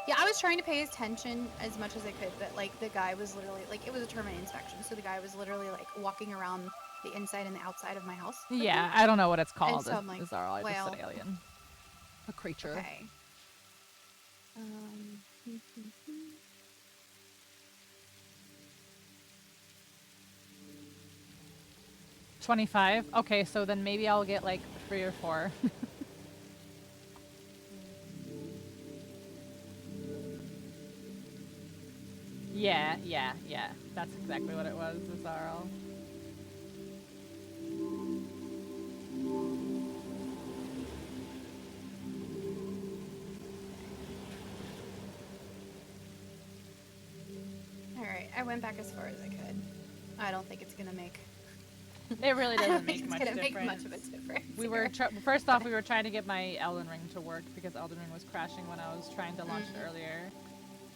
Yeah, I was trying to pay attention as much as I could, but like the guy was literally like, it was a termite inspection, so the guy was literally like walking around the inside and the outside of my house. Yeah, I don't know what it's called. so I'm like, Is all I just well, said alien. A creature. Okay. 25. Okay, so then maybe I'll get like 3 or 4. Yeah. That's exactly what it was, Azarl. Alright, I went back as far as I could. I don't think it's gonna make... It really I doesn't don't think make it's much gonna difference. make much of a difference. We were first off, we were trying to get my Elden Ring to work because Elden Ring was crashing when I was trying to launch it earlier.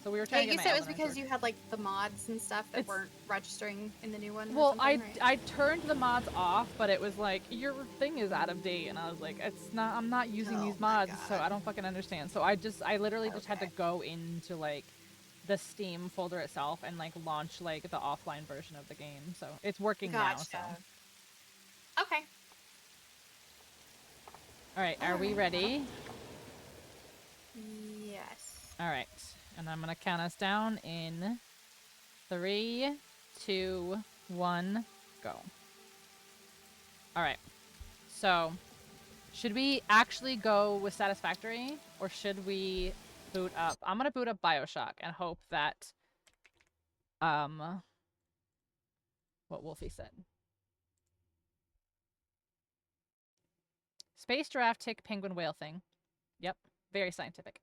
So we were trying to you get said my it was Elden Ring because to you work. had like the mods and stuff that It's- weren't registering in the new one. Well, or something, right? I turned the mods off, but it was like your thing is out of date, and I was like, it's not. I'm not using Oh these my mods, so God. I don't fucking understand. So I literally just had to Okay. go into like the Steam folder itself and like launch like the offline version of the game. So it's working now. So Gotcha. Okay. all right, are we ready? Yes. All right, and I'm gonna count us down in 3, 2, 1, go. All right. So, should we actually go with satisfactory, or should we boot up? I'm gonna boot up BioShock and hope that, what Wolfie said. Space giraffe, tick, penguin, whale thing. Yep, very scientific.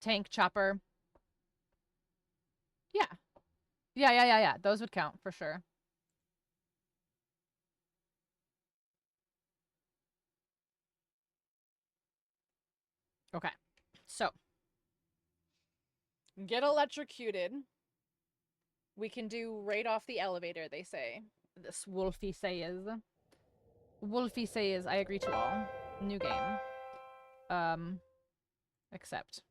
Tank, chopper. Yeah. Yeah. Those would count for sure. Okay. So, get electrocuted. We can do right off the elevator, they say. This Wolfie says. Wolfie says, I agree to all. New game. Accept.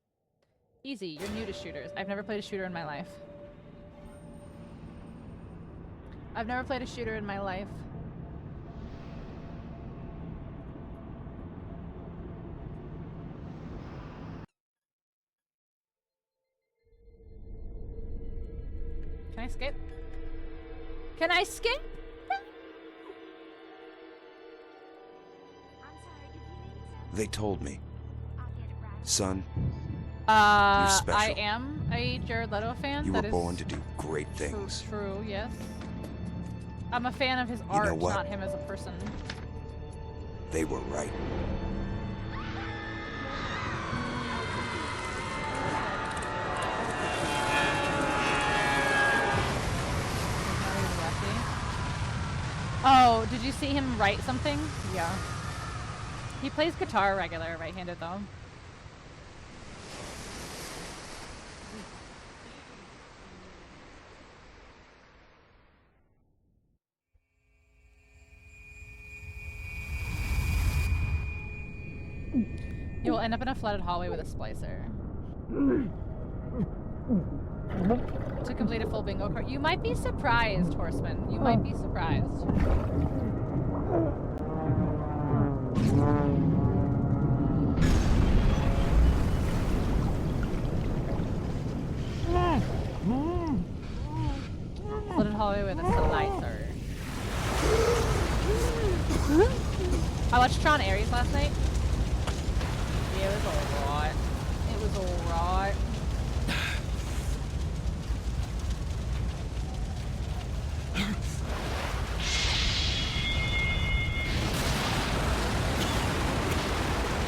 Easy, you're new to shooters. I've never played a shooter in my life. I've never played a shooter in my life. Can I skip? Can I skip? They told me. Son, I special. am a Jared Leto fan. you were That is born to do great things. True, yes. I'm a fan of his know art, what? not him as a person. They were right. Oh, did you see him write something? Yeah. He plays guitar regular, right-handed though. You will end up in a flooded hallway with a splicer. To complete a full bingo card. You might be surprised, Horseman. You might be surprised. Flooded hallway with a slicer. I watched Tron Ares last night. Yeah, it was alright. It was alright.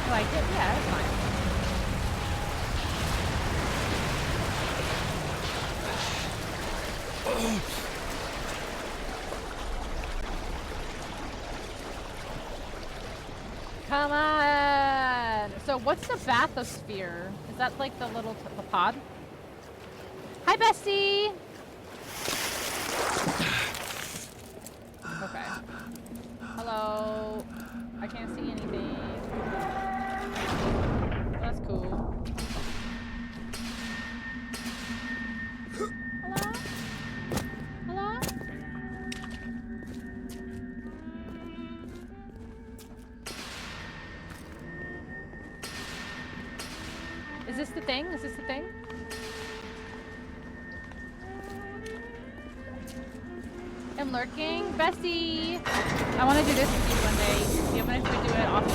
You liked it? Yeah, it's fine. Come on! So what's the bathysphere? Is that like the little the pod? Hi, bestie! Is this the thing? Is this the thing? I'm lurking. Bestie! I want to do this with you one day. Even if we do it often.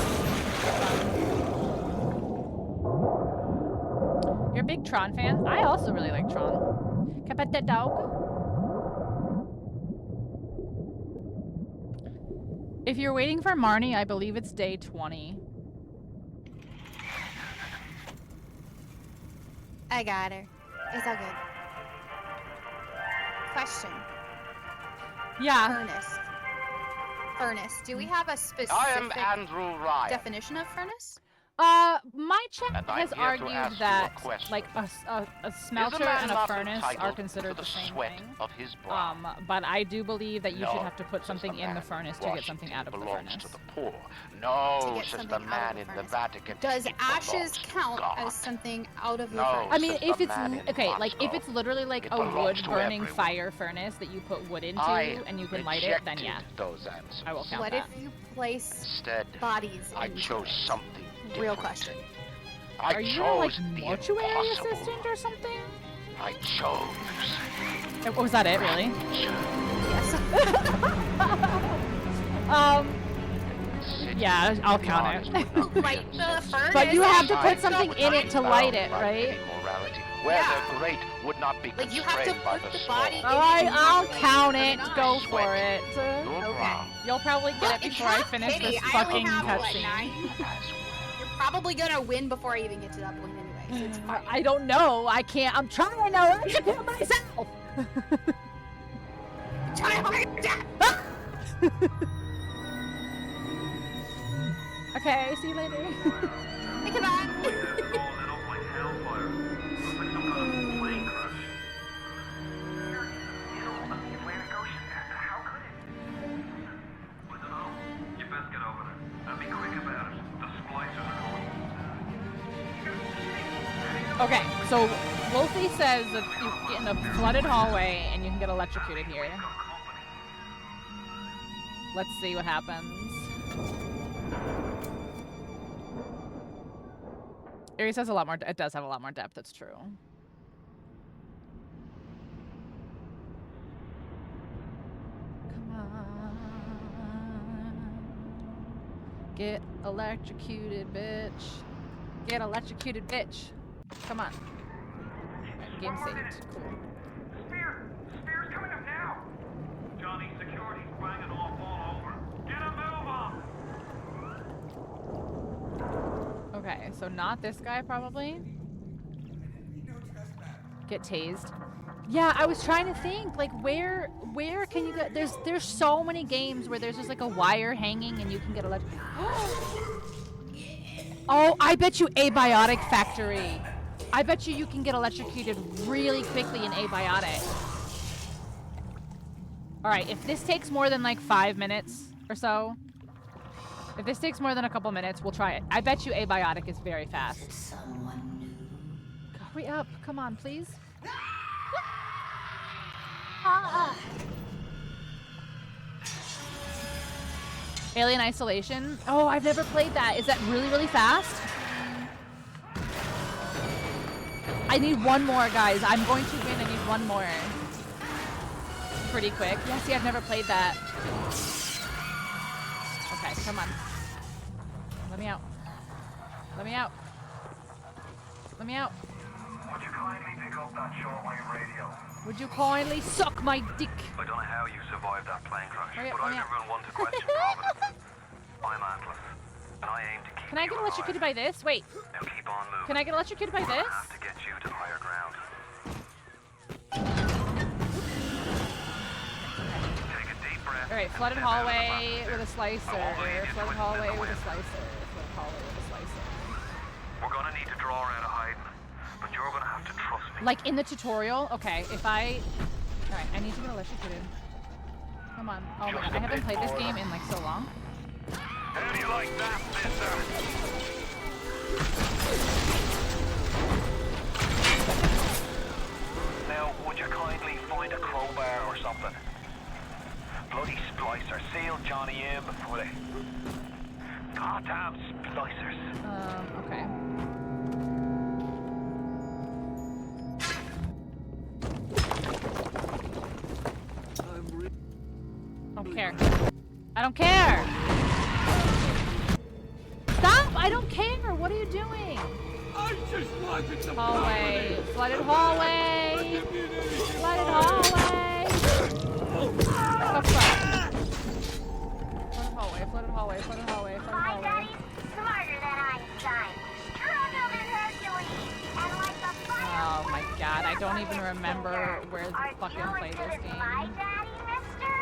You're a big Tron fan? I also really like Tron. Can I pet that dog? If you're waiting for Marnie, I believe it's day 20. I got her. It's all good. Question. Yeah. Furnace. Do we have a specific I am Andrew Ryan. definition of furnace? My check And I'm has here to argued ask you a that question. like a smelter man and a not furnace are entitled considered to the the same sweat thing. of his brow? But I do believe that you should No, have to put says something the in the man furnace in to get something out of the Washington furnace. belongs to the poor. No, To get says the something out man of the in the furnace. Vatican. Does it ashes belongs to count God. as something out of the No. furnace? I mean, says if the it's man in okay, like if Moscow. it's literally like It a belongs wood to burning everyone. fire furnace that you put wood into I and you can light it, then yeah, rejected those answers. I will count What that. if you place Instead, bodies I into chose it? something different. Real question. I Are you chose like the mortuary impossible. assistant or something? I chose. Was that it, really? Yes. Yeah, I'll count it. Light the furnace. But you have to I put something in it to light it, bound by right? any morality, where Yeah. the great would not be Like, you have to constrained by put the the small. body in Alright, it. I'll Like, count or it. not. Go for it. Your brow You'll probably get Well, it it's before I half finish pity. this I only fucking have, what, cutscene. 9? You're probably gonna win before I even get to that point anyway, so it's fine. I don't know. I can't. I'm trying to execute myself. Try harder. Okay, see you later. Think about it. Okay, so Wolfie says that you get in a flooded hallway and you can get electrocuted here. Let's see what happens. Aries has a lot more. It does have a lot more depth. That's true. Come on, get electrocuted, bitch. Get electrocuted, bitch. Come on. Right, game saved. Cool. Spear's coming up now! Johnny, security's banging off all over. Get a move on! Okay, so not this guy probably. Get tased. Yeah, I was trying to think like where can you get? There's so many games where there's just like a wire hanging and you can get electrocuted. Oh, I bet you Abiotic Factory. I bet you can get electrocuted really quickly in Abiotic. All right, if this takes more than like 5 minutes or so, if this takes more than a couple minutes, we'll try it. I bet you Abiotic is very fast. Hurry up, come on, please. Alien Isolation. Oh, I've never played that. Is that really, really fast? I need one more, guys. I'm going to win. I need one more. Pretty quick. Yeah, see, I've never played that. Okay, come on. Let me out. Let me out. Let me out. Would you kindly pick up that shortwave radio? Would you kindly suck my dick? I don't know how you survived that plane crash, Hurry up, but hurry I've up. never one to question Providence. I'm Atlas, and I aim to keep Can I get you electrocuted alive. by this? Wait, Now keep on moving. can I get electrocuted by I this? have to get you to higher ground. Take a deep breath. All right, and flooded step out of the hallway atmosphere. with a slicer. I won't leave you Flooded twisting hallway in the with a wind. slicer. Flooded hallway with a slicer. We're gonna need to draw her out of hiding, but you're gonna have to trust me. Like in the tutorial? Okay, if I... All right, I need to get electrocuted. Come on. Oh my god, I haven't played this game in like so long. How do you like that, mister? Now, would you kindly find a crowbar or something? Bloody splicer, seal Johnny in before they... Goddamn splicers. Okay. don't care. I don't care! Stop! I don't care! What are you doing? I just wanted to Hallway. Flooded hallway! Flooded hallway! Oh, fuck. Flooded hallway, flooded hallway, flooded hallway, flooded My hallway. daddy's smarter than Einstein. Stronger than Hercules. And like a fire. Oh my god, I don't even remember where to fucking play this game. My daddy, mister?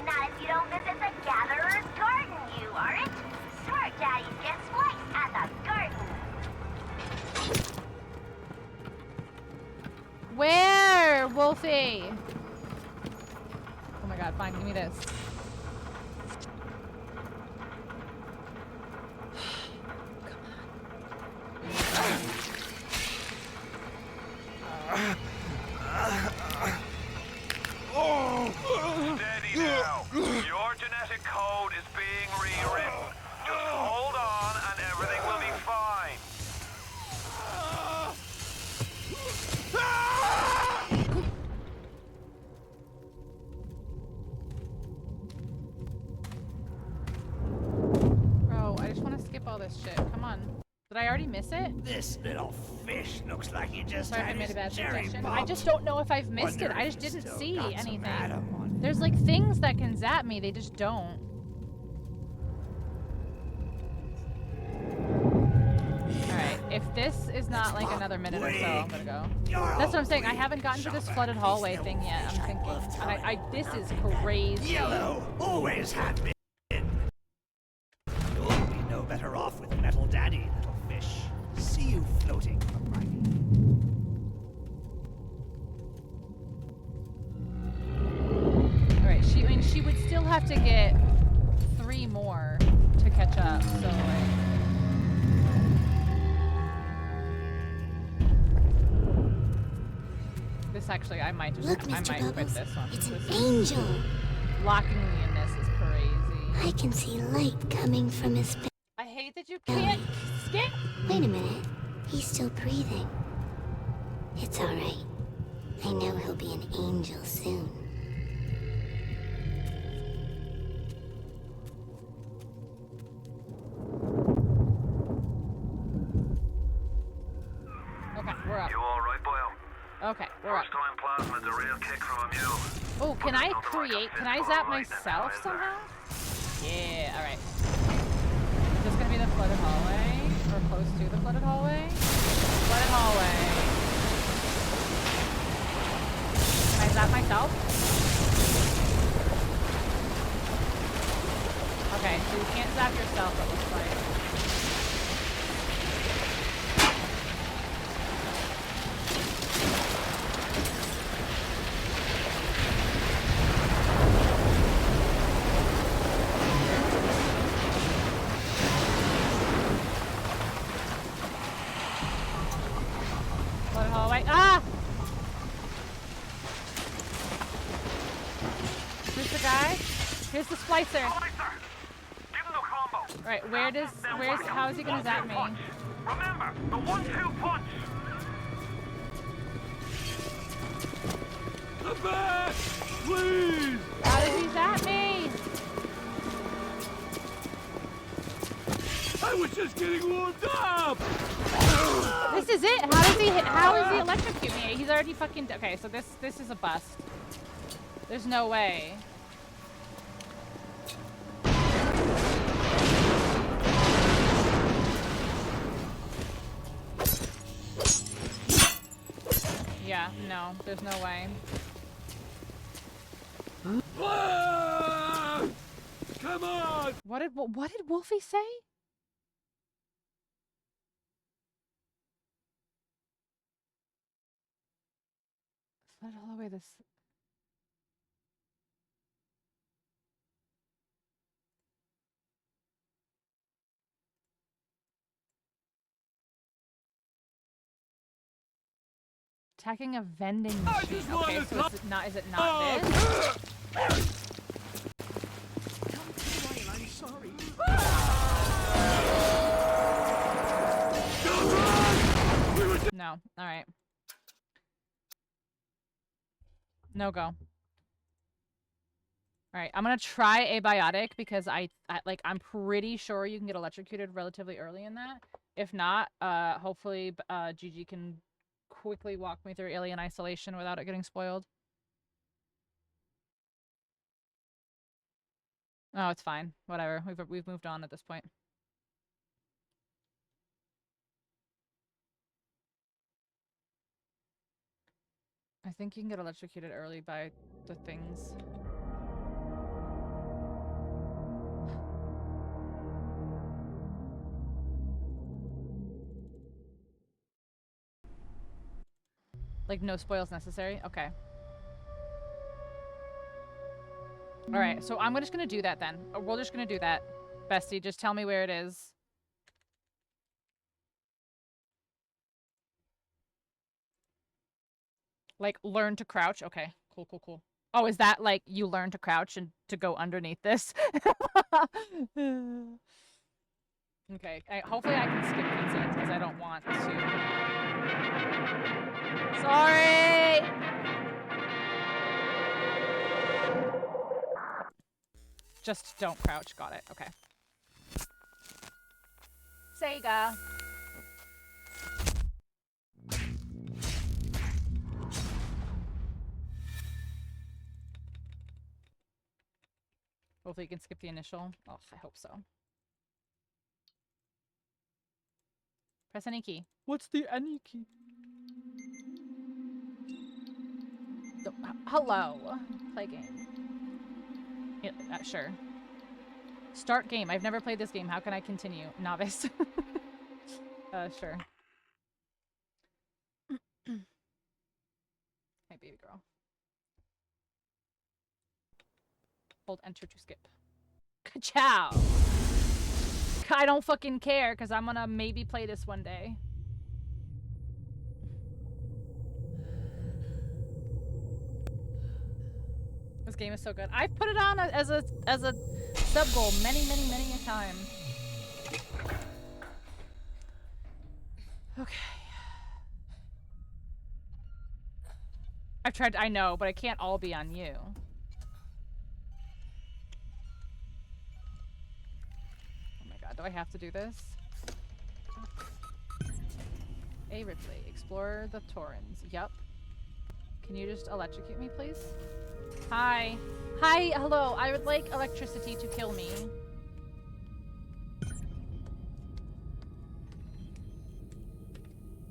Not if you don't visit the Gatherer's Garden, you aren't. Smart daddies get spliced at the garden. Where, Wolfie? Oh my god, fine, give me this. Steady now. Your genetic code is being rewritten. Just hold on and everything will be fine. Bro, I just want to skip all this shit. Come on. Did I already miss it? This little fish looks like he just Sorry if I had made a his bad cherry suggestion. I popped. just don't know if I've missed Wonder it. I if just he's didn't still see got some anything. atom on There's like things that can zap me, they just don't. Alright, if this is not like another minute or so, I'm gonna go. That's what I'm saying. I haven't gotten to this flooded hallway thing yet. I'm thinking. This is crazy. Yellow always had been. You'll be no better off with Metal Daddy, little fish. See you floating upright. Alright, I mean, she would still have to get 3 more to catch up, so like. This actually, I might just, Look, I Mr. might quit Bubbles, this one. it's an This- angel. Locking me in this is crazy. I can see light coming from his face. I hate that you can't skip. Wait a minute. He's still breathing. It's alright. I know he'll be an angel soon. Okay, we're up. You alright, boyo? Okay, we're up. First time plasma's a real kick from a mule. Oh, can I create? Can I zap myself somehow? Yeah. All right. Is this gonna be the flooded hallway, or close to the flooded hallway? Flooded hallway. Can I zap myself? Okay, so you can't zap yourself. It looks like. Flooded hallway. Ah! Here's the guy. Here's the splicer. Right, how is he gonna zap me? Remember, the 1-2 punch! The back! Please! How does he zap me? I was just getting warmed up! This is it? How is he electrocute me? He's already fucking, okay, so this is a bust. There's no way. Yeah, no, there's no way. Ah! Come on! What did Wolfie say? Flood all the way this. Attacking a vending machine. Okay, so is it not this? I'm sorry. No. All right. No go. All right, I'm gonna try abiotic because I'm pretty sure you can get electrocuted relatively early in that. If not, hopefully Gigi can quickly walk me through Alien Isolation without it getting spoiled. Oh, it's fine. Whatever. We've moved on at this point. I think you can get electrocuted early by the things. Like, no spoils necessary? Okay. Alright, so I'm just gonna do that then. We're just gonna do that. Bestie, just tell me where it is. Like, learn to crouch? Okay. Cool, cool, cool. Oh, is that, like, you learn to crouch and to go underneath this? Okay. Hopefully I can skip cutscenes, because I don't want to. Sorry! Just don't crouch. Got it. Okay. Sega. Hopefully you can skip the initial. Oh, I hope so. Press any key. What's the any key? Hello. Play game. Yeah, sure. Start game. I've never played this game. How can I continue? Novice. Sure. Hey, baby girl. Hold enter to skip. Ka-chow! I don't fucking care, because I'm gonna maybe play this one day. This game is so good. I've put it on as a sub goal many a time. Okay. I've tried. I know, but it can't all be on you. Oh my god, do I have to do this? A Ripley, explore the Torrens. Yup. Can you just electrocute me, please? Hi. Hi, hello. I would like electricity to kill me.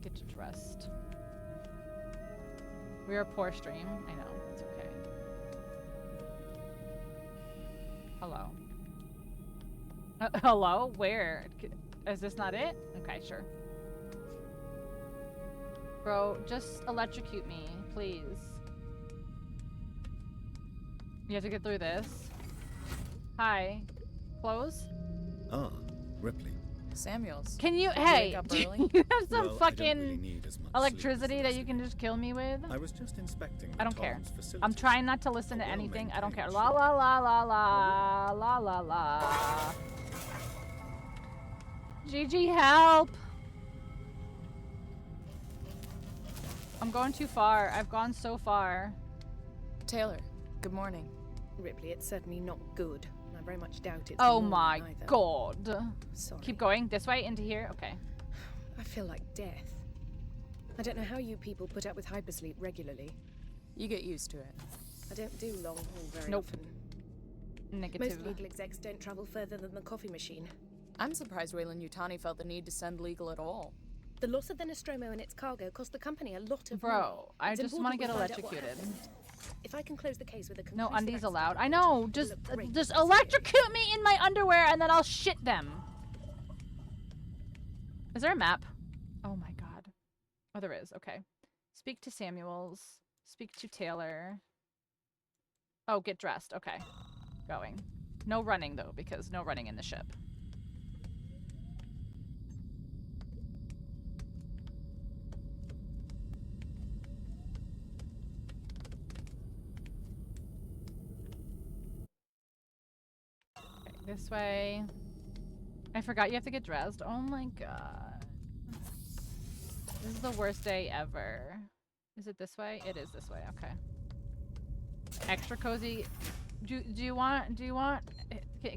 Get dressed. We are a poor stream. I know. It's okay. Hello. Hello? Where? Is this not it? Okay, sure. Bro, just electrocute me, please. You have to get through this. Hi. Close? Ah, Ripley. Samuels. Can you- hey! Do you have some Well, fucking really electricity that you can just kill me with? I was just inspecting I don't care. facility. I'm trying not to listen to anything. I don't care. La la la la la la la la. GG, help! I'm going too far. I've gone so far. Taylor, good morning. Ripley, it's certainly not good. I very much doubt it's Oh morning my either. god. Sorry. Keep going. This way, into here. Okay. I feel like death. I don't know how you people put up with hypersleep regularly. You get used to it. I don't do long haul very Nope. often. Negative. Most legal execs don't travel further than the coffee machine. I'm surprised Wayland Yutani felt the need to send legal at all. The loss of the Nostromo and its cargo cost the company a lot of money. Bro, I It's just want to important get we find out what electrocuted. happened. If I can close the case with a No conclusive undies accident, allowed. I know. it'll Just look great just for the electrocute me in my underwear and then I'll shit them. Is there a map? Oh my god. Oh, there is. Okay. Speak to Samuels. Speak to Taylor. Oh, get dressed. Okay. Going. No running though, because no running in the ship. Okay, this way. I forgot you have to get dressed. Oh my god. This is the worst day ever. Is it this way? It is this way. Okay. Extra cozy Do you want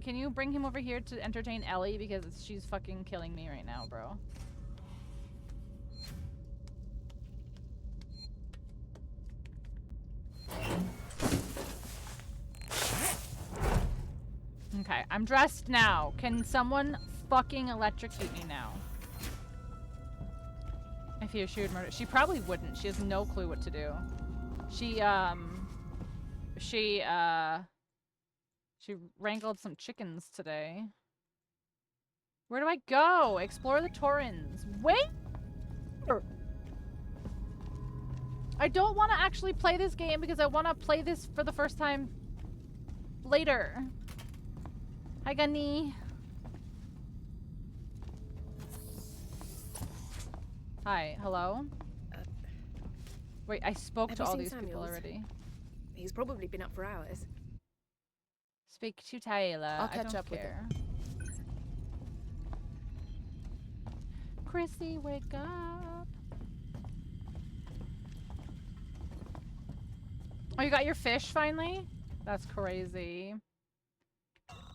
can you bring him over here to entertain Ellie, because she's fucking killing me right now, bro. Okay, I'm dressed now. Can someone fucking electrocute me now? I fear she would murder. She probably wouldn't. She has no clue what to do. She wrangled some chickens today. Where do I go? Explore the Torrens. Wait! I don't want to actually play this game because I want to play this for the first time later. Hi, Gunny. Hi. Hello? Wait, I spoke to all these people already. He's probably been up for hours. Speak to Taylor. I'll catch up with her. Chrissy, wake up. Oh, you got your fish finally? That's crazy.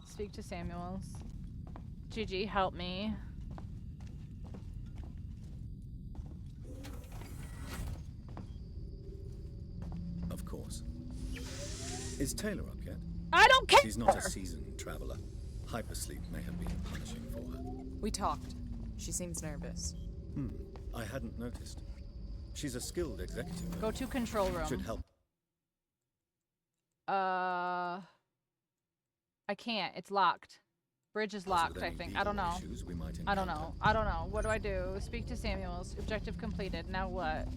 Speak to Samuels. Gigi, help me. Of course. Is Taylor up yet? I don't care! She's not a seasoned traveler. Hypersleep may have been punishing for her. We talked. She seems nervous. I hadn't noticed. She's a skilled executive. Go to control room. Should help. I can't. It's locked. Bridge is locked, I think. I don't know. I don't know. I don't know. What do I do? Speak to Samuels. Objective completed. Now what?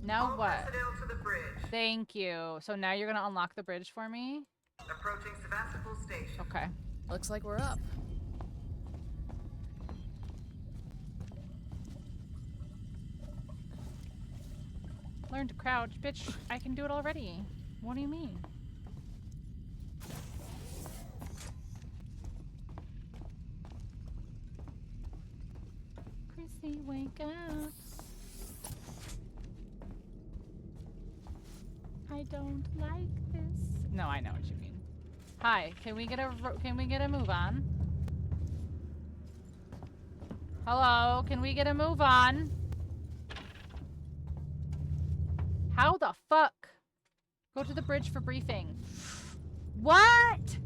Now what? To the bridge. Thank you. So now you're gonna unlock the bridge for me? Approaching Sebastopol Station. Okay. Looks like we're up. Learn to crouch. Bitch, I can do it already. What do you mean? Chrissy, wake up. I don't like this. No, I know what you mean. Hi, can we get a move on? Hello, can we get a move on? How the fuck? Go to the bridge for briefing. What?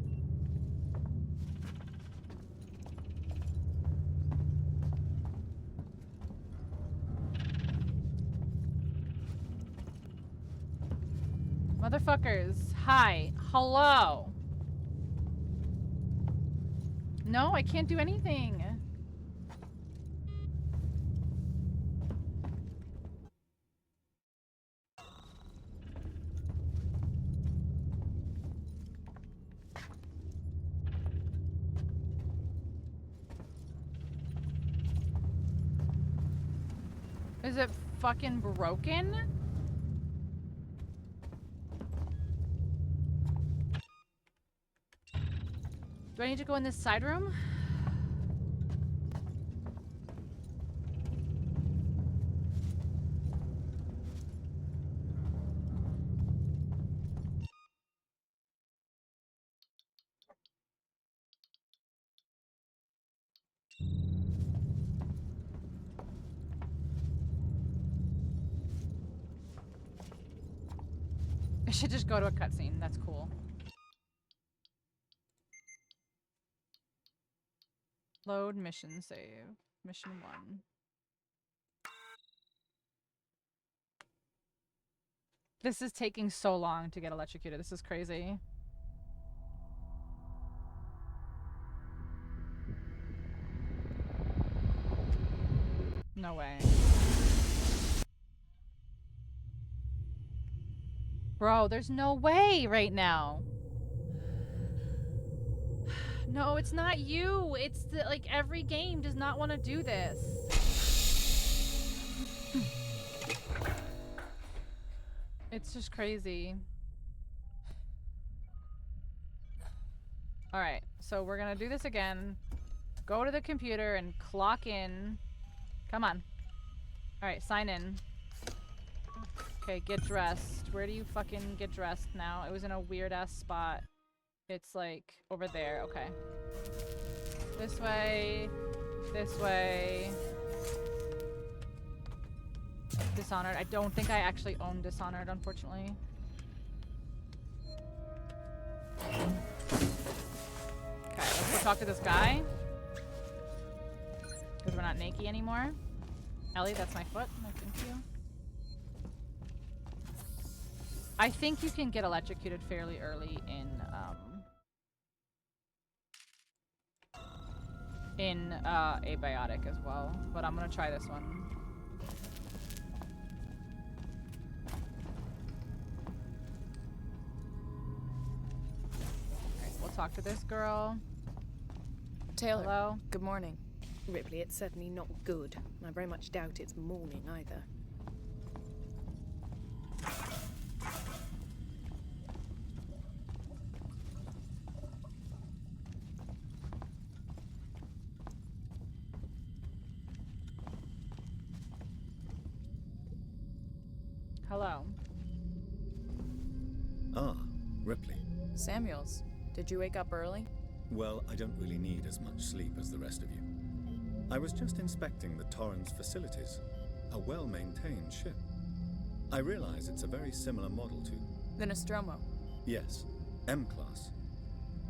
Motherfuckers. Hi. Hello. No, I can't do anything. Is it fucking broken? Do I need to go in this side room? I should just go to a cutscene. That's cool. Load mission save. Mission 1. This is taking so long to get electrocuted. This is crazy. No way. Bro, there's no way right now. No, it's not you. It's the, like, every game does not want to do this. It's just crazy. Alright, so we're gonna do this again. Go to the computer and clock in. Come on. Alright, sign in. Okay, get dressed. Where do you fucking get dressed now? It was in a weird ass spot. It's like over there. Okay. This way. This way. Dishonored. I don't think I actually own Dishonored, unfortunately. Okay, let's go talk to this guy. Because we're not naked anymore. Ellie, that's my foot. No, thank you. I think you can get electrocuted fairly early in abiotic as well, but I'm gonna try this one. Alright, we'll talk to this girl. Taylor. Hello. Good morning. Ripley, it's certainly not good. I very much doubt it's morning either. Hello. Ah, Ripley. Samuels, did you wake up early? Well, I don't really need as much sleep as the rest of you. I was just inspecting the Torrens facilities. A well-maintained ship. I realize it's a very similar model to... The Nostromo. Yes, M-Class.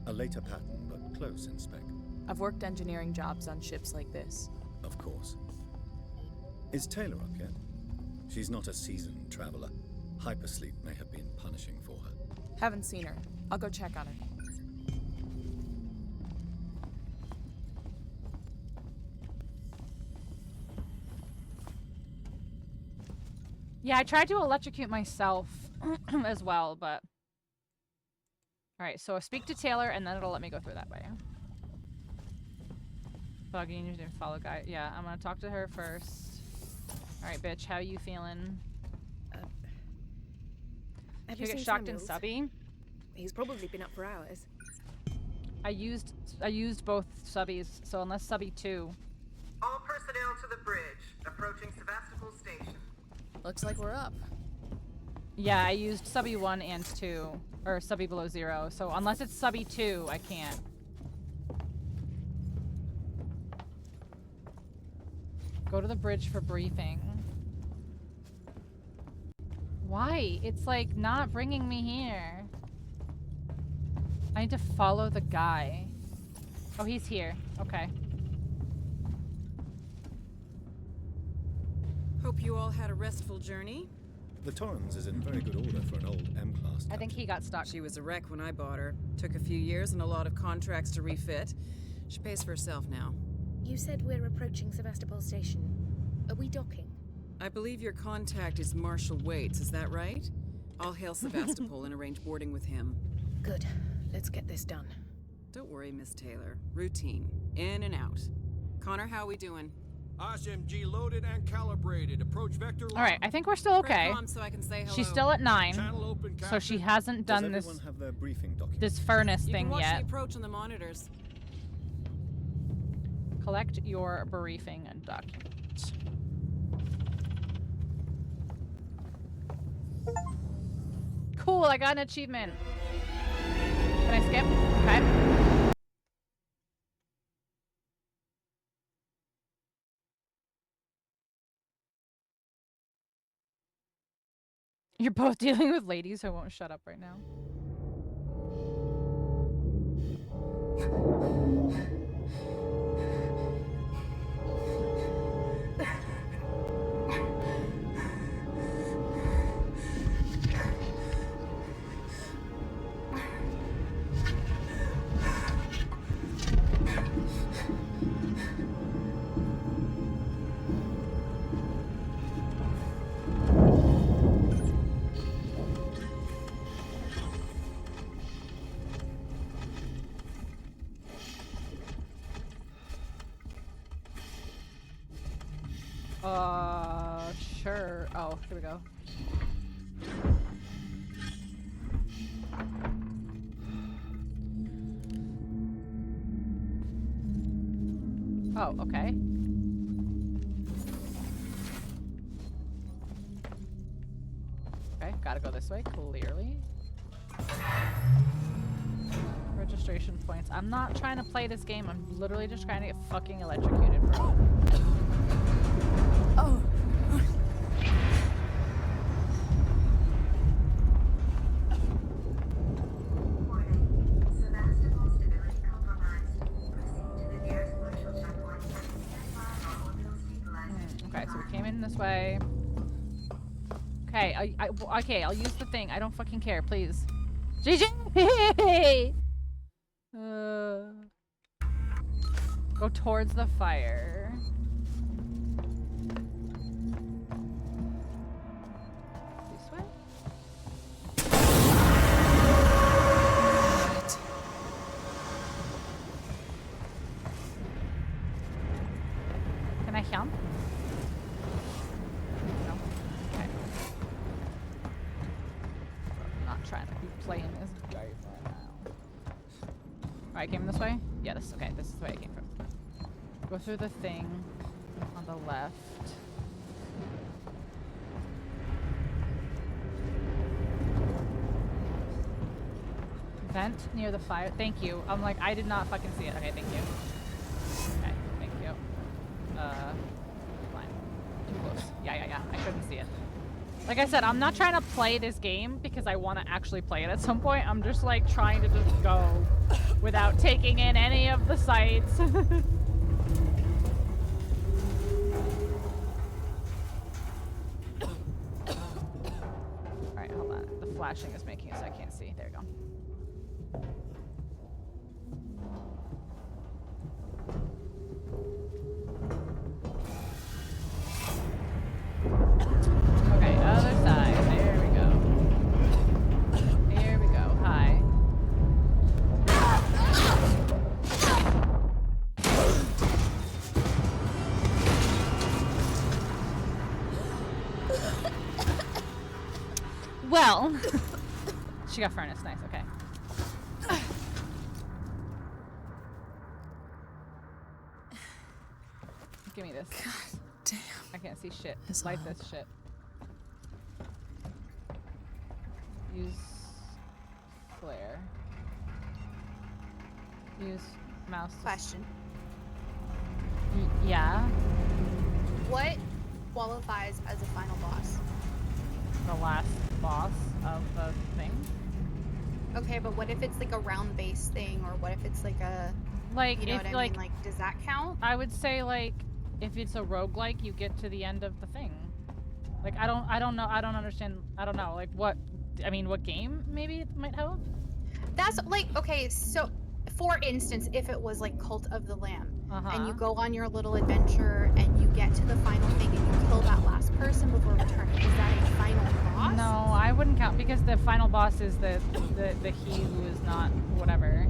A later pattern, but close in spec. I've worked engineering jobs on ships like this. Of course. Is Taylor up yet? She's not a seasoned traveler. Hypersleep may have been punishing for her. Haven't seen her. I'll go check on her. Yeah, I tried to electrocute myself as well, but... Alright, so I speak to Taylor, and then it'll let me go through that way. Bugging, you didn't follow guy. Yeah, I'm gonna talk to her first. Alright, bitch, how you feeling? Have you you get seen shocked and Samuels? subby? He's probably been up for hours. I used both subbies, so unless subby 2. All personnel to the bridge. Approaching Sevastopol Station. Looks like we're up. Yeah, I used subby 1 and 2. Or subby below 0. So unless it's subby 2, I can't. Go to the bridge for briefing. Why? It's like not bringing me here. I need to follow the guy. Oh, he's here. Okay. Hope you all had a restful journey. The Torrens is in very good order for an old M-Class. I think he got stuck. She was a wreck when I bought her. Took a few years and a lot of contracts to refit. She pays for herself now. You said we're approaching Sevastopol Station. Are we docking? I believe your contact is Marshal Waits, is that right? I'll hail Sevastopol and arrange boarding with him. Good. Let's get this done. Don't worry, Miss Taylor. Routine. In and out. Connor, how we doing? SMG loaded and calibrated. Approach vector. All right, I think we're still okay. So I can say hello. She's still at 9, open, so she hasn't done this have their briefing document? this furnace You thing can watch yet. the approach on the monitors. Collect your briefing and documents. Cool, I got an achievement. Can I skip? Okay. You're both dealing with ladies who won't shut up right now. Sure. Oh, here we go. Oh, okay. this way, clearly. Registration points. I'm not trying to play this game. I'm literally just trying to get fucking electrocuted, bro. Oh. Okay, so we came in this way. Okay, okay, I'll use the thing. I don't fucking care, please. GG! Go towards the fire. This way? Can I jump? No. Okay. I'm not trying to be playing this game right now. Alright, came this way? Yeah, this okay, this is the way I came from. Go through the thing on the left. Vent near the fire. Thank you. I'm like, I did not fucking see it. Okay, thank you. Okay, thank you. Fine. Too close. Yeah. I couldn't see it. Like I said, I'm not trying to play this game because I want to actually play it at some point. I'm just like trying to just go without taking in any of the sights. Alright, hold on. The flashing is making it so I can't see. There we go. Okay, other side. There we go. Here we go. Hi. Well, she got furnace. Nice. Okay. Give me this. God damn. I can't see shit. It's Light hard. this shit. Use flare. Use mouse. Question. Yeah. What qualifies as a final boss? The last boss of the thing. Okay, but what if it's like a round-based thing, or what if it's like a, Like, you know if, what I like, mean? Like, does that count? I would say, like, if it's a roguelike, you get to the end of the thing. Like, I don't know, I don't understand, I don't know, like, what, I mean, what game maybe it might help? That's like, okay, so for instance, if it was like Cult of the Lamb, and you go on your little adventure and you get to the final thing and you kill that last person before returning, is that a final boss? No, I wouldn't count, because the final boss is the he who is not whatever.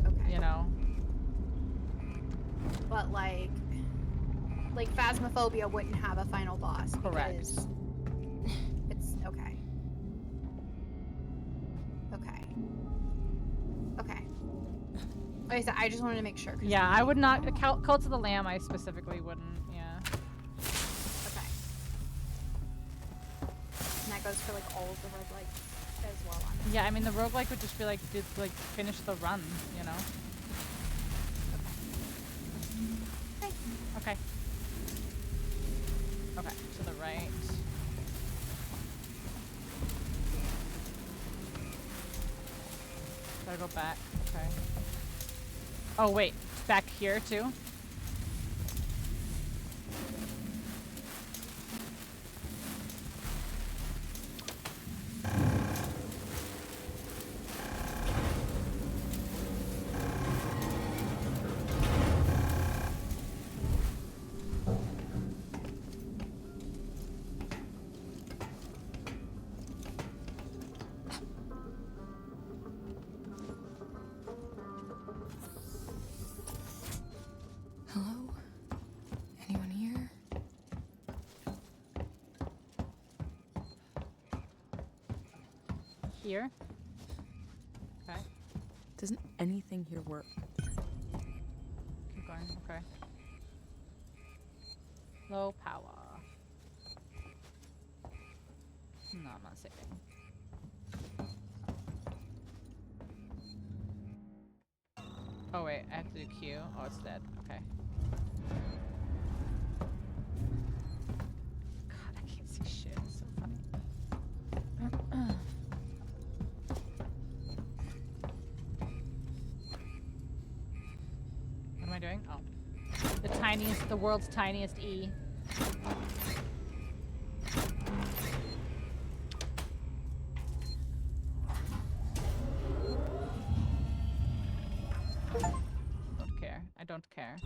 Okay. You know? But like Phasmophobia wouldn't have a final boss. Correct. Because it's okay. Okay. Okay. Like I said, I just wanted to make sure. Yeah, I would not, Cult of the Lamb I specifically wouldn't, yeah. Okay. And that goes for like all of the roguelikes as well. Yeah, I mean the roguelike would just be like, finish the run, you know? Okay. Okay, to the right. Gotta go back, okay. Oh wait, back here too? Hello? Anyone here? Here? Okay. Doesn't anything here work? Keep going, okay. Low power. No, I'm not saving. Oh wait, I have to do Q. Oh, it's dead. Okay. God, I can't see shit. It's so funny. What am I doing? Oh. The world's tiniest E. Don't care. I don't care.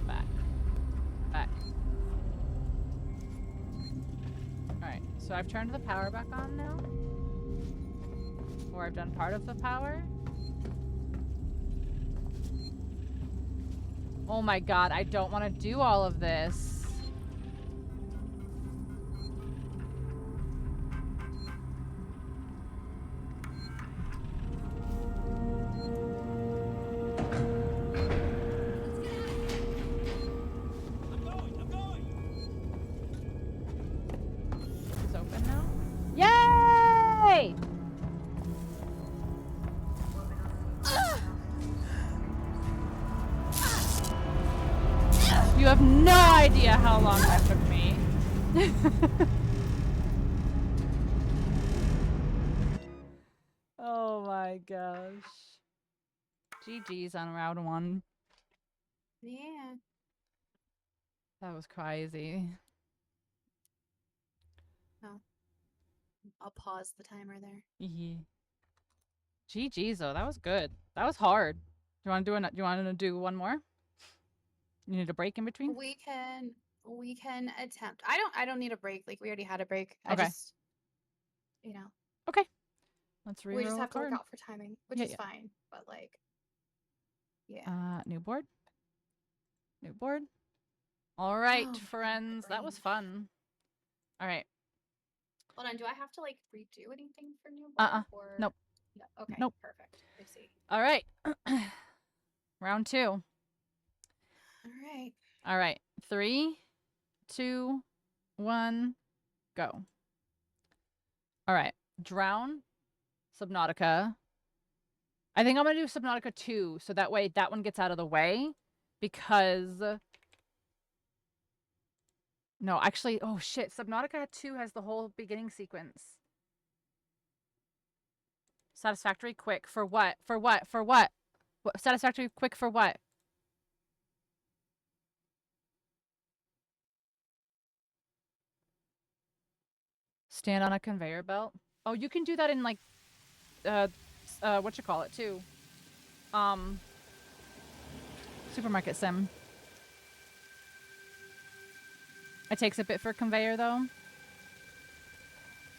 Back. Back. Alright, so I've turned the power back on now. Or I've done part of the power. Oh my god, I don't want to do all of this. It's open now? Yay! You have no idea how long that took me. Oh my gosh. GG's on round 1. Yeah. That was crazy. Oh. I'll pause the timer there. Yeah. GG's though, that was good. That was hard. Do you want to do one more? You need a break in between? We can attempt. I don't need a break. Like we already had a break. Okay. I just Okay. Let's reroll we just have a to look card. out for timing, which is fine. But like New board. New board. All right, Oh, friends. That was fun. All right. Hold on, do I have to like redo anything for new board or Nope. No. Okay. Nope. Perfect. I see. All right. Round 2. All right. All right. 3, 2, 1, go. All right. Drown, Subnautica. I think I'm going to do Subnautica 2, so that way that one gets out of the way. Because... No, actually... Oh, shit. Subnautica 2 has the whole beginning sequence. Satisfactory quick. For what? For what? For what? Satisfactory quick for what? Stand on a conveyor belt. Oh, you can do that in like, whatchamacallit too. Supermarket sim. It takes a bit for conveyor though.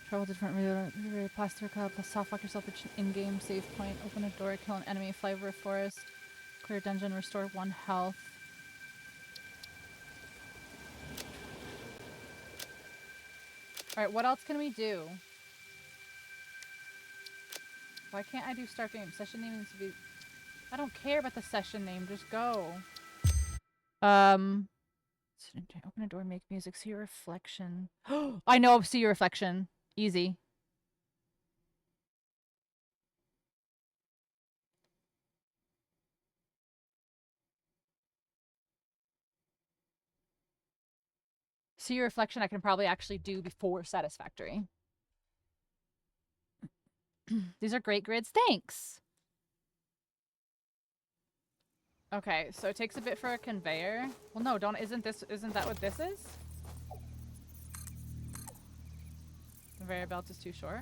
Travel different plaster cup, soft lock yourself in-game save point, open a door, kill an enemy, fly over a forest, clear a dungeon, restore 1 health. Alright, what else can we do? Why can't I do start game? Session name needs to be... I don't care about the session name, just go. Open a door, make music, see your reflection. I know, see your reflection. Easy. See your reflection I can probably actually do before Satisfactory. These are great grids. Thanks! Okay, so it takes a bit for a conveyor. Well, no, isn't that what this is? Conveyor belt is too short.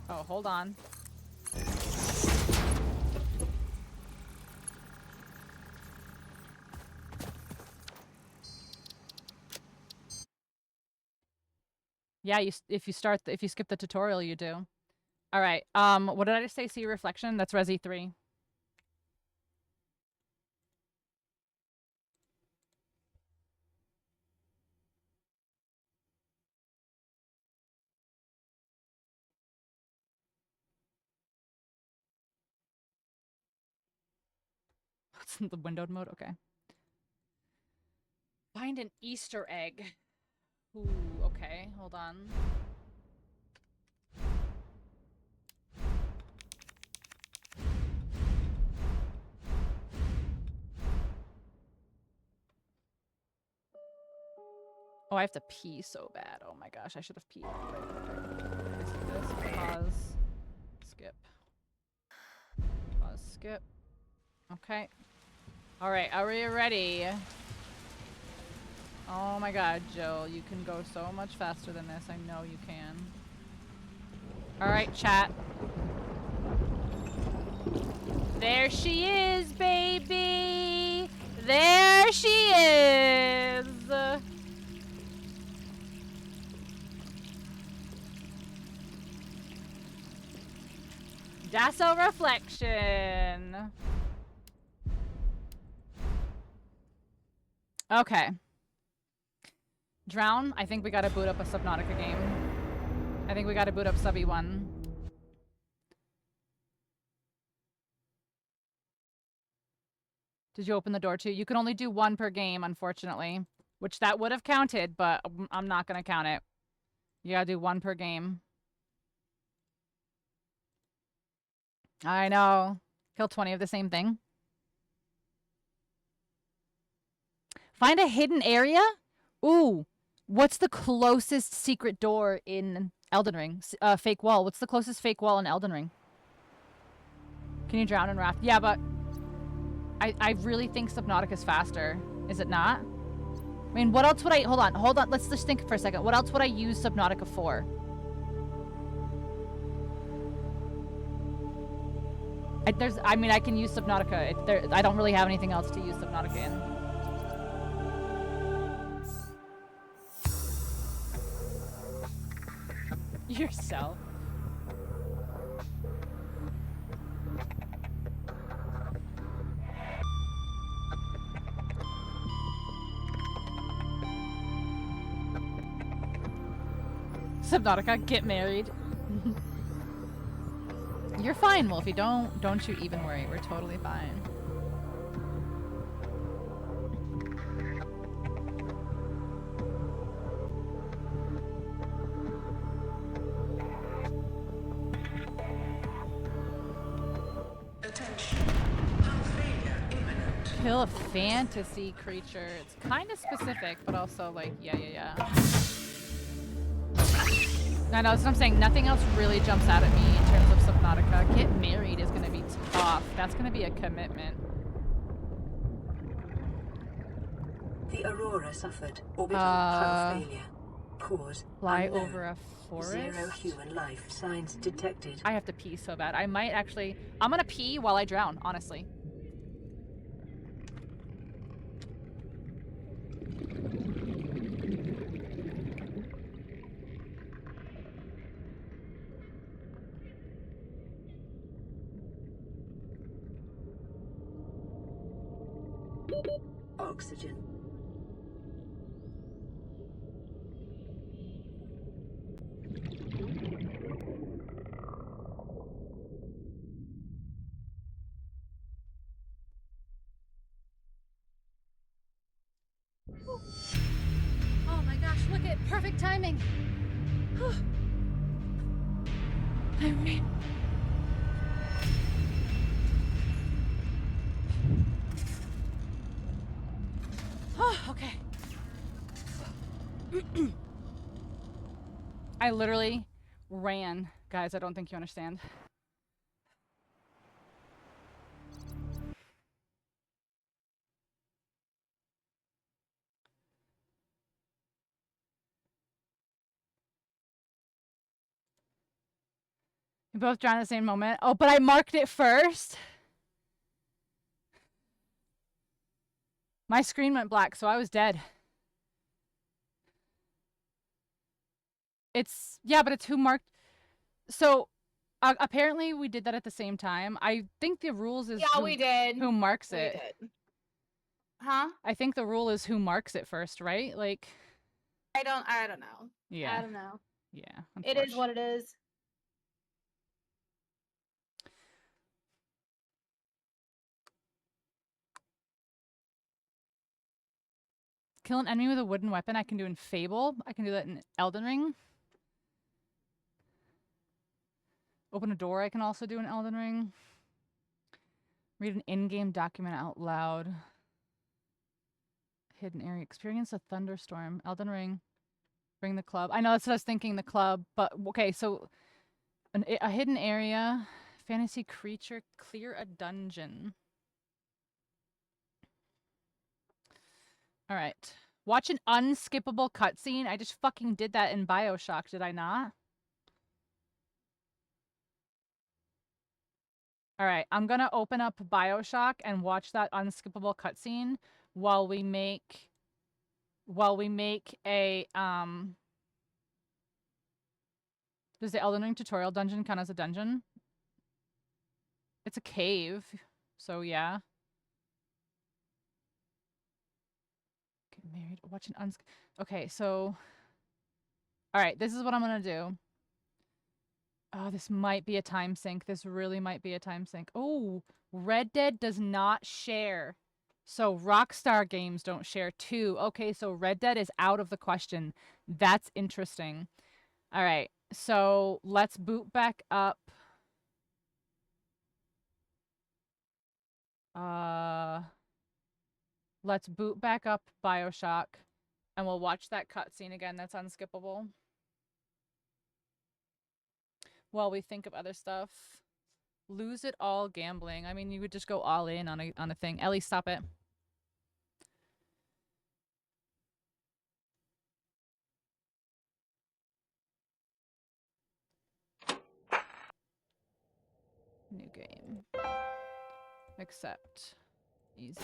Oh, hold on. Yeah, if you skip the tutorial, you do. All right. What did I just say? See reflection. That's Resi 3. It's in the windowed mode. Okay. Find an Easter egg. Ooh. Okay, hold on. Oh, I have to pee so bad. Oh my gosh, I should have peed. Pause. Skip. Pause. Skip. Okay. All right, are we ready? Oh my god, Jill, you can go so much faster than this. I know you can. All right, chat. There she is, baby! There she is! That's a reflection. Okay. Drown, I think we gotta boot up a Subnautica game. I think we gotta boot up Subby 1. Did you open the door too? You can only do 1 per game, unfortunately. Which that would have counted, but I'm not gonna count it. You gotta do 1 per game. I know. Kill 20 of the same thing. Find a hidden area? Ooh. What's the closest secret door in Elden Ring? Fake wall. What's the closest fake wall in Elden Ring? Can you drown in raft? Yeah, but I really think Subnautica's faster. Is it not? I mean, what else would I... Hold on. Let's just think for a second. What else would I use Subnautica for? I mean, I can use Subnautica. I don't really have anything else to use Subnautica in. Yourself. Subnautica, get married. You're fine, Wolfie. Don't you even worry. We're totally fine. Kill a fantasy creature. It's kind of specific, but also like, yeah. I know, that's what I'm saying. Nothing else really jumps out at me in terms of Subnautica. Get married is going to be tough. That's going to be a commitment. The Aurora suffered orbital hull failure. Cause fly unknown. Over a forest. 0 human life signs detected. I have to pee so bad. I might actually... I'm going to pee while I drown, honestly. Oxygen. Oh my gosh, look at perfect timing. I mean... Oh, okay. I literally ran. Guys, I don't think you understand. We both drowned at the same moment. Oh, but I marked it first. My screen went black, so I was dead. Yeah, but it's who marked. So apparently we did that at the same time. I think the rules is we did. Who marks We it. did. Huh? I think the rule is who marks it first, right? Like, I don't know. Yeah. I don't know. Yeah. It is what it is. Kill an enemy with a wooden weapon I can do in Fable. I can do that in Elden Ring. Open a door I can also do in Elden Ring. Read an in-game document out loud. Hidden area. Experience a thunderstorm. Elden Ring. Bring the club. I know that's what I was thinking, the club. But, okay, so a hidden area. Fantasy creature. Clear a dungeon. All right. Watch an unskippable cutscene. I just fucking did that in BioShock, did I not? All right. I'm going to open up BioShock and watch that unskippable cutscene while we make a does the Elden Ring tutorial dungeon count as a dungeon? It's a cave. So yeah. Get married. Watch an okay, so all right, this is what I'm gonna do. Oh, this might be a time sink. This really might be a time sink. Oh, Red Dead does not share. So Rockstar Games don't share too. Okay, so Red Dead is out of the question. That's interesting. All right, so let's boot back up. Let's boot back up BioShock, and we'll watch that cutscene again. That's unskippable. While we think of other stuff. Lose it all gambling. I mean, you would just go all in on a thing. Ellie, stop it. New game. Accept. Easy.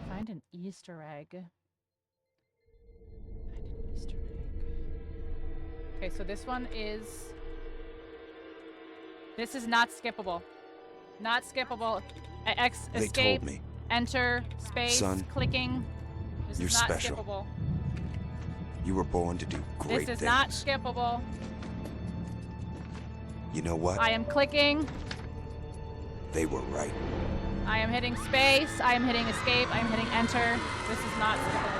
Find an Easter egg. Okay, so this one is... This is not skippable. Not skippable. They Escape, told me. enter, space, Son, clicking. This you're is not special. skippable. You were born to do great This is things. not skippable. You know what? I am clicking. They were right. I am hitting space. I am hitting escape. I am hitting enter. This is not skippable.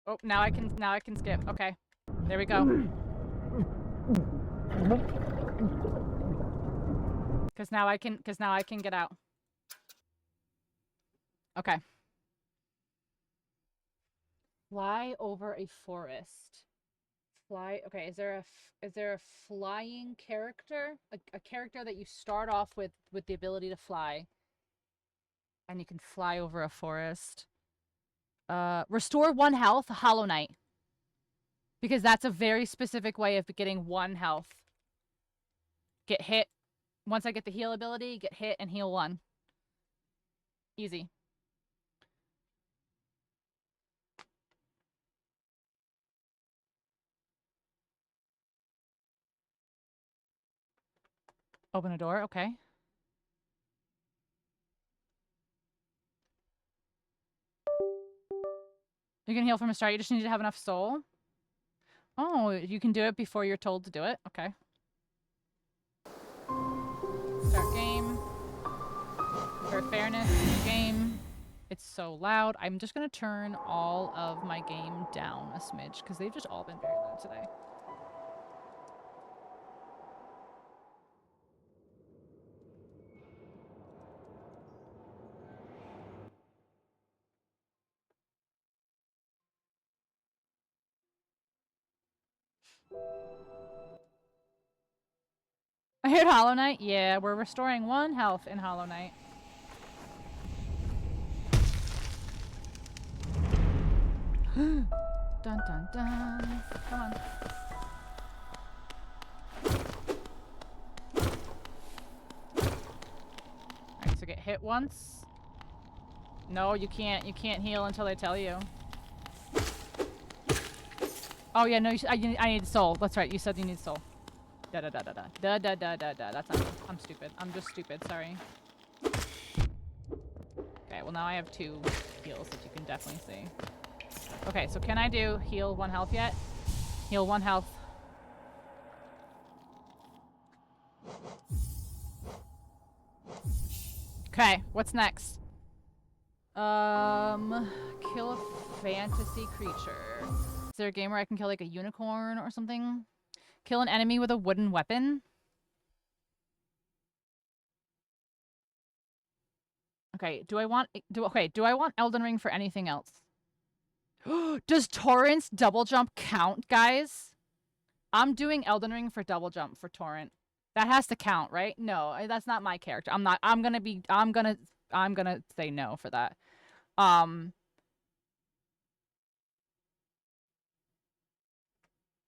Oh, now I can skip. Okay. There we go. Cause now I can get out. Okay. Fly over a forest. Fly. Okay, is there a flying character? A character that you start off with the ability to fly. And you can fly over a forest. Restore 1 health, Hollow Knight. Because that's a very specific way of getting 1 health. Get hit. Once I get the heal ability, get hit and heal 1. Easy. Open a door, okay. You can heal from a start. You just need to have enough soul. Oh, you can do it before you're told to do it. Okay. Start game. For fairness, new game. It's so loud. I'm just going to turn all of my game down a smidge because they've just all been very loud today. I heard Hollow Knight. Yeah, we're restoring 1 health in Hollow Knight. Dun dun dun. Come on. Alright, so get hit hit once. No, you can't. You can't heal until they tell you. Oh yeah, no, I need soul. That's right. You said you need soul. Da da da da da da da da da da. That's not me. I'm stupid. I'm just stupid. Sorry. Okay, well now I have 2 heals that you can definitely see. Okay, so can I do heal 1 health yet? Heal 1 health. Okay, what's next? Kill a fantasy creature. Is there a game where I can kill like a unicorn or something? Kill an enemy with a wooden weapon? Okay, do I want Elden Ring for anything else? Does Torrent's double jump count, guys? I'm doing Elden Ring for double jump for Torrent. That has to count, right? No, that's not my character. I'm gonna say no for that.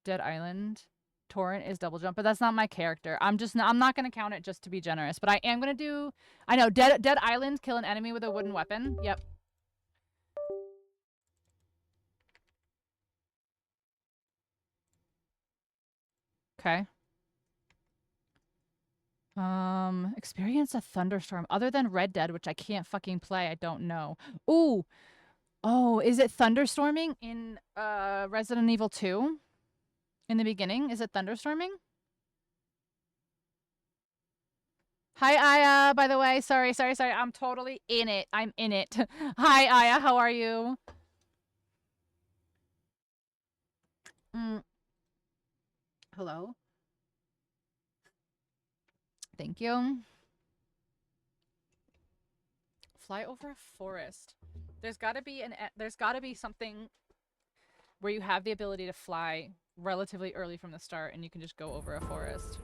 Dead Island. Torrent is double jump, but that's not my character. I'm not gonna count it just to be generous, but I am gonna do, I know, Dead Island, kill an enemy with a wooden weapon. Yep. Okay. Experience a thunderstorm. Other than Red Dead, which I can't fucking play, I don't know. Ooh. Oh, is it thunderstorming in Resident Evil 2? In the beginning? Is it thunderstorming? Hi, Aya, by the way. Sorry. I'm totally in it. I'm in it. Hi, Aya. How are you? Hello? Thank you. Fly over a forest. There's got to be something where you have the ability to fly relatively early from the start and you can just go over a forest.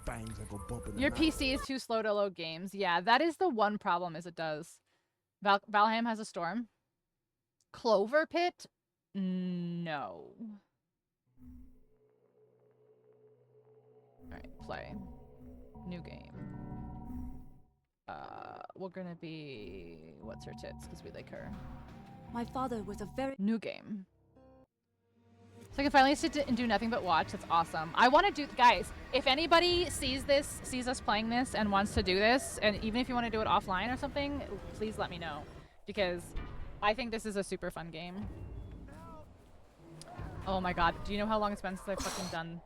Bangs that go bump in the Your night. PC is too slow to load games. Yeah, that is the one problem, is it does. Valheim has a storm. Clover Pit? No. Alright, play. New game. We're gonna be... What's her tits? Because we like her. My father was a very... New game. So I can finally sit and do nothing but watch. That's awesome. I want to do... Guys, if anybody sees us playing this and wants to do this, and even if you want to do it offline or something, please let me know. Because I think this is a super fun game. Oh my god. Do you know how long it's been since I've fucking done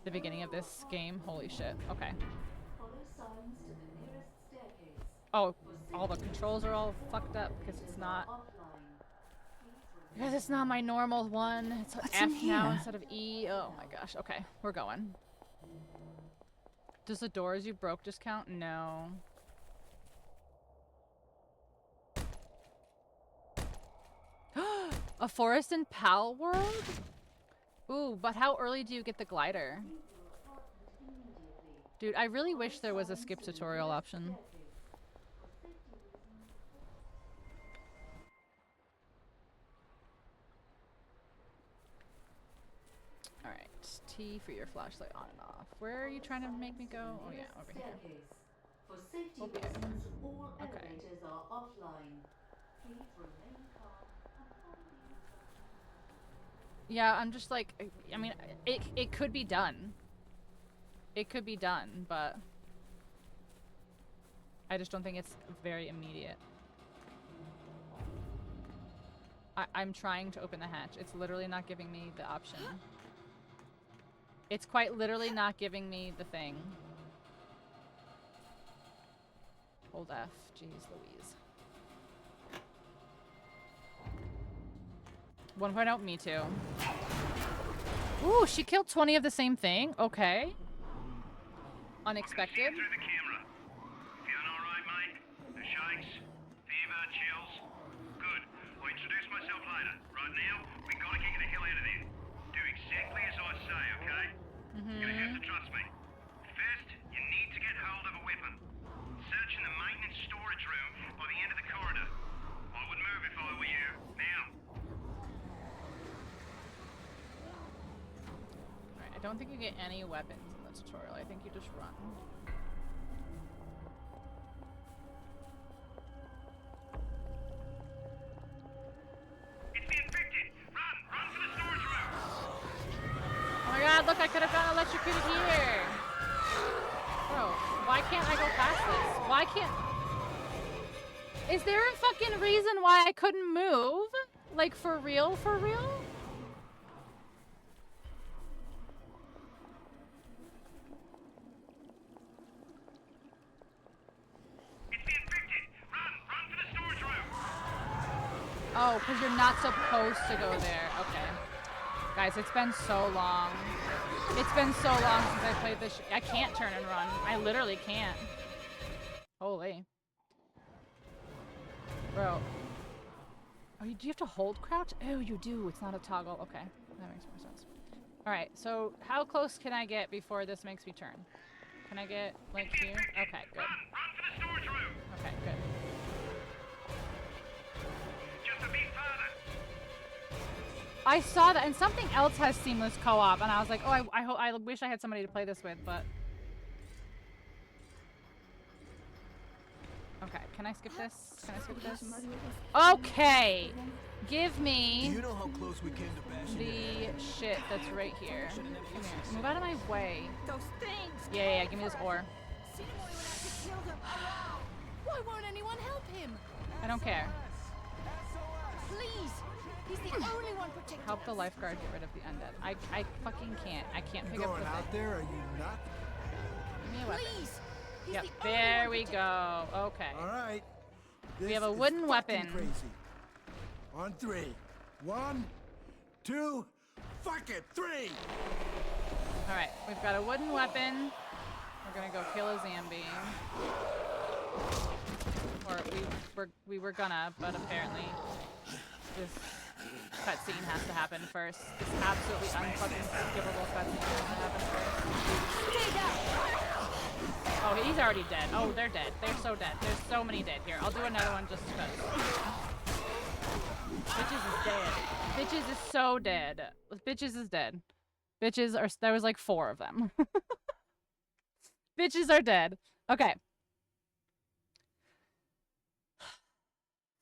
the beginning of this game? Holy shit. Okay. Oh, all the controls are all fucked up because it's not... Because it's not my normal one. It's F now instead of E. Oh my gosh. Okay, we're going. Does the doors you broke just count? No. A forest in Pal World? Ooh, but how early do you get the glider? Dude, I really wish there was a skip tutorial option. Alright, T for your flashlight on and off. Where are you trying to make me go? Oh yeah, over here. For safety Okay. reasons, all Okay. elevators are offline. Please remain calm and follow the instructions. Yeah, I'm just like, I mean, it could be done. It could be done, but I just don't think it's very immediate. I'm trying to open the hatch. It's literally not giving me the option. It's quite literally not giving me the thing. Hold F. Jeez Louise. 1.0, me too. Ooh, she killed 20 of the same thing? Okay. Unexpected. Through the camera. Feeling all right, mate? The shakes, fever, chills. Good. I'll introduce myself later. Right now, we gotta get you the hell out of there. Do exactly as I say, okay? You're gonna have to trust me. First, you need to get hold of a weapon. Search in the maintenance storage room by the end of the corridor. I would move if I were you. Now. Alright, I don't think you get any weapons in the tutorial. I think you just run. look, I could have gotten electrocuted here. Bro, why can't I go past this? Why can't... Is there a fucking reason why I couldn't move? Like, for real? For real? Oh, because you're not supposed to go there. Okay. Guys, it's been so long. It's been so long since I played this. I can't turn and run. I literally can't. Holy. Bro. Oh, do you have to hold crouch? Oh, you do. It's not a toggle. Okay. That makes more sense. Alright, so how close can I get before this makes me turn? Can I get, like, here? Okay, good. Okay, good. I saw that, and something else has seamless co-op, and I was like, oh, I wish I had somebody to play this with, but... Okay, can I skip this? Can I skip this? Okay! Give me... Do you know how close we came to bashing the shit that's right here. Come here. Move out of my way. Those things! Yeah, give me this ore. Why won't anyone help him? I don't care. Please! He's the only one protecting Help the lifeguard get rid of the undead. I fucking can't. I can't pick up Going the out thing. there, are you not? Give me a weapon. Please! He's Yep, the only there one we go. Okay. All right. We have a This wooden is weapon. fucking crazy. On 3. 1, 2, fuck it, 3! Alright, we've got a wooden weapon. We're gonna go kill a zombie. Or we were gonna, but apparently this cutscene has to happen first. This absolutely unfucking skippable cutscene has to happen first. Oh, he's already dead. Oh, they're dead. They're so dead. There's so many dead here. I'll do another one just because. Bitches is dead. Bitches is so dead. Bitches is dead. Bitches are... There was like 4 of them. Bitches are dead. Okay.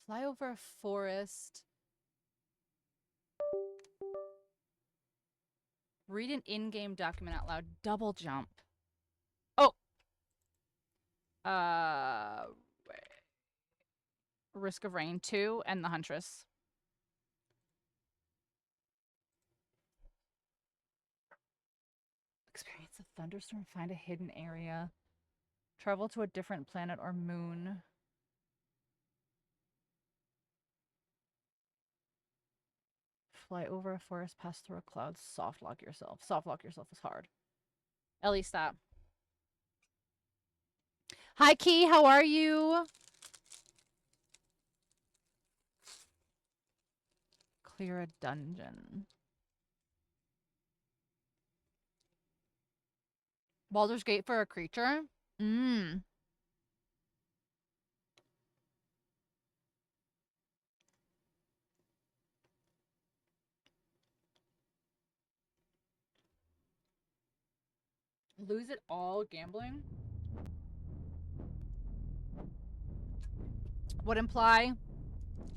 Fly over a forest. Read an in-game document out loud. Double jump. Oh! Risk of Rain 2 and the Huntress. Experience a thunderstorm. Find a hidden area. Travel to a different planet or moon. Fly over a forest, pass through a cloud, soft lock yourself. Soft lock yourself is hard. Ellie, stop. Hi, Key. How are you? Clear a dungeon. Baldur's Gate for a creature? Mmm. Lose it all gambling? Would imply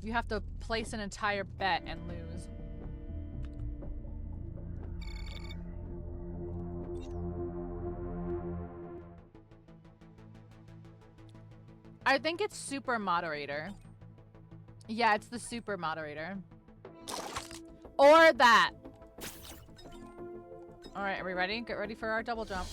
you have to place an entire bet and lose. I think it's super moderator. Yeah, it's the super moderator. Or that. All right, are we ready? Get ready for our double jump.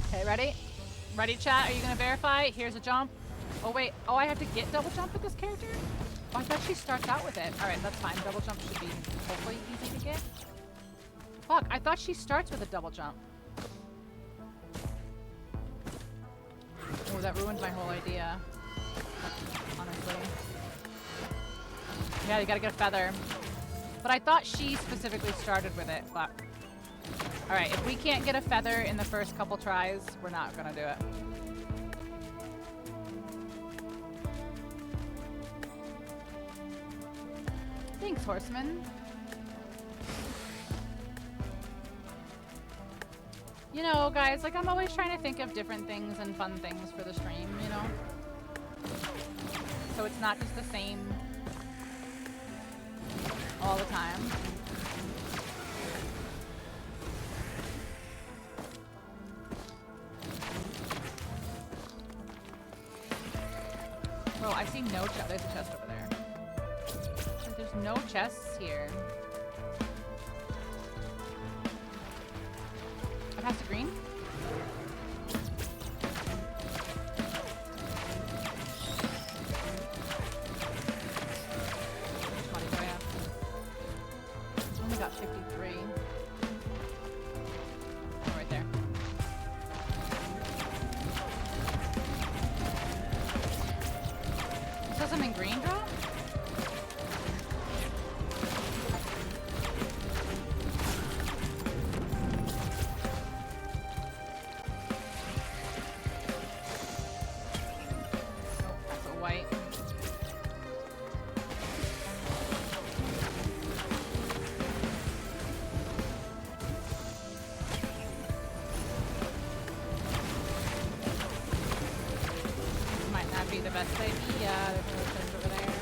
Okay, ready? Ready, chat? Are you gonna verify? Here's a jump. Oh, wait. Oh, I have to get double jump with this character? Oh, I thought she starts out with it. All right, that's fine. Double jump should be hopefully easy to get. Fuck, I thought she starts with a double jump. Oh, that ruined my whole idea. Honestly. Yeah, you gotta get a feather. But I thought she specifically started with it. Fuck. Alright, if we can't get a feather in the first couple tries, we're not gonna do it. Thanks, Horseman. You know, guys, like, I'm always trying to think of different things and fun things for the stream, you know? So it's not just the same all the time. Oh, I see no chest. There's a chest over there. There's no chests here. I passed a green. How much money do I have? Only got 53. Oh, right there. Saw something green drop? That's a white. This might not be the best idea. There's no chest over there.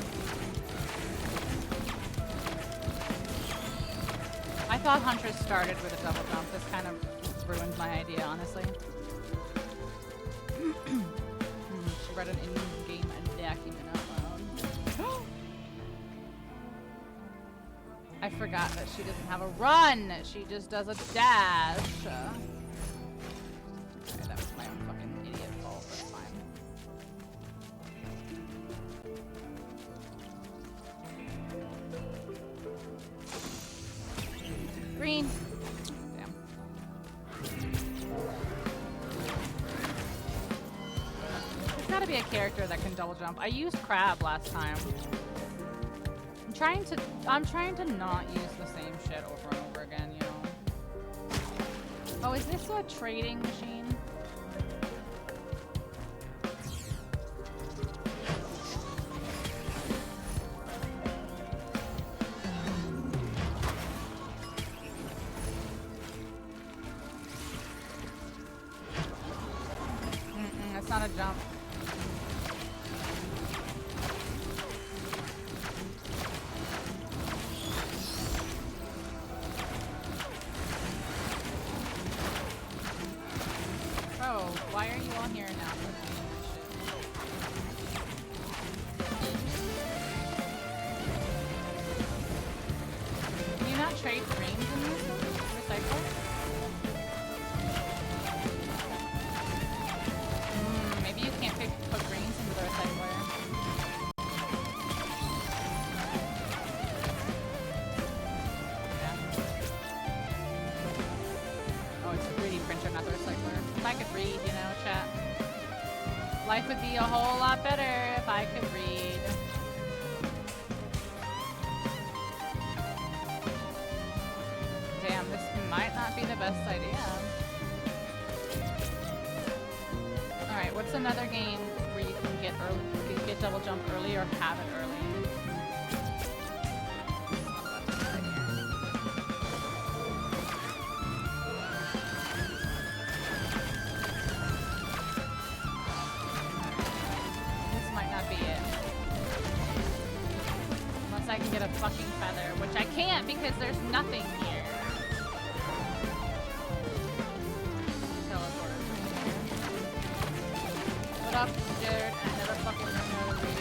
I thought Huntress started with a double jump. This kind of ruined my idea, honestly. She read an in-game document out loud. I forgot that she doesn't have a run. She just does a dash. Okay, that was my own fucking idiot fault. That's fine. Green. Damn. There's gotta be a character that can double jump. I used Crab last time. I'm trying to not use the same shit over and over again, you know. Oh, is this a trading machine? It's not a jump. Oh, why are you on here now? Can you not trade greens in this? Recycle? Maybe you can't put greens into the recycler. Yeah. Oh, it's a 3D printer, not the recycler. If I could read, you know, chat. Life would be a whole lot better if I could read. Damn, this might not be the best idea. Alright, what's another game where you can get double jump early or have it early? This might not be it. Unless I can get a fucking feather, which I can't because there's nothing here. What up, Jared? I never fucking know how to read.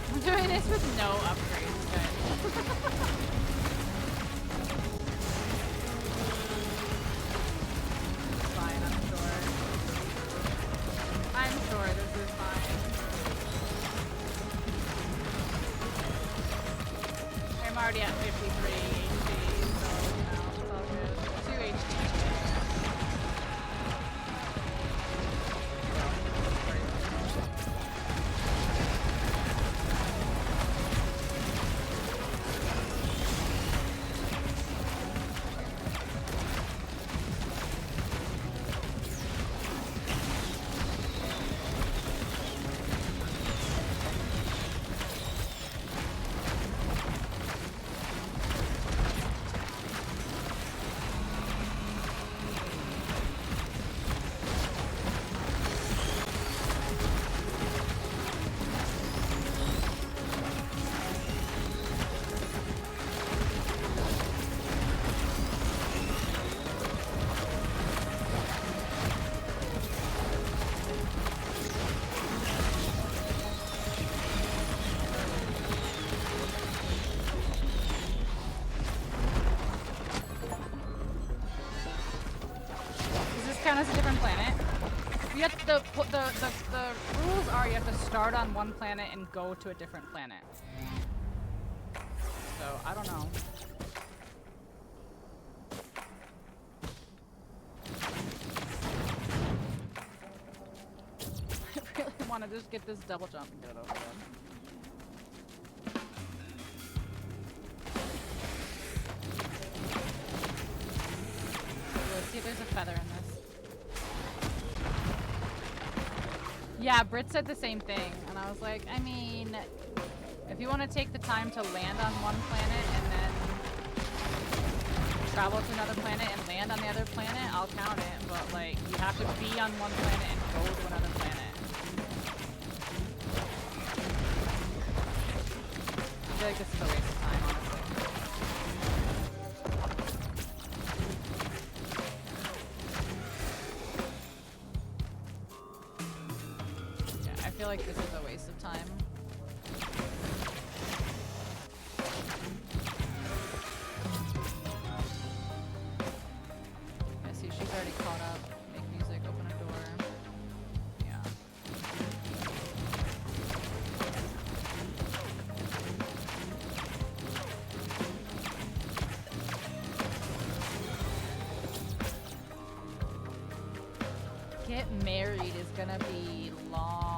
I'm doing this with no upgrades, guys. Fine, I'm sure. I'm sure this is fine. I'm already at 53 HP, so, you know, it's all good. 2 HP. count as a different planet. You have the rules are you have to start on one planet and go to a different planet. So I don't know. I really want to just get this double jump and get it over with. Let's see if there's a feather in this. Yeah, Britt said the same thing, and I was like, I mean, if you want to take the time to land on one planet and then travel to another planet and land on the other planet, I'll count it, but like, you have to be on one planet and go to another planet. I feel like this is a waste of time, honestly. I feel like this is a waste of time. I see she's already caught up. Make music, open a door. Yeah. Get married is gonna be long.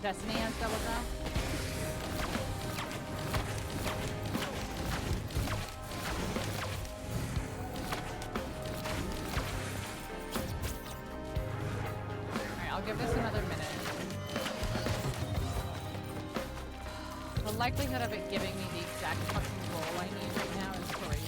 Destiny has double jump. Alright, I'll give this another minute. The likelihood of it giving me the exact fucking roll I need right now is crazy.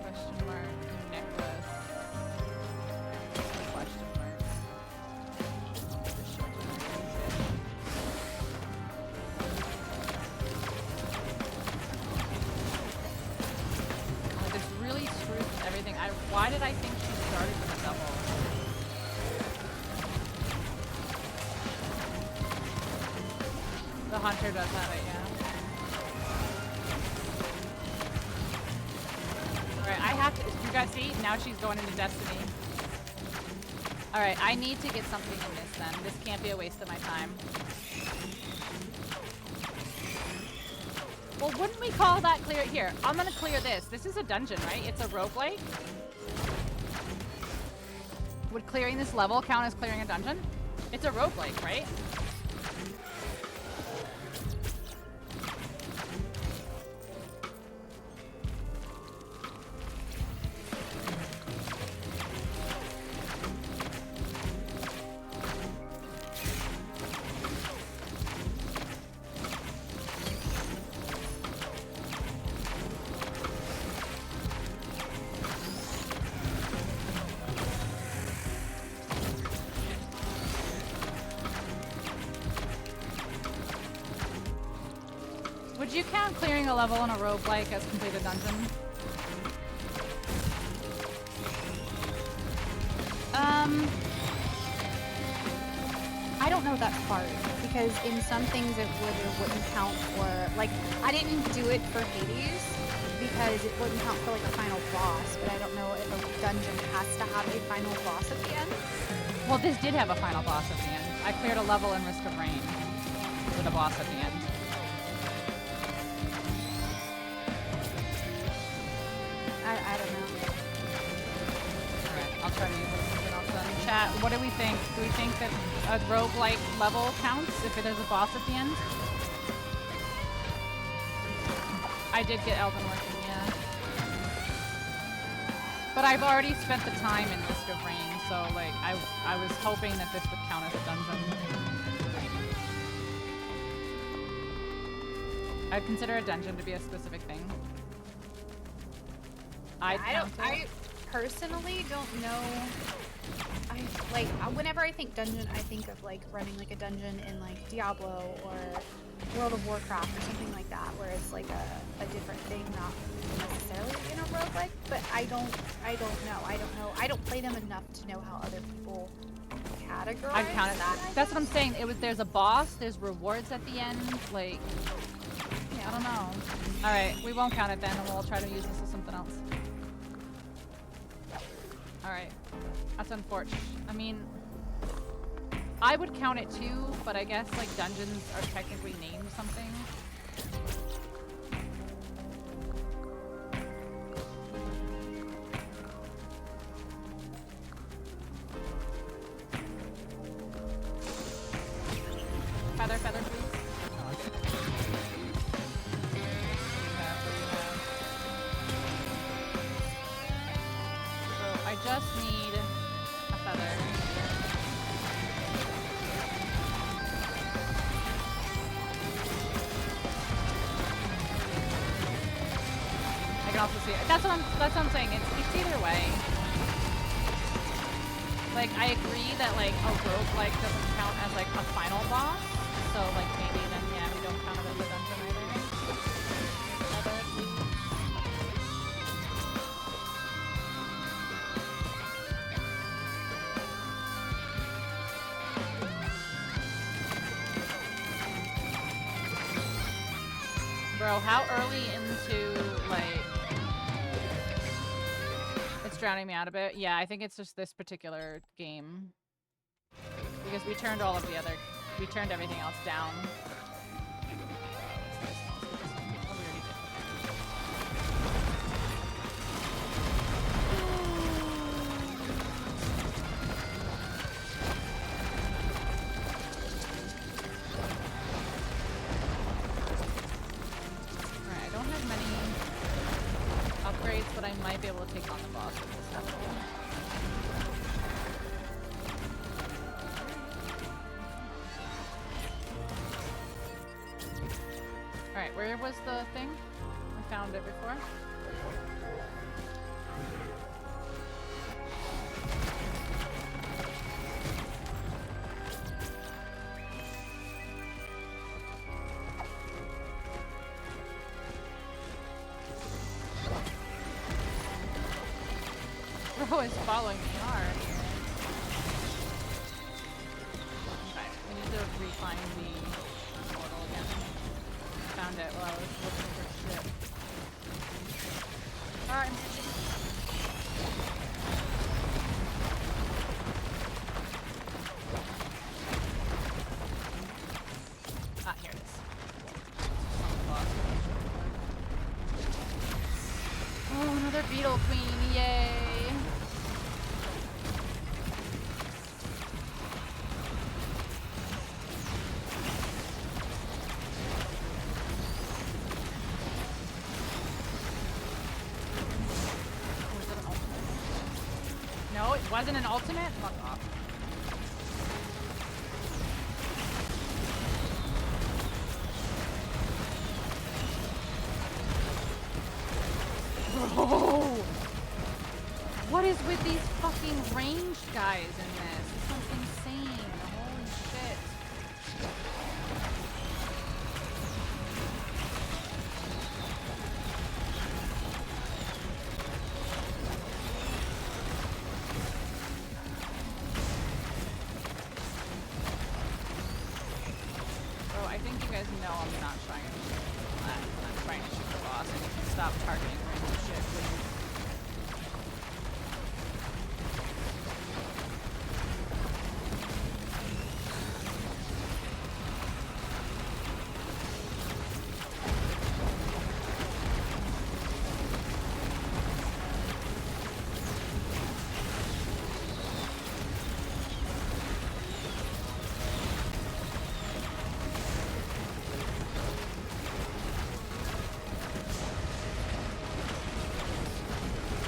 Question mark, necklace. Question mark. Oh, this really screws with everything. Why did I think she started with a double? The hunter does have it, yeah. Alright, I have to. You guys see? Now she's going into Destiny. Alright, I need to get something in this then. This can't be a waste of my time. Well, wouldn't we call that clear? Here, I'm gonna clear this. This is a dungeon, right? It's a roguelike. Would clearing this level count as clearing a dungeon? It's a roguelike, right? Would you count clearing a level in a roguelike as complete a dungeon? I don't know that part, because in some things it would or wouldn't count for, like, I didn't do it for Hades because it wouldn't count for like a final boss, but I don't know if a dungeon has to have a final boss at the end. Well, this did have a final boss at the end. I cleared a level in Risk of Rain with a boss at the end. I don't know. Alright, I'll try to use something else then. Chat, what do we think? Do we think that a roguelike level counts if there's a boss at the end? I did get Elden working, yeah. But I've already spent the time in Risk of Rain, so like I was hoping that this would count as a dungeon. I'd consider a dungeon to be a specific thing. I personally don't know. whenever I think dungeon, I think of like running like a dungeon in like Diablo or World of Warcraft or something like that, where it's like a different thing, not necessarily in a roguelike. But I don't know. I don't play them enough to know how other people categorize. I've counted that. That's what I'm saying. There's a boss. There's rewards at the end. Like, I don't know. All right, we won't count it then, and we'll try to use this as something else. All right, that's unfortunate. I mean, I would count it too, but I guess like dungeons are technically named something. Feather, please. Oh, okay. So I just need a feather. I can also see it. That's what I'm saying. It's either way. Like, I agree that like a roguelike doesn't count as like a final boss. So like maybe then yeah, we don't count it as a dungeon either. Bro, how early into like it's drowning me out a bit. Yeah, I think it's just this particular game. Because we turned everything else down. Alright, I don't have many upgrades, but I might be able to take on the boss with this level. Alright, where was the thing? I found it before. Bro is following me hard. Okay, we need to refine the portal again. Found it while I was looking for shit. Alright. Ah, here it is. Oh, another beetle queen, yay! No, it wasn't an ultimate? Fuck off. Bro! What is with these fucking ranged guys in this? This one's insane. Holy shit. Bro, I think you guys know I'm not trying to shoot that. I'm trying to shoot the boss, and you can stop targeting random shit, please.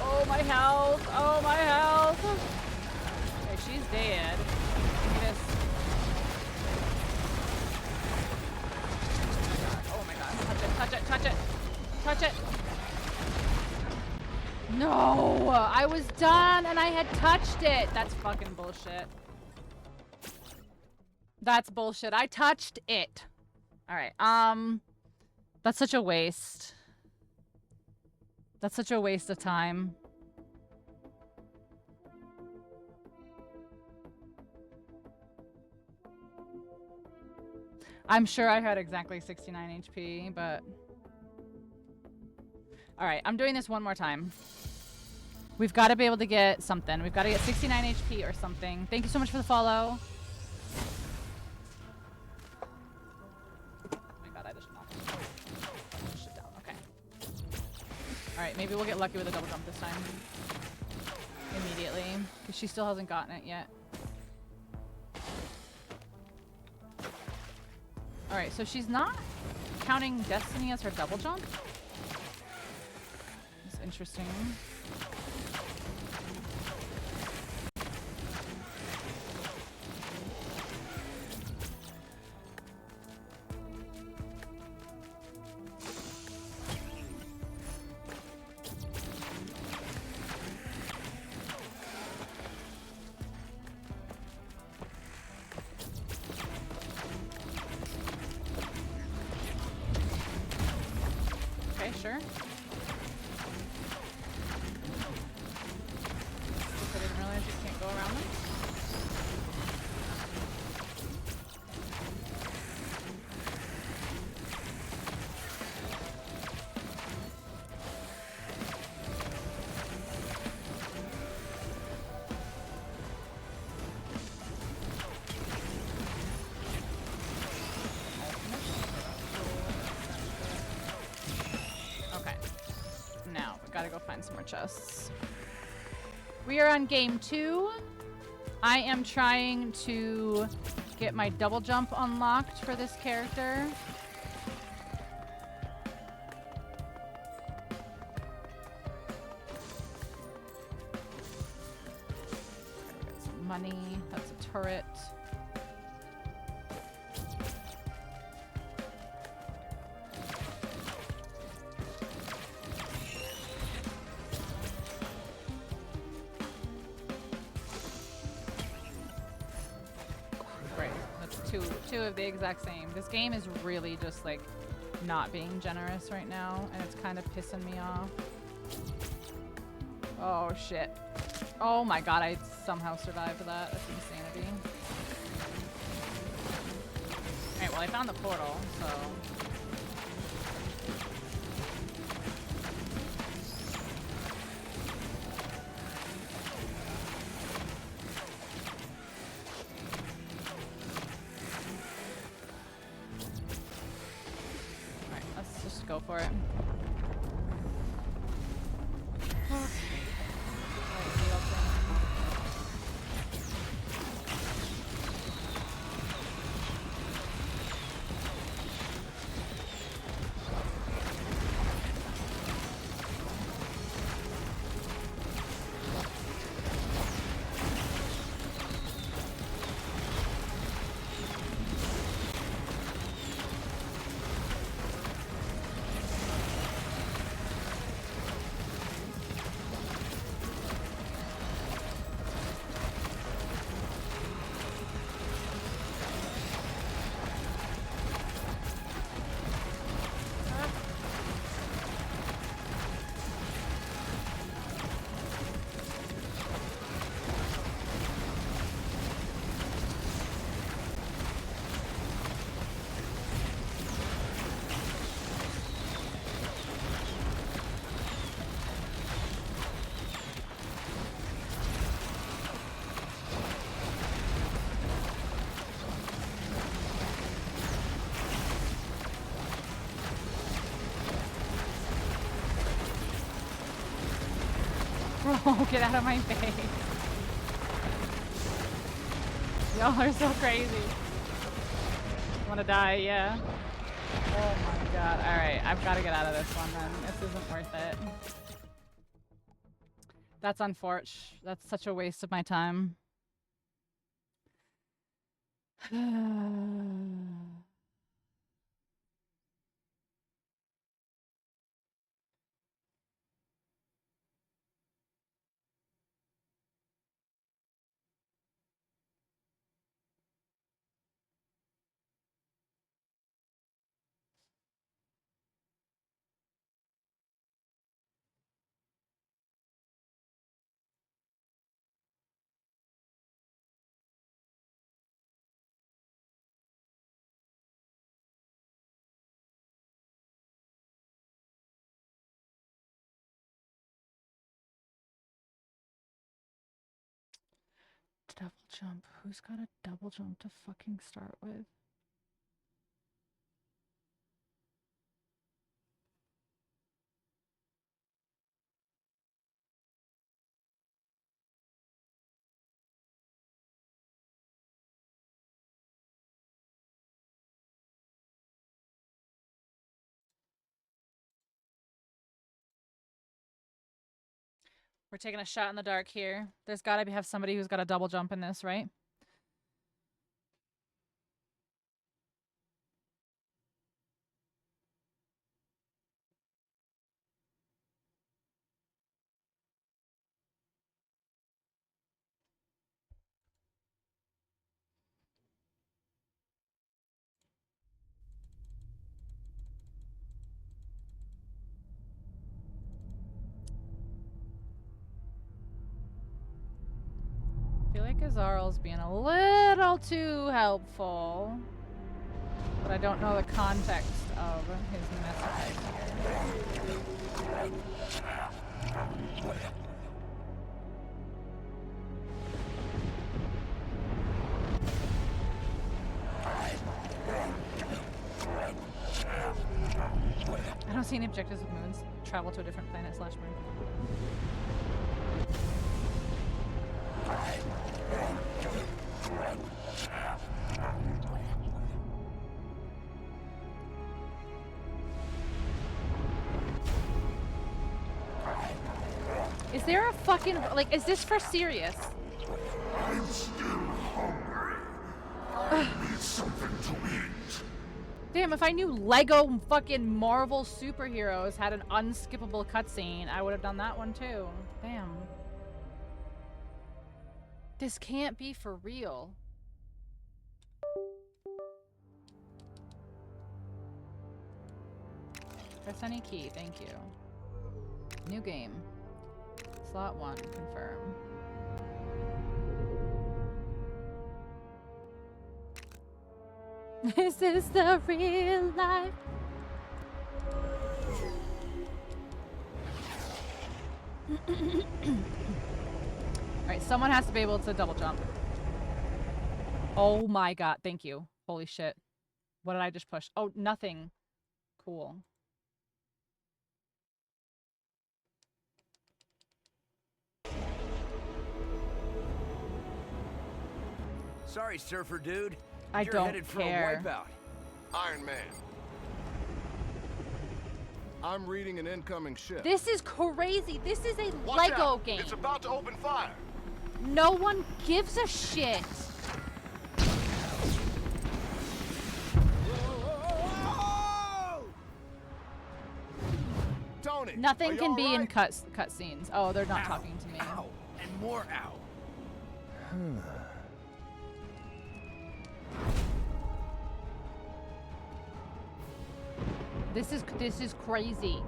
Oh, my health! Oh, my health! Okay, she's dead. Give me this. Oh my god, touch it, touch it, touch it! Touch it! No, I was done and I had touched it. That's fucking bullshit. That's bullshit. I touched it. All right. That's such a waste. That's such a waste of time. I'm sure I had exactly 69 HP, but... Alright, I'm doing this one more time. We've got to be able to get something. We've got to get 69 HP or something. Thank you so much for the follow. Oh my god, I just knocked shit down. Okay. Alright, maybe we'll get lucky with a double jump this time. Immediately. Because she still hasn't gotten it yet. Alright, so she's not counting Destiny as her double jump? It's interesting. Sure. I didn't realize you can't go around them. Gotta go find some more chests. We are on game 2. I am trying to get my double jump unlocked for this character. Get some money. That's a turret. Two of the exact same. This game is really just like not being generous right now, and it's kind of pissing me off. Oh shit. Oh my god, I somehow survived that. That's insanity. Alright, well I found the portal, so... Go for it. Bro, get out of my face. Y'all are so crazy. Wanna die, yeah. Oh my god. Alright, I've gotta get out of this one then. This isn't worth it. That's unfortunate. That's such a waste of my time. double jump? Who's got a double jump to fucking start with? We're taking a shot in the dark here. There's gotta have somebody who's got a double jump in this, right? I feel like Azarel's being a little too helpful, but I don't know the context of his message here. I don't see any objectives with moons. Travel to a different planet / moon. Is there a fucking, like, is this for serious? I'm still hungry. I need something to eat. Damn, if I knew Lego fucking Marvel superheroes had an unskippable cutscene, I would have done that one too. Damn. This can't be for real. Press any key, thank you. New game. Slot 1, confirm. This is the real life. Alright, someone has to be able to double jump. Oh my god, thank you. Holy shit. What did I just push? Oh, nothing. Cool. Sorry, surfer dude. I You're don't headed for care. a wipeout. Iron Man. I'm reading an incoming ship. This is crazy. This is a Watch Lego out. game. It's about to open fire. No one gives a shit. Tony, Nothing can be in cutscenes. Oh, they're not talking to me. Ow, and more ow. This is crazy.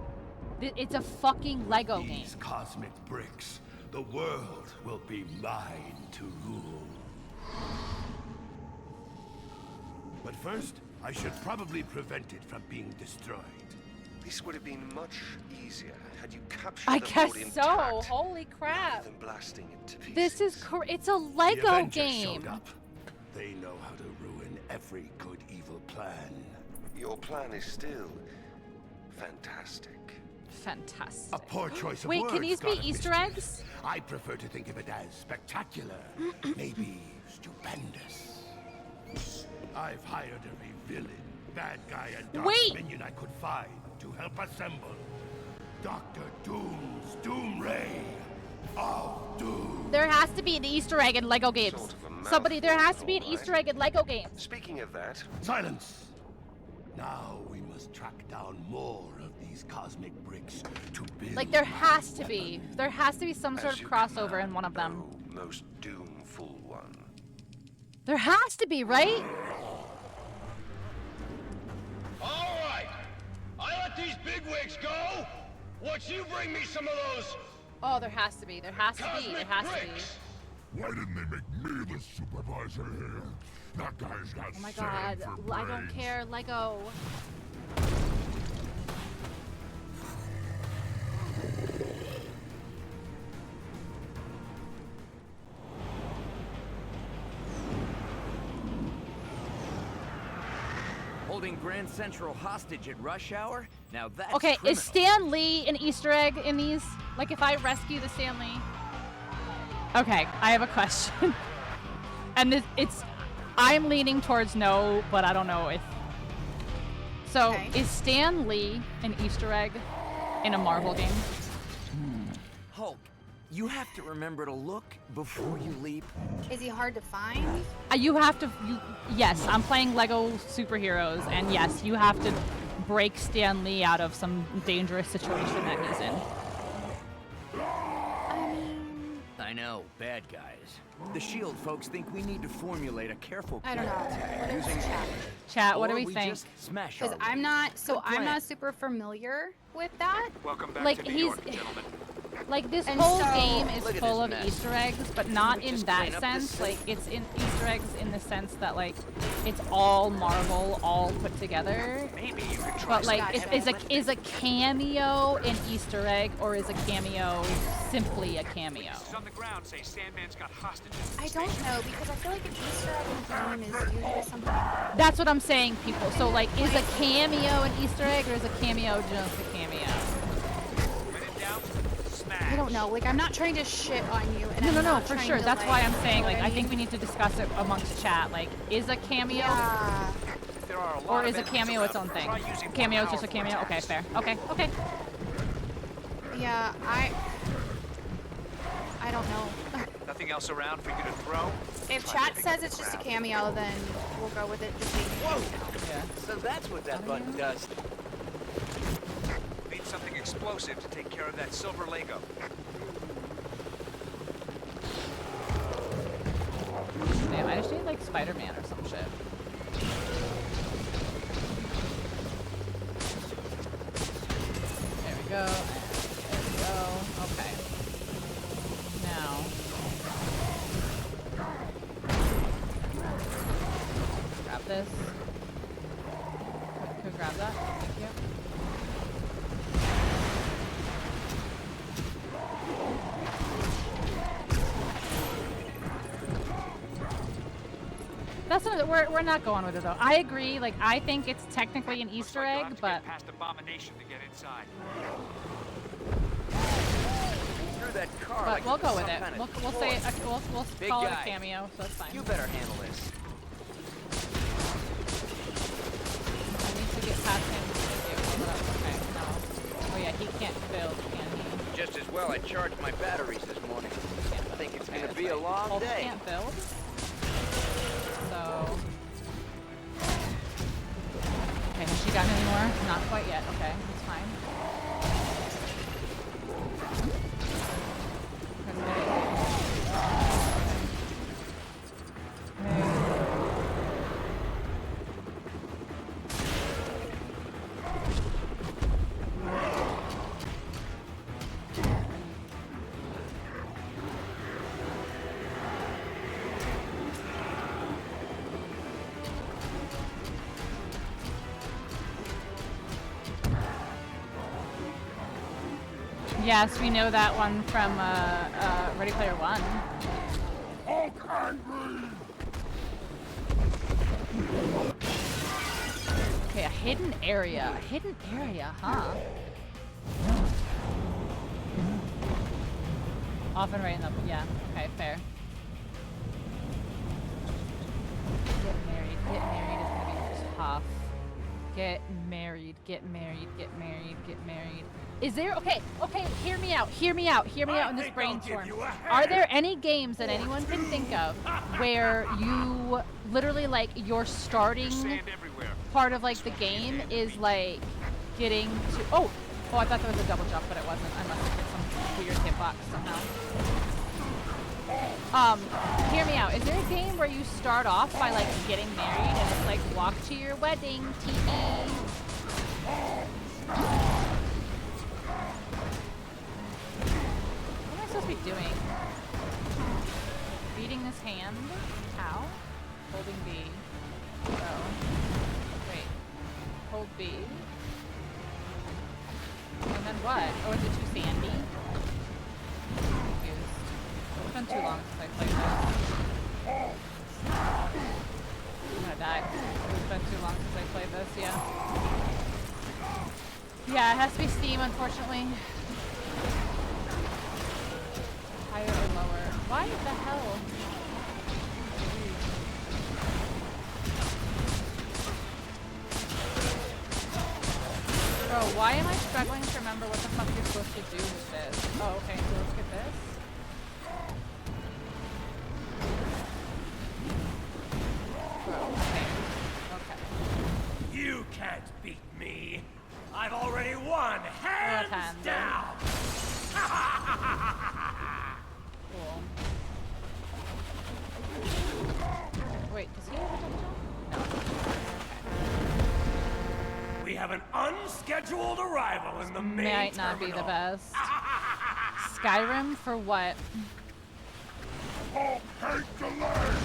It's a fucking Lego game. These cosmic bricks, the world will be mine to rule. But first, I should probably prevent it from being destroyed. This would have been much easier had you captured I the guess boat so. intact, Holy crap. rather than blasting it to pieces. This is it's a The Lego Avengers game. showed up. They know how to ruin every good evil plan. Your plan is still fantastic. Fantastic. A poor choice of Wait, words. can these be God of Easter mysteries. eggs? I prefer to think of it as spectacular, maybe stupendous. I've hired every villain, bad guy, and dark Wait! minion I could find to help assemble Dr. Doom's Doom Ray of Doom. There has to be an Easter egg in Lego games. Sort of a Somebody, there has to be an mouthful, Easter egg in Lego games. Speaking of that, Silence! Now we must track down more of these cosmic bricks to build. Like, there my has to be. weapon. There has to be some sort as of you crossover in one of them. know, most doomful one. There has to be, right? All right. I let these bigwigs go. Once you bring me some of those Oh, there has to be. There has to be. There has to be. Why didn't they make me the supervisor here? That guy's got Oh my sand god. for I don't brains. care. Lego. Holding Grand Central hostage at rush hour? Now that's Okay, criminal. is Stan Lee an Easter egg in these? Like if I rescue the Stan Lee? Okay, I have a question. And I'm leaning towards no, but I don't know if. So, is Stan Lee an Easter egg in a Marvel game? Hulk, you have to remember to look before you leap. Is he hard to find? Yes, I'm playing Lego superheroes, and yes, you have to break Stan Lee out of some dangerous situation that he's in. I know, bad guys. The SHIELD folks think we need to formulate a careful I don't know. plan What is using Chat, what do or we think? just smash Because our I'm way. not, Good I'm plan. not super familiar with that. Welcome back Like, to New he's- York, gentlemen. Like, this And whole so- game is Look at full this of mess. Easter eggs, but not we in just that clean up this sense. city? Like, it's in Easter eggs in the sense that, like, it's all Marvel, all put together. Maybe you could try But, like, something is a cameo an Easter egg, or is a cameo simply a cameo? Pieces on the ground say Sandman's got hostages. I don't know, because I feel like an Easter egg in the game is usually something. That's what I'm saying, people. So, like, is a cameo an Easter egg, or is a cameo just a cameo? When in doubt, smash. I don't know. Like, I'm not trying to shit on you. And No, I'm no, not for trying sure. to, That's why I'm saying, you know like, what I think we mean? need to discuss it amongst chat. Like, is a cameo, Yeah. There are a lot or of is a enemies cameo its around. own thing? Try using Cameo is more just a cameo? powerful Okay, attacks. fair. Okay. Yeah, I don't know. Nothing else around for you to throw? If Try chat ripping says up it's the just a crowd. cameo, then we'll go with it. Just being a cameo. Yeah. So that's what that button does. Need something explosive to take care of that silver Lego. Damn, I just need, like, Spider-Man or some shit. There we go. There we go. Okay. Now. Grab this. Could grab that. Thank you. That's not, we're not going with it though. I agree. Like, I think it's technically an Easter Looks like you'll egg, have to but get past Abomination to get inside. Through that car but like we'll it go was with some it. kind of We'll say it. toy. We'll Big call it a guy. cameo, so that's fine. You better handle this. I need to get past him. Okay, no. Oh yeah, he can't build, can he? Just as well I charged my batteries this morning. I think it's gonna be a long Hulk day. can't build. So. Okay, has she gotten any more? Not quite yet. Okay, that's fine. Yes, we know that one from Ready Player One. Okay, a hidden area. A hidden area, huh? Often right in the... Yeah, okay, fair. Get married. Get married is gonna be tough. Get married. Get married. Get married. Get married. Is there... Okay, hear me out. Hear me out in this brainstorm. Are there any games that anyone can think of where you literally, like, your starting part of, like, the game is, like, getting to... Oh, I thought there was a double jump, but it wasn't. I must have hit some weird hitbox somehow. Hear me out. Is there a game where you start off by, like, getting married and it's like, walk to your wedding, TV? What am I supposed to be doing? Beating this hand? Ow. Holding B. So. Wait. Hold B. And then what? Oh, is it too sandy? I'm confused. It's been too long since I played this. I'm gonna die. It's been too long. long since I played this, yeah. Yeah, it has to be Steam, unfortunately. Higher or lower? Why the hell? Bro, why am I struggling to remember what the fuck you're supposed to do with this? Oh, okay, so let's get this. Bro, okay. You can't beat me. I've already won, hands down. Cool. Wait, does he have a double jump? No. We have an unscheduled arrival in the main Might not be the best. Skyrim for what? Oh, hate delays!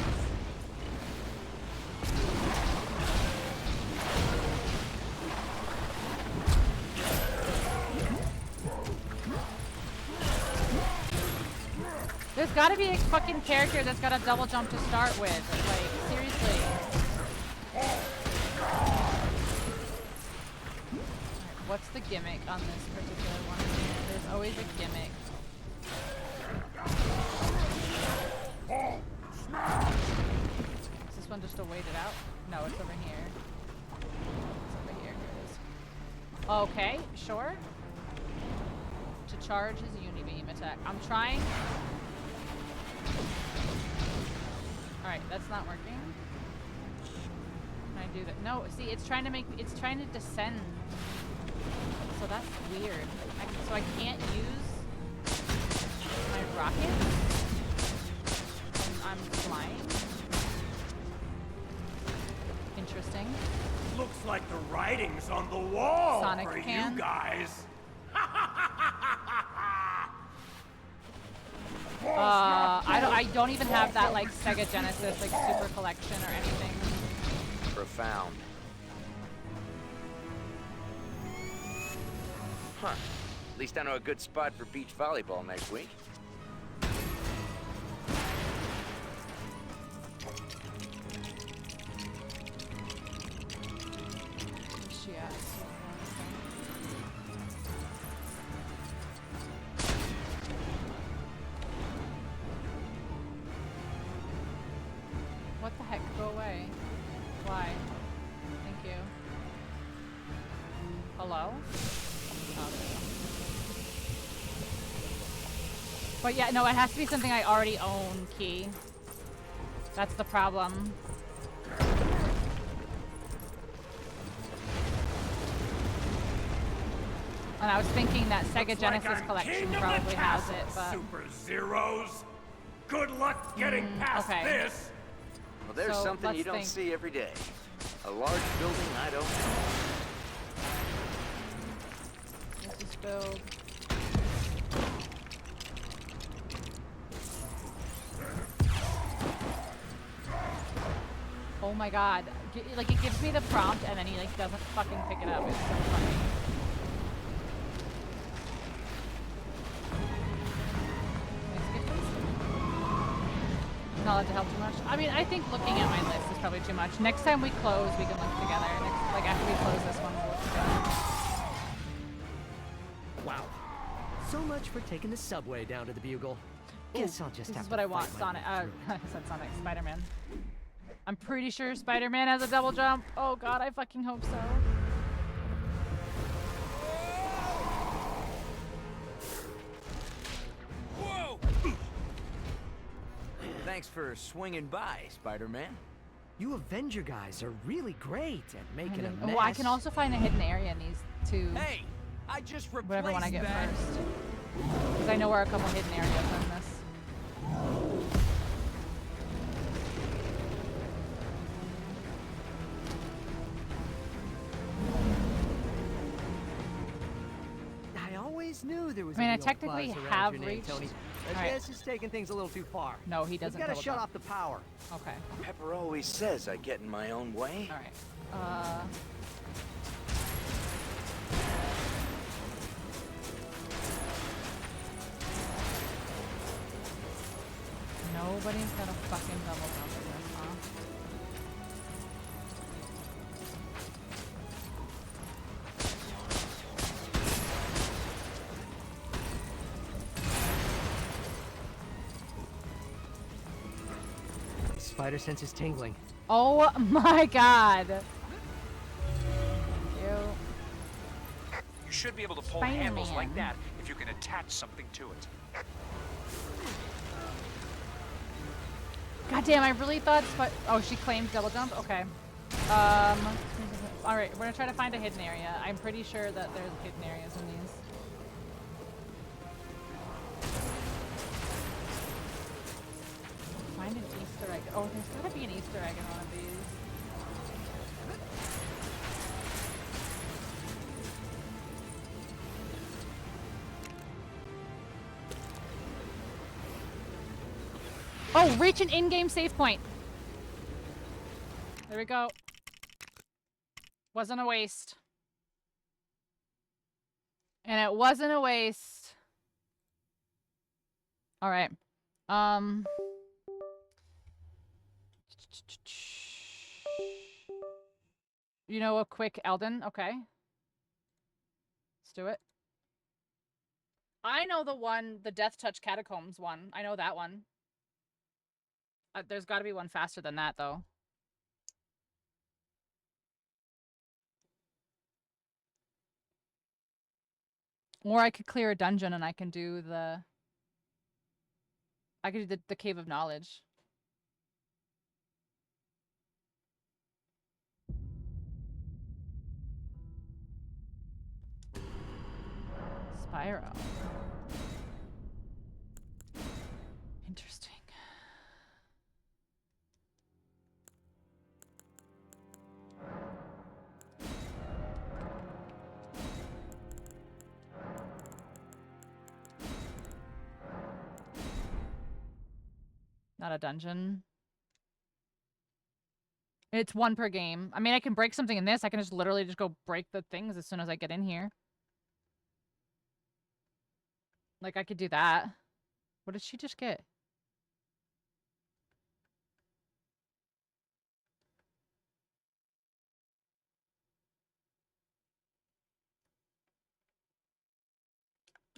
There's gotta be a fucking character that's got a double jump to start with. Like, seriously. Alright, what's the gimmick on this particular one? There's always a gimmick. Is this one just to wait it out? No, it's over here. It's over here. Here it is. Okay, sure. To charge his Unibeam attack. I'm trying. Alright, that's not working. Can I do that? No, see, it's trying to descend. So that's weird. So I can't use my rocket when I'm flying. Interesting. Looks like the writing's on the wall Sonic for can. you guys. I don't even have that like Sega Genesis like Super Collection or anything. Profound. Huh. At least I know a good spot for beach volleyball next week. What the heck? Go away. Why? Thank you. Hello? Oh, but yeah, no, it has to be something I already own, Key. That's the problem. And I was thinking that Sega Genesis collection probably has it, but... Super Zeros. Good luck getting past this. Well, there's So, something you let's don't think. see every day. A large building I don't know. Let's just build. Oh my god. Like, it gives me the prompt and then he like doesn't fucking pick it up. It's so funny. Not allowed to help too much. I mean, I think looking at my list is probably too much. Next time we close, we can look together. Like after we close this one, we'll look together. Wow. So much for taking the subway down to the Bugle. Guess I'll just This have is to what I fight want, my Sonic. way through. I said Sonic. Spider-Man. I'm pretty sure Spider-Man has a double jump. Oh god, I fucking hope so. Whoa! Thanks for swinging by, Spider-Man. You Avenger guys are really great at making a mess. Oh, I can also find a hidden area in these two. Hey, I just replaced Whatever one I get that. first. Because I know where are a couple hidden areas in this. I always knew there was I mean, a I real technically buzz around have your name, reached- Tony. But Alright. this is taking things a little too far. No, he doesn't We've got to double shut jump. off the power. Okay. Pepper always says I get in my own way. Alright. Nobody's got a fucking double jump in this, huh? spider sense is tingling. Oh my god. Ew. You should be able to pull Spider-Man. handles like that if you can attach something to it. God damn, I really thought oh, she claimed double jump? Okay. Alright, we're gonna try to find a hidden area. I'm pretty sure that there's hidden areas in these. Find an Easter egg. Oh, there's gotta be an Easter egg in one of these. Oh, reach an in-game save point. There we go. Wasn't a waste. And it wasn't a waste. All right. You know, a quick Elden. Okay. Let's do it. I know the one, the Death Touch Catacombs one. I know that one. There's got to be one faster than that, though. Or I could clear a dungeon and I can do the... I could do the Cave of Knowledge. Spyro. Interesting. Not a dungeon. It's one per game. I mean, I can break something in this. I can just literally just go break the things as soon as I get in here. Like, I could do that. What did she just get?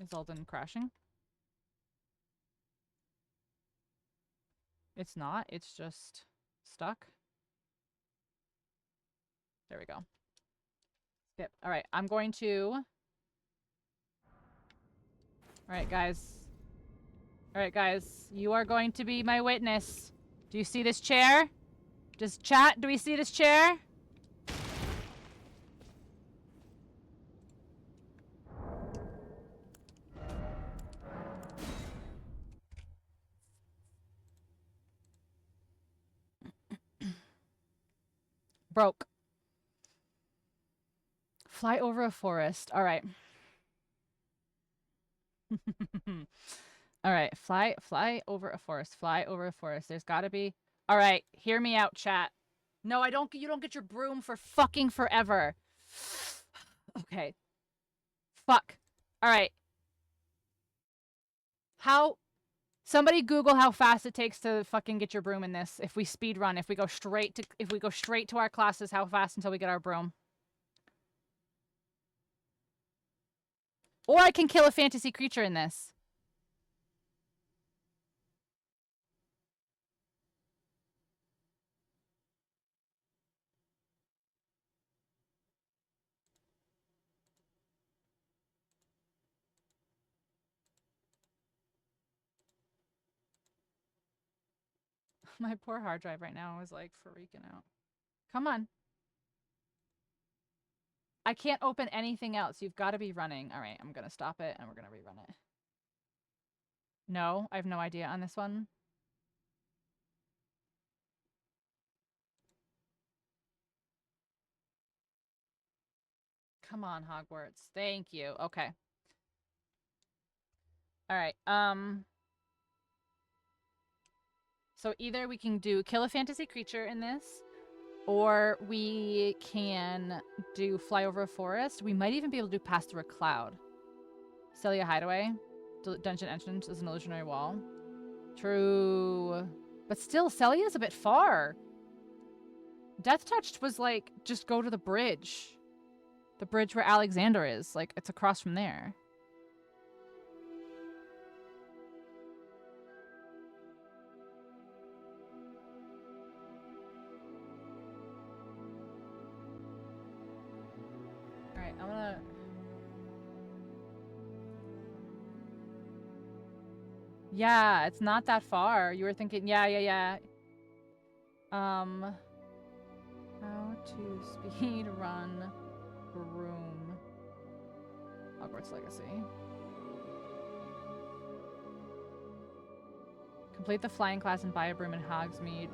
Is Alden crashing? It's not. It's just stuck. There we go. Skip. All right. I'm going to... All right, guys. All right, guys. You are going to be my witness. Do you see this chair? Just chat. Do we see this chair? Broke. Fly over a forest. All right. All right. Fly over a forest. Fly over a forest. There's got to be. All right. Hear me out, chat. No, you don't get your broom for fucking forever. Okay. Fuck. All right. Somebody Google how fast it takes to fucking get your broom in this. If we speed run, if we go straight to our classes, how fast until we get our broom? Or I can kill a fantasy creature in this. My poor hard drive right now is like freaking out. Come on. I can't open anything else. You've got to be running. All right, I'm going to stop it and we're going to rerun it. No, I have no idea on this one. Come on, Hogwarts. Thank you. Okay. All right. So either we can kill a fantasy creature in this, or we can do fly over a forest. We might even be able to do pass through a cloud. Celia Hideaway. Dungeon entrance is an illusionary wall. True. But still, Celia's a bit far. Death Touched was like, just go to the bridge. The bridge where Alexander is. Like, it's across from there. Alright, I'm gonna... Yeah, it's not that far. You were thinking, yeah. How to speed run room Hogwarts Legacy. Complete the flying class and buy a broom in Hogsmeade.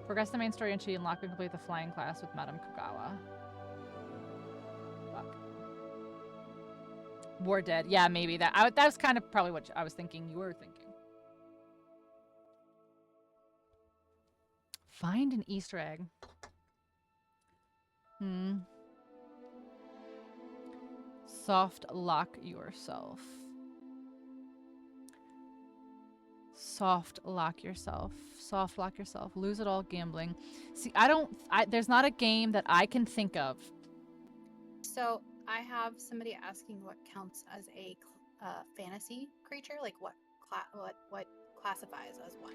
Progress the main story until you unlock and complete the flying class with Madame Kagawa. Fuck. War Dead. Yeah, maybe. That was kind of probably what I was thinking you were thinking. Find an Easter egg. Soft lock yourself. Soft lock yourself. Soft lock yourself. Lose it all gambling. See, there's not a game that I can think of. So I have somebody asking what counts as a fantasy creature, like what classifies as one.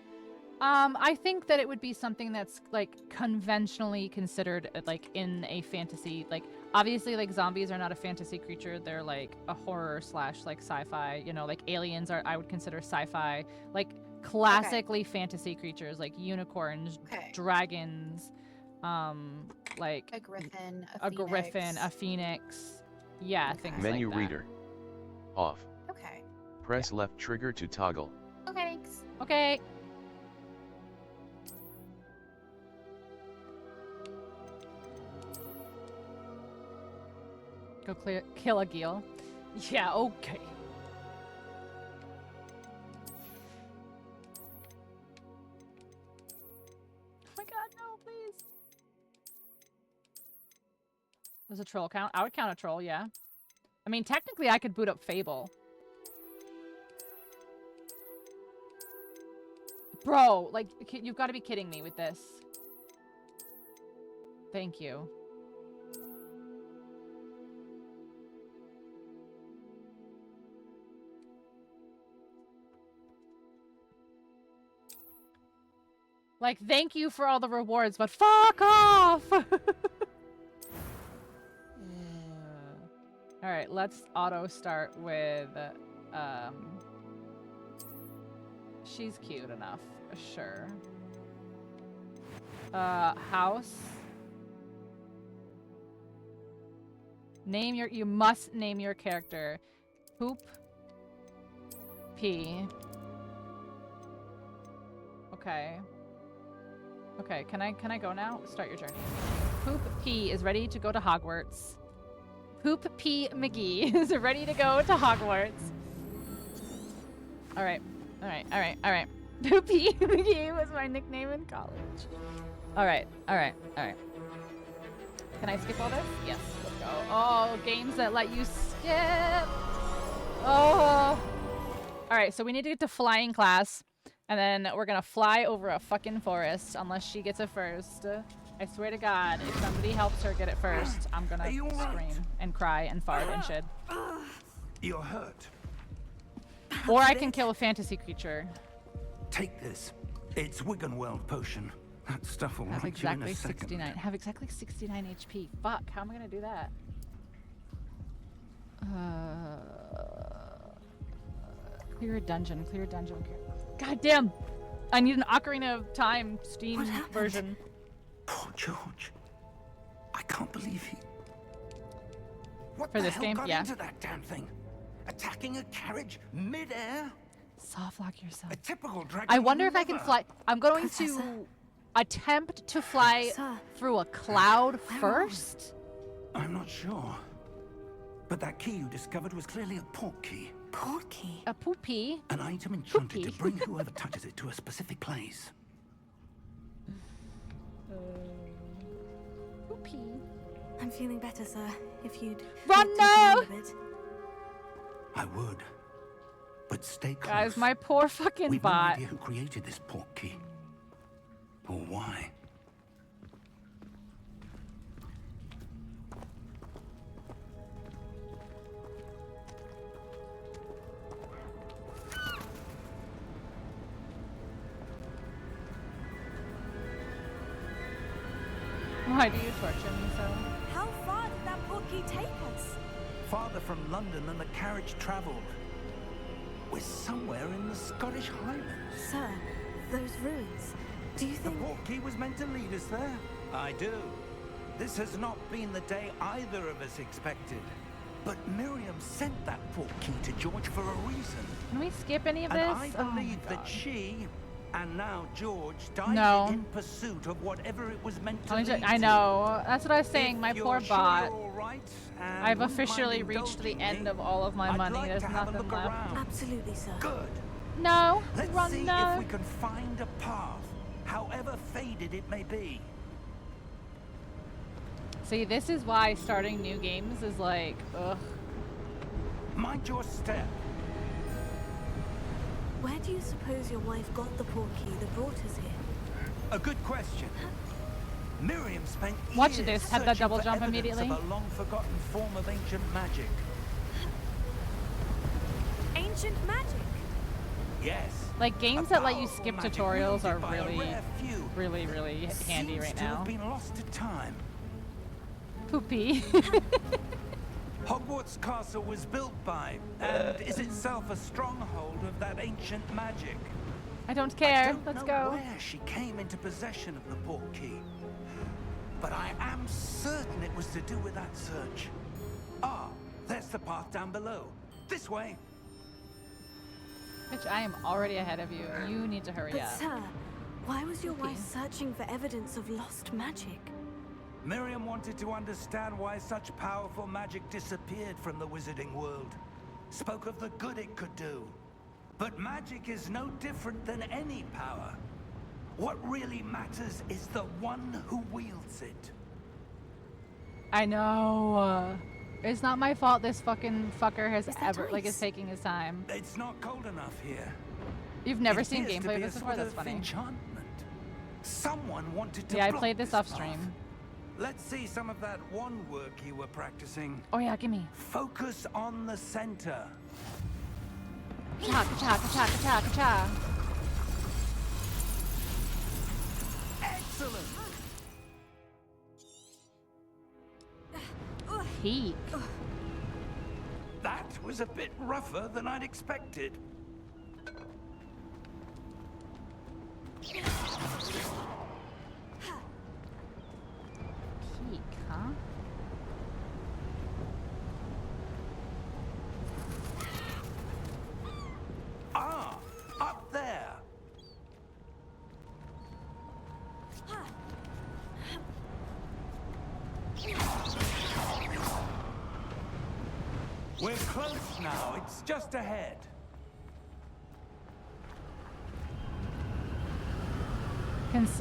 I think that it would be something that's like conventionally considered like in a fantasy, like obviously like zombies are not a fantasy creature. They're like a horror / like sci-fi, you know, like aliens I would consider sci-fi, like classically fantasy creatures like unicorns, dragons, like a griffin, a phoenix. Yeah, things Menu like that. reader. Off. Okay. Press left trigger to toggle. Okay, thanks. Okay. Go kill a Geel. Yeah, okay. Oh my god, no, please. Does a troll count? I would count a troll, yeah. I mean, technically I could boot up Fable. Bro, like, you've got to be kidding me with this. Thank you. Like, thank you for all the rewards, but fuck off! Alright, let's auto start with, she's cute enough, sure. House. You must name your character. Poop. P. Okay. Okay, can I go now? Start your journey. Poop P is ready to go to Hogwarts. Poop P McGee is ready to go to Hogwarts. Alright. Poop P McGee was my nickname in college. Alright. Can I skip all this? Yes, let's go. Oh, games that let you skip. Oh. Alright, so we need to get to flying class. And then we're gonna fly over a fucking forest unless she gets it first. I swear to God, if somebody helps her get it first, I'm gonna scream and cry and fart and shit. You're hurt. Or I can kill a fantasy creature. Take this. It's Wiggenweld potion. That stuff will Have right you in a exactly second. 69. Have exactly 69 HP. Fuck, how am I gonna do that? Clear a dungeon. God damn! I need an Ocarina of Time Steam version. Poor George. I can't believe he... What For the this hell game? got Yeah. into that damn thing? Attacking a carriage mid-air? Soft lock yourself. A typical dragon. I wonder if I can fly. I'm going to attempt to fly through a cloud first. I'm not sure. But that key you discovered was clearly a port key. Port key? A poopy? An item enchanted to bring whoever touches it to a specific place. Poopy. I'm feeling better, sir. If you'd run take now! a bit. I would. But stay close. Guys, my poor fucking We've bot. no idea who created this port key. Or why. Why do you torture me so? How far did that portkey take us? Farther from London than the carriage travelled. We're somewhere in the Scottish Highlands. Sir, those ruins. Do you think... The portkey was meant to lead us there? I do. This has not been the day either of us expected. But Miriam sent that portkey to George for a reason. Can we skip any of And this? I believe that she, and now George, died No. in pursuit of whatever it was meant to lead I know. That's what I was saying. If My you're poor sure bot. you're all right and I've wouldn't mind officially reached the indulging end me, of all of my I'd money. like There's to have a nothing look left. around. Absolutely, sir. Good. No. Let's Run, see no. if we can find a path, however faded it may be. See, this is why starting new games is like, ugh. Mind your step. Where do you suppose your wife got the portkey that brought us here? A good question. Miriam spent Watch years this, have that searching double for jump evidence immediately. of a long-forgotten form of ancient magic. Ancient magic? Yes. Like games that let you skip magic tutorials are wielded by a really, rare few. really handy Seems right to now. have been lost to time. Poopy. Hogwarts Castle was built by, and is itself a stronghold of that ancient magic. I don't care. I don't Let's know go. where she came into possession of the portkey, but I am certain it was to do with that search. Ah, there's the path down below. This way. Bitch, I am already ahead of you. You need to hurry But up. sir, why was your Okay. wife searching for evidence of lost magic? Miriam wanted to understand why such powerful magic disappeared from the wizarding world. Spoke of the good it could do. But magic is no different than any power. What really matters is the one who wields it. I know. It's not my fault this fucking fucker has Is that ever, like, ice? is taking his time. It's not cold enough here. You've never It seen appears to gameplay be of a this before? sort That's of funny. enchantment. Someone wanted to Yeah, I block played this off path. stream. Let's see some of that one work you were practicing. Oh yeah, gimme. Focus on the center. Ka-cha, ka-cha, ka-cha, ka-cha, ka-cha. Excellent. Peak. That was a bit rougher than I'd expected. Peak, huh? Ah, up there. We're close now. It's just ahead.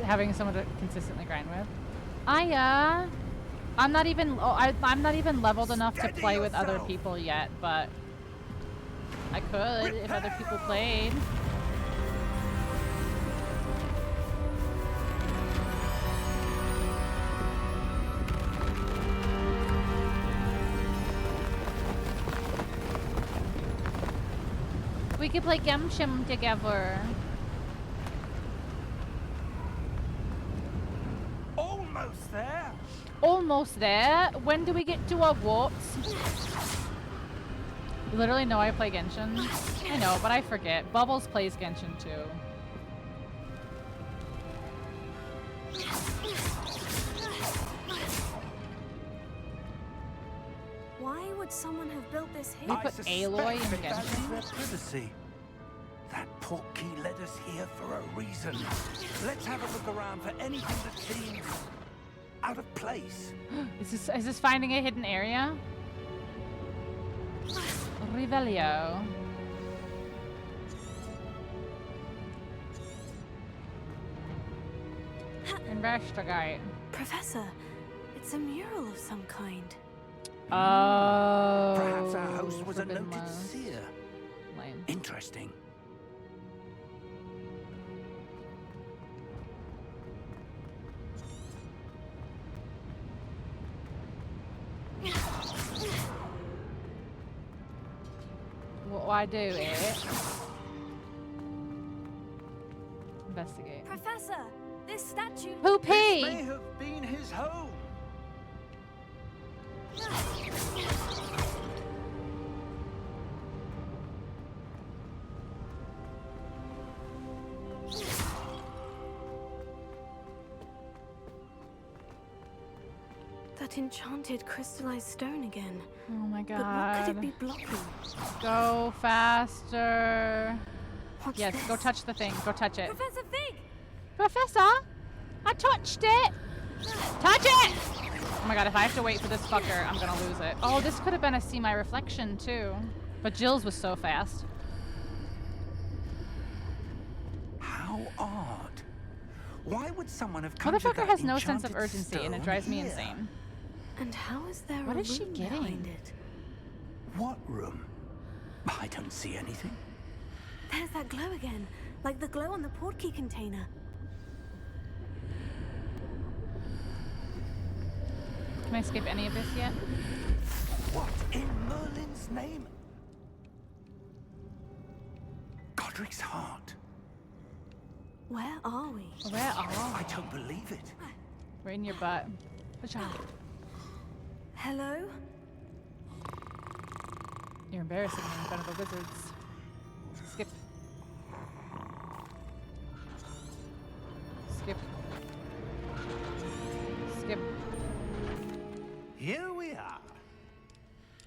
Having someone to consistently grind with. I'm not even. I'm not even leveled enough to play with other people yet, but I could if other people played. We could play Genshin together. Almost there. Almost there. When do we get to our warps? You literally know I play Genshin. I know, but I forget. Bubbles plays Genshin too. Why would someone have built this here? We put Aloy in they value Genshin. their privacy. That portkey led us here for a reason. Let's have a look around for anything that seems out of place. Is this finding a hidden area? Revelio. Investigate. Professor, it's a mural of some kind. Oh. Perhaps our host was a Forbidden noted West. seer. Lame. Interesting. What do I do it? Investigate. Professor, this statue. Poopy! This may have been his home. that enchanted crystallized stone again. Oh my god. But what could it be blocking? Go faster. What's Yes, this? go touch the thing. Go touch it. Professor Fig! Professor? I touched it! Touch it! Oh my god, if I have to wait for this fucker, I'm gonna lose it. Oh, this could have been a see my reflection too. But Jill's was so fast. How odd. Why would someone have come to Motherfucker that has no sense of enchanted urgency and it stone drives me here? insane. And how is there What a is she room getting? behind it? What room? I don't see anything. There's that glow again, like the glow on the portkey container. Can I skip any of this yet? What in Merlin's name? Godric's heart. Where are we? Where are I don't believe it. Right in your butt. Good job. Hello? You're embarrassing me in front of the wizards. Skip. Skip. Skip. Here we are.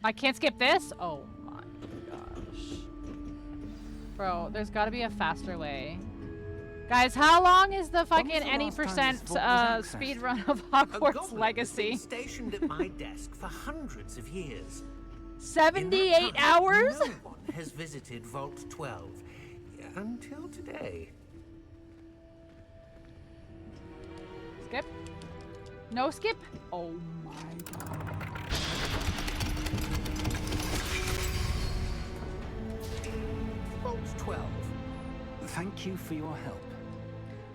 I can't skip this? Oh my gosh. Bro, there's gotta be a faster way. Guys, how long is the fucking any percent speed run of Hogwarts Legacy? Stationed at my desk for hundreds of years. 78 hours? No one has visited Vault 12 until today. Skip? No skip? Oh my god. Vault 12. Thank you for your help.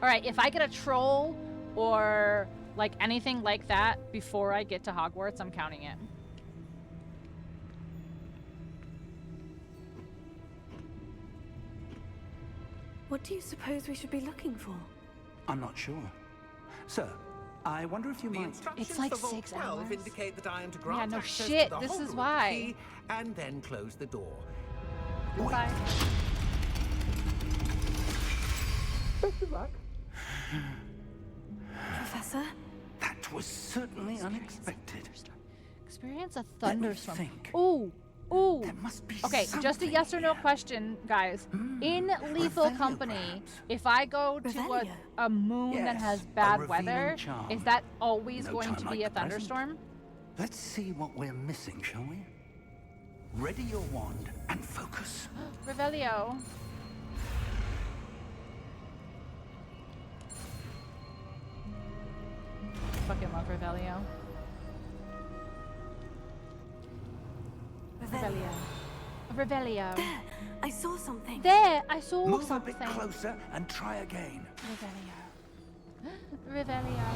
Alright, if I get a troll or like anything like that before I get to Hogwarts, I'm counting it. What do you suppose we should be looking for? I'm not sure. Sir, I wonder if you might... It's like for Vault 6 12 hours. indicate that I am to grant Yeah, no access shit, to the this whole is room why. key and then close the door. Goodbye. Best of luck. Professor? That was certainly unexpected. Experience a Let me thunderstorm. think. Ooh, ooh. There must be Okay, just a something yes or no question, guys. In Lethal Revelio, Company, perhaps. if I go to Revelio? a moon that Yes, has a bad revealing weather, charm. is that always No going time to like be a the present. thunderstorm? Let's see what we're missing, shall we? Ready your wand and focus. Revelio. Fucking love Revelio. Revelio. Revelio. There! I saw something. There, I saw Move something. a bit closer and try again. Revelio. Revelio.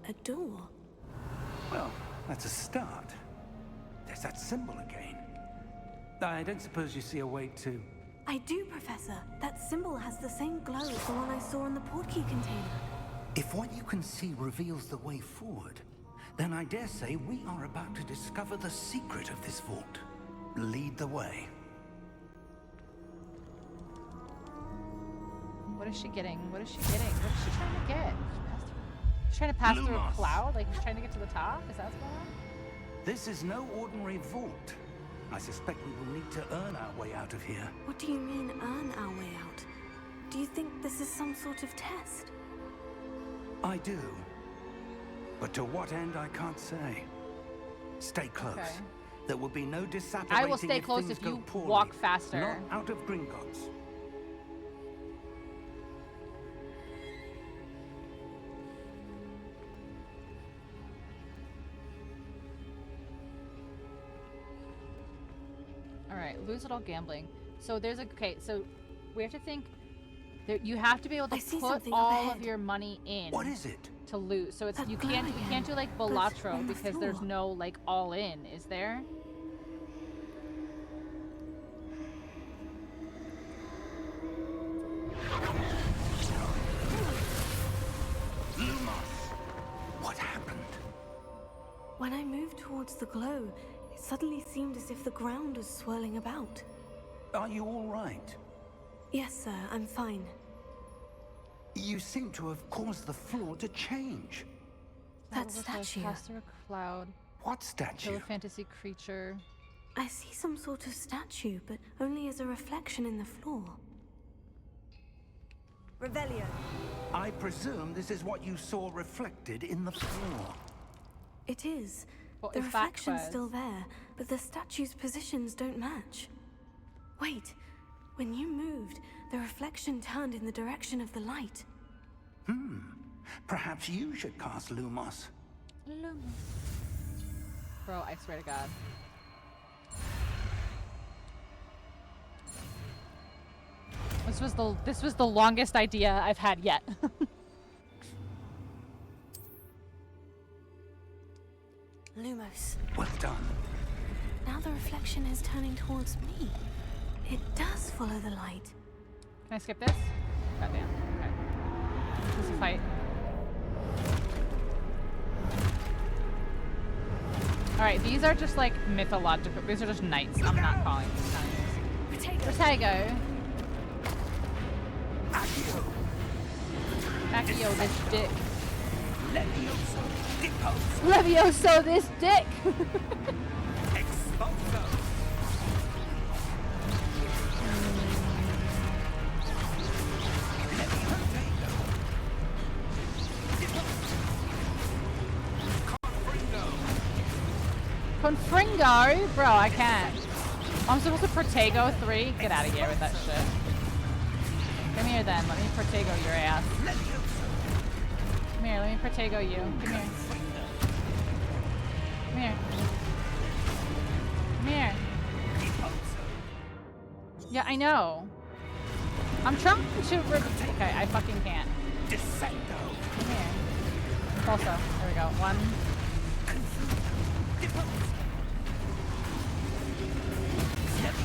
A door. Well, that's a start. There's that symbol again. I don't suppose you see a way to... I do, Professor. That symbol has the same glow as the one I saw in the portkey container. If what you can see reveals the way forward, then I dare say we are about to discover the secret of this vault. Lead the way. What is she getting? What is she getting? What is she trying to get? She's trying to pass through a Lumos. cloud? Like she's trying to get to the top? Is that what's going on? This is no ordinary vault. I suspect we will need to earn our way out of here. What do you mean, earn our way out? Do you think this is some sort of test? I do. But to what end, I can't say. Stay close. Okay. There will be no disapparating I will stay if close things if go you poorly. walk faster. Not out of Gringotts. Alright, lose it all gambling. So there's a... Okay, so we have to think... There, you have to be able to I see put something up all of ahead. your money in. What is it? To lose. So it's That you glow can't again, do like but Balatro on the because there's floor. no like all in, is there? Lumos! What happened? When I moved towards the glow, it suddenly seemed as if the ground was swirling about. Are you all right? Yes, sir, I'm fine. You seem to have caused the floor to change. That statue. Pass through a cloud. What Kill statue? a fantasy creature. I see some sort of statue, but only as a reflection in the floor. Revelio. I presume this is what you saw reflected in the floor. It is. What The is that reflection's quest? still there, but the statue's positions don't match. Wait. When you moved, the reflection turned in the direction of the light. Perhaps you should cast Lumos. Bro, I swear to God. This was the longest idea I've had yet. Lumos. Well done. Now the reflection is turning towards me. It does follow the light. Can I skip this? Goddamn. Okay. This is a fight. Alright, these are just like mythological. These are just knights. I'm not calling these knights. Protego. Accio this dick. Levioso this dick! Confringo? Bro, I can't. I'm supposed to Protego 3? Get out of here with that shit. Come here then, let me Protego your ass. Come here, let me Protego you. Come here. Come here. Come here. Yeah, I know. I'm trying to okay, I fucking can't. Come here. Also, there we go. 1.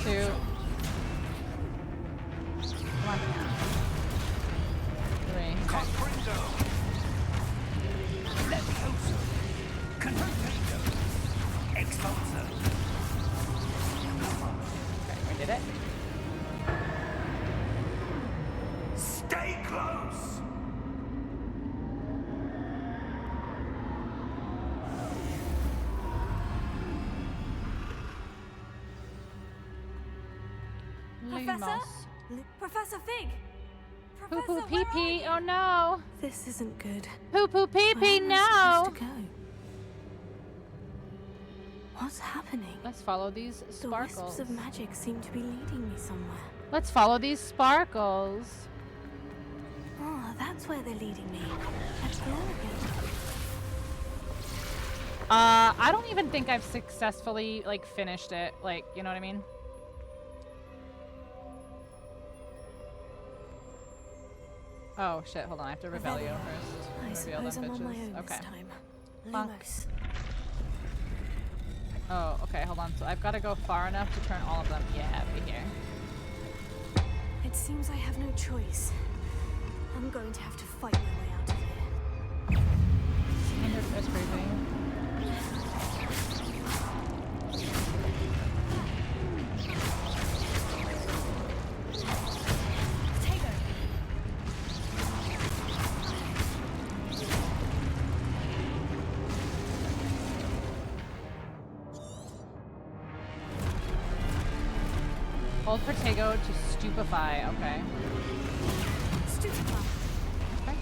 2. Come on. 3. Okay. Okay, we did it. Stay close! Professor? Professor Fig! Poo poo pee pee, oh no! This isn't good. Poo poo pee pee, Where am I no! supposed to go? What's happening? Let's follow these The sparkles. wisps of magic seem to be leading me somewhere. Let's follow these sparkles. Oh, that's where they're leading me. Let's go again. I don't even think I've successfully, like, finished it. Like, you know what I mean? Oh, shit, hold on. I have to Revelio first. I suppose I'm on my own Okay. this time. Fuck. Lumos. Oh, okay, hold on. So I've got to go far enough to turn all of them. Yeah, over here. It seems I have no choice. I'm going to have to fight my way out of here. That's crazy. Hold Protego to stupefy. Okay. Stupefy. Okay.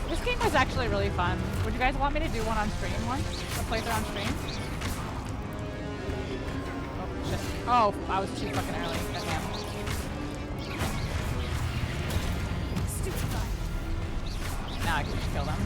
This game was actually really fun. Would you guys want me to do one on stream once? A playthrough on stream? Oh, shit. Oh, I was too fucking early. Goddamn. Now I can just kill them.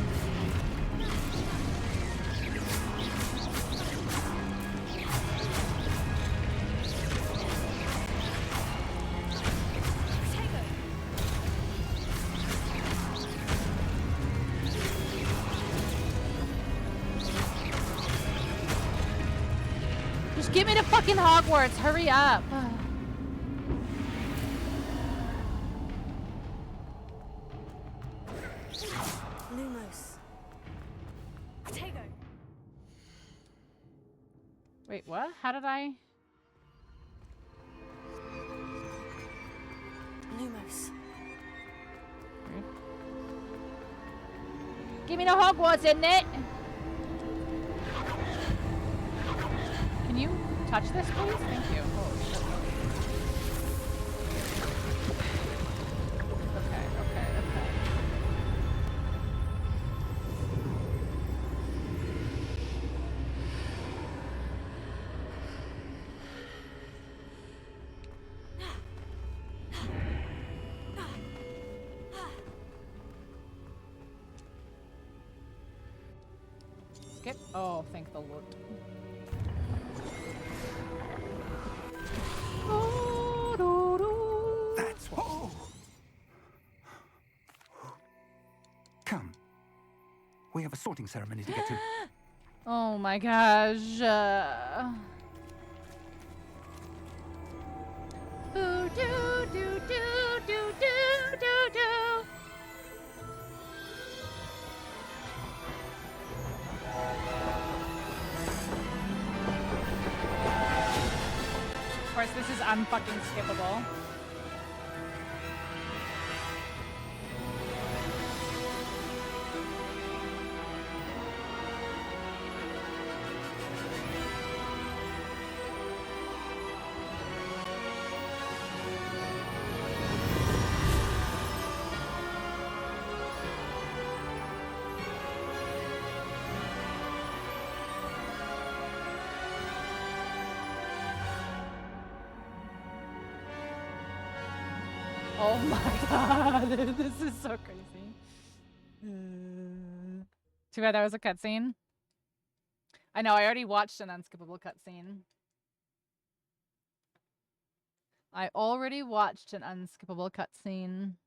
Just get me to fucking Hogwarts. Hurry up. Lumos. Protego. Wait, what? How did I? Lumos. Give me no Hogwarts in it. Can you touch this, please? Thank you. Oh, shit. Okay. Skip. Oh, thank the Lord. That's what. Oh. Come. We have a sorting ceremony to get to. Oh my gosh. Ooh, do, do, do, do, do, do, do. Of course, this is unfucking skippable. Oh my god, this is so crazy. Too bad that was a cutscene. I know, I already watched an unskippable cutscene. I already watched an unskippable cutscene.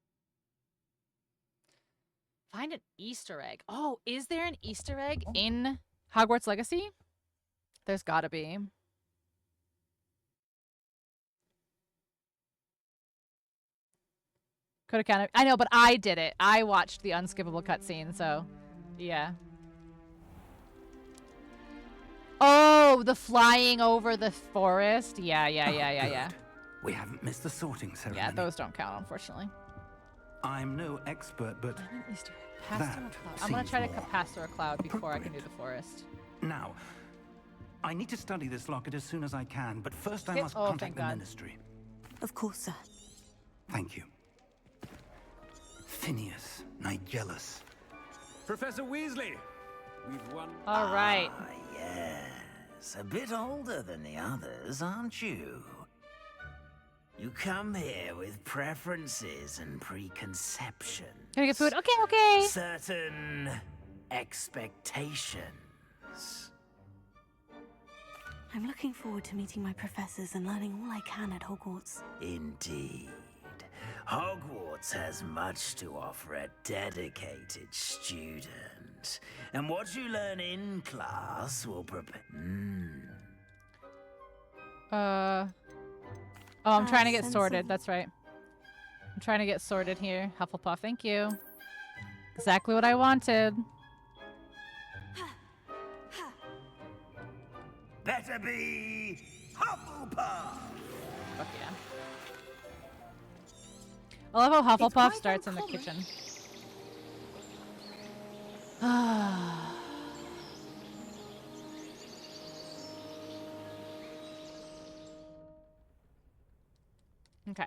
Find an Easter egg. Oh, is there an Easter egg in Hogwarts Legacy? There's gotta be. Could have counted. I know, but I did it. I watched the unskippable cutscene, so yeah. Oh, the flying over the forest. Yeah. We haven't missed the sorting ceremony. Yeah, those don't count, unfortunately. I'm no expert, but Pass through a cloud. I'm gonna try to pass through a cloud before I can do the forest. Now, I need to study this locket as soon as I can, but first I must contact the ministry. Of course, sir. Thank you. Phineas, Nigellus. Professor Weasley, we've won. All right. Ah, yes. A bit older than the others, aren't you? You come here with preferences and preconceptions. Can I get food? Okay. Certain expectations. I'm looking forward to meeting my professors and learning all I can at Hogwarts. Indeed. Hogwarts has much to offer a dedicated student. And what you learn in class will prepare... Oh, I'm trying to get sorted. That's right. I'm trying to get sorted here. Hufflepuff, thank you. Exactly what I wanted. Better be Hufflepuff! Fuck yeah. I love how Hufflepuff starts in the kitchen. Okay.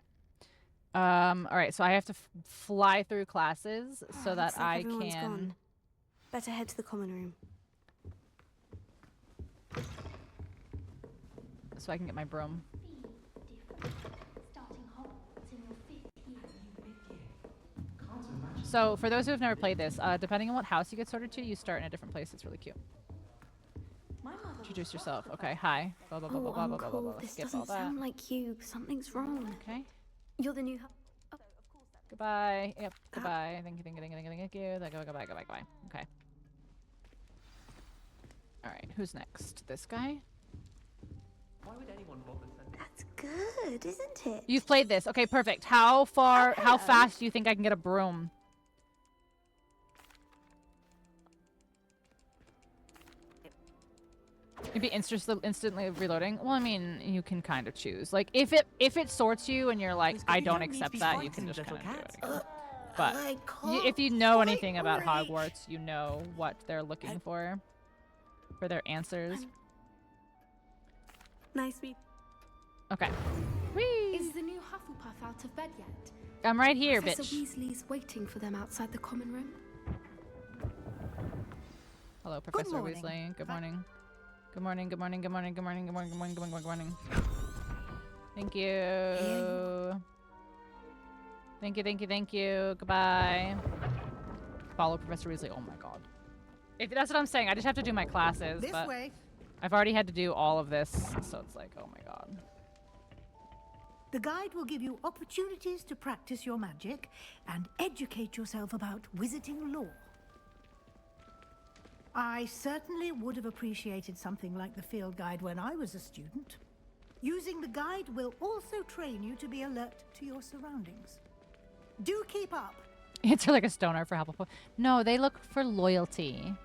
All right, so I have to fly through classes so that I everyone's can... gone. Better head to the common room. So I can get my broom. So for those who have never played this, depending on what house you get sorted to, you start in a different place. It's really cute. Introduce yourself. Okay, hi. Blah, blah, blah, blah, blah, blah, blah, blah, blah. This Skip doesn't all that. sound like you. Something's wrong. Okay. You're the new... Goodbye. Yep. Goodbye. Thank you. Goodbye. Okay. All right. Who's next? This guy? Why would anyone bother sending? That's good, isn't it? You've played this. Okay, perfect. How fast do you think I can get a broom? Maybe instantly reloading. Well, I mean, you can kind of choose. Like, if it sorts you and you're like, I don't accept that, you can just kind of do it again. But if you know anything about Hogwarts, you know what they're looking for their answers. Nice meet. Okay. Whee! Is the new Hufflepuff out of bed yet? I'm right here, Professor bitch. Weasley's waiting for them outside the common room. Hello, Professor morning. Weasley. Good morning. Good morning, good morning, good morning, good morning, good morning, good morning, good morning, good morning. Thank you. Thank you, thank you, thank you. Goodbye. Follow Professor Weasley. Oh my god. That's what I'm saying. I just have to do my classes, This but way. I've already had to do all of this, so it's like, oh my god. The guide will give you opportunities to practice your magic and educate yourself about wizarding lore. I certainly would have appreciated something like the field guide when I was a student. Using the guide will also train you to be alert to your surroundings. Do keep up. Answer like a stoner for Hufflepuff. No, they look for loyalty.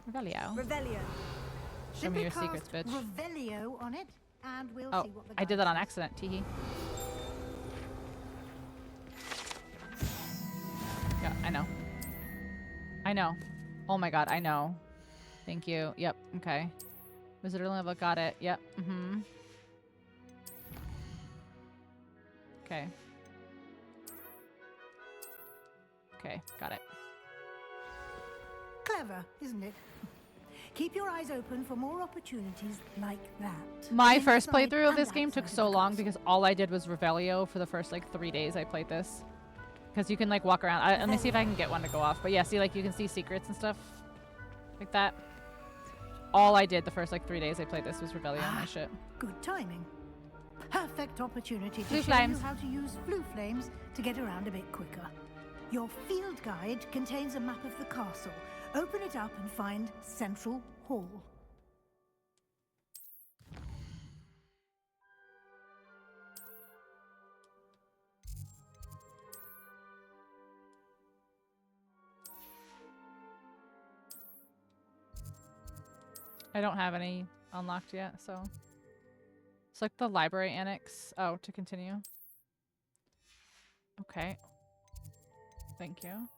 Revelio. Revelio. Show me your Simply secrets, cast bitch. Revelio on it, and we'll Oh, see what the I did guide that on says. accident, teehee. Yeah, I know. I know. Oh my god, I know. Thank you. Yep, okay. Visitor level, got it. Yep, mm-hmm. Okay. Okay, got it. Clever, isn't it? Keep your eyes open for more opportunities like that. My first Inside playthrough of and this game took outside so of the long castle. because all I did was Revelio for the first like 3 days I played this. Because you can like walk around. Let me see if I can get one to go off. But yeah, see, like you can see secrets and stuff like that. All I did the first like 3 days I played this was Revelio and my shit. Good timing. Perfect opportunity to Floo show flames. you how to use flue flames to get around a bit quicker. Your field guide contains a map of the castle. Open it up and find Central Hall. I don't have any unlocked yet, so. Select the library annex. Oh, to continue. Okay. Thank you.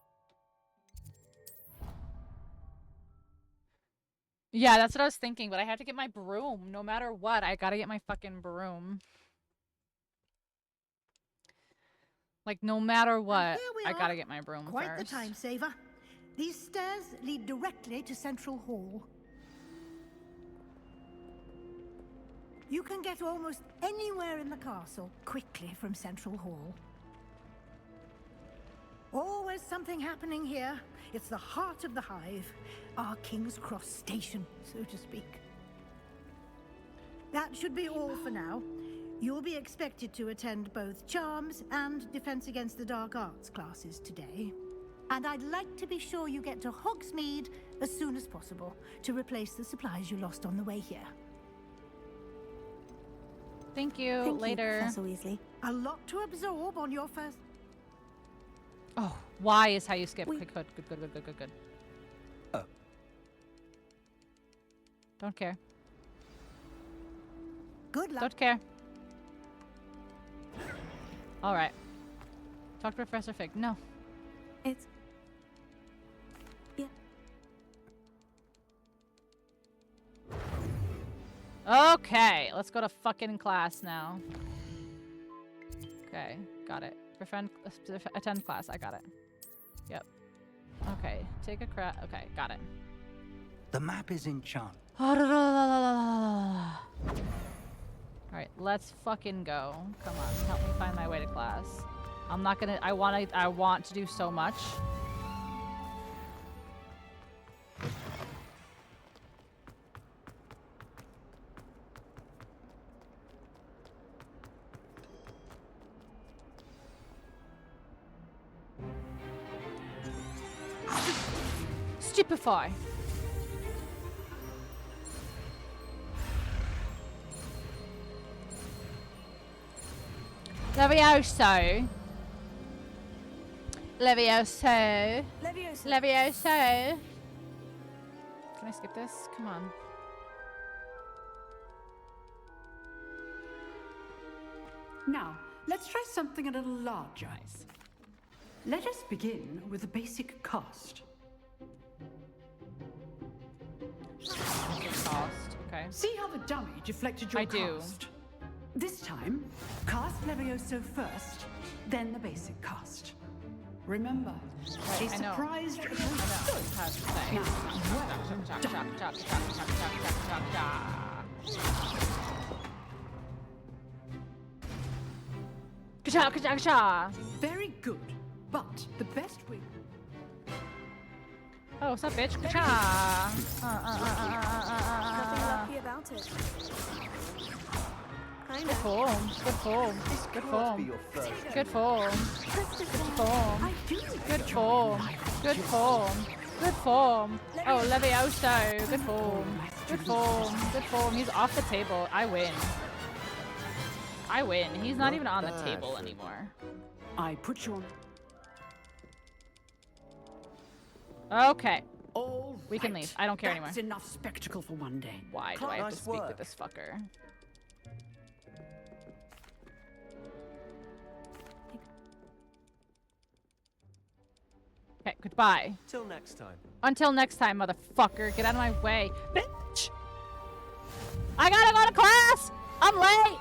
Yeah, that's what I was thinking, but I have to get my broom. No matter what, I gotta get my fucking broom. Like, no matter what, I gotta get my broom Quite first. the time saver. These stairs lead directly to Central Hall. You can get almost anywhere in the castle quickly from Central Hall. Always something happening here. It's the heart of the hive, our King's Cross station, so to speak. That should be all for now. You'll be expected to attend both Charms and Defense Against the Dark Arts classes today. And I'd like to be sure you get to Hogsmeade as soon as possible to replace the supplies you lost on the way here. Thank you. Thank Later. you, Professor Weasley. A lot to absorb on your first... Oh, Y is how you skip. Okay, good, good, good, good, good, good, good. Oh. Don't care. Good luck. Don't care. All right. Talk to Professor Fig. No. It's... Yeah. Okay, let's go to fucking class now. Okay, got it. Attend class. I got it. Yep. Okay, take a crap. Okay, got it. The map is enchanted. Alright, let's fucking go. Come on, help me find my way to class. I'm not gonna. I want to do so much. Stupefy. Levioso. Levioso. Levioso. Levioso. Can I skip this? Come on. Now, let's try something a little larger. Let us begin with the basic cast. Cost. Okay. See how the dummy deflected your I do. cast? This time, cast Levioso first, then the basic cast. Remember, Right, a I know. surprised I know. How to say. Now, Chop, chop, chop, chop, chop, chop, chop, chop, chop. Ka-cha, ka-cha, ka-cha. Very good, but the best way. Oh, what's up, bitch? Ka-cha. Nothing lucky about it. Good form. Good form. Good form. Good form. Good form. Good form. Good form. Good form. Oh, Levioso. Good form. Good form. Good form. He's off the table. I win. I win. He's not even on the table anymore. I put you on. Okay. All we can leave. I don't care anymore. That's enough spectacle for one day. Why do I have to speak to this fucker? Okay, goodbye. Till next time. Until next time, motherfucker. Get out of my way. Bitch! I gotta go to class! I'm late!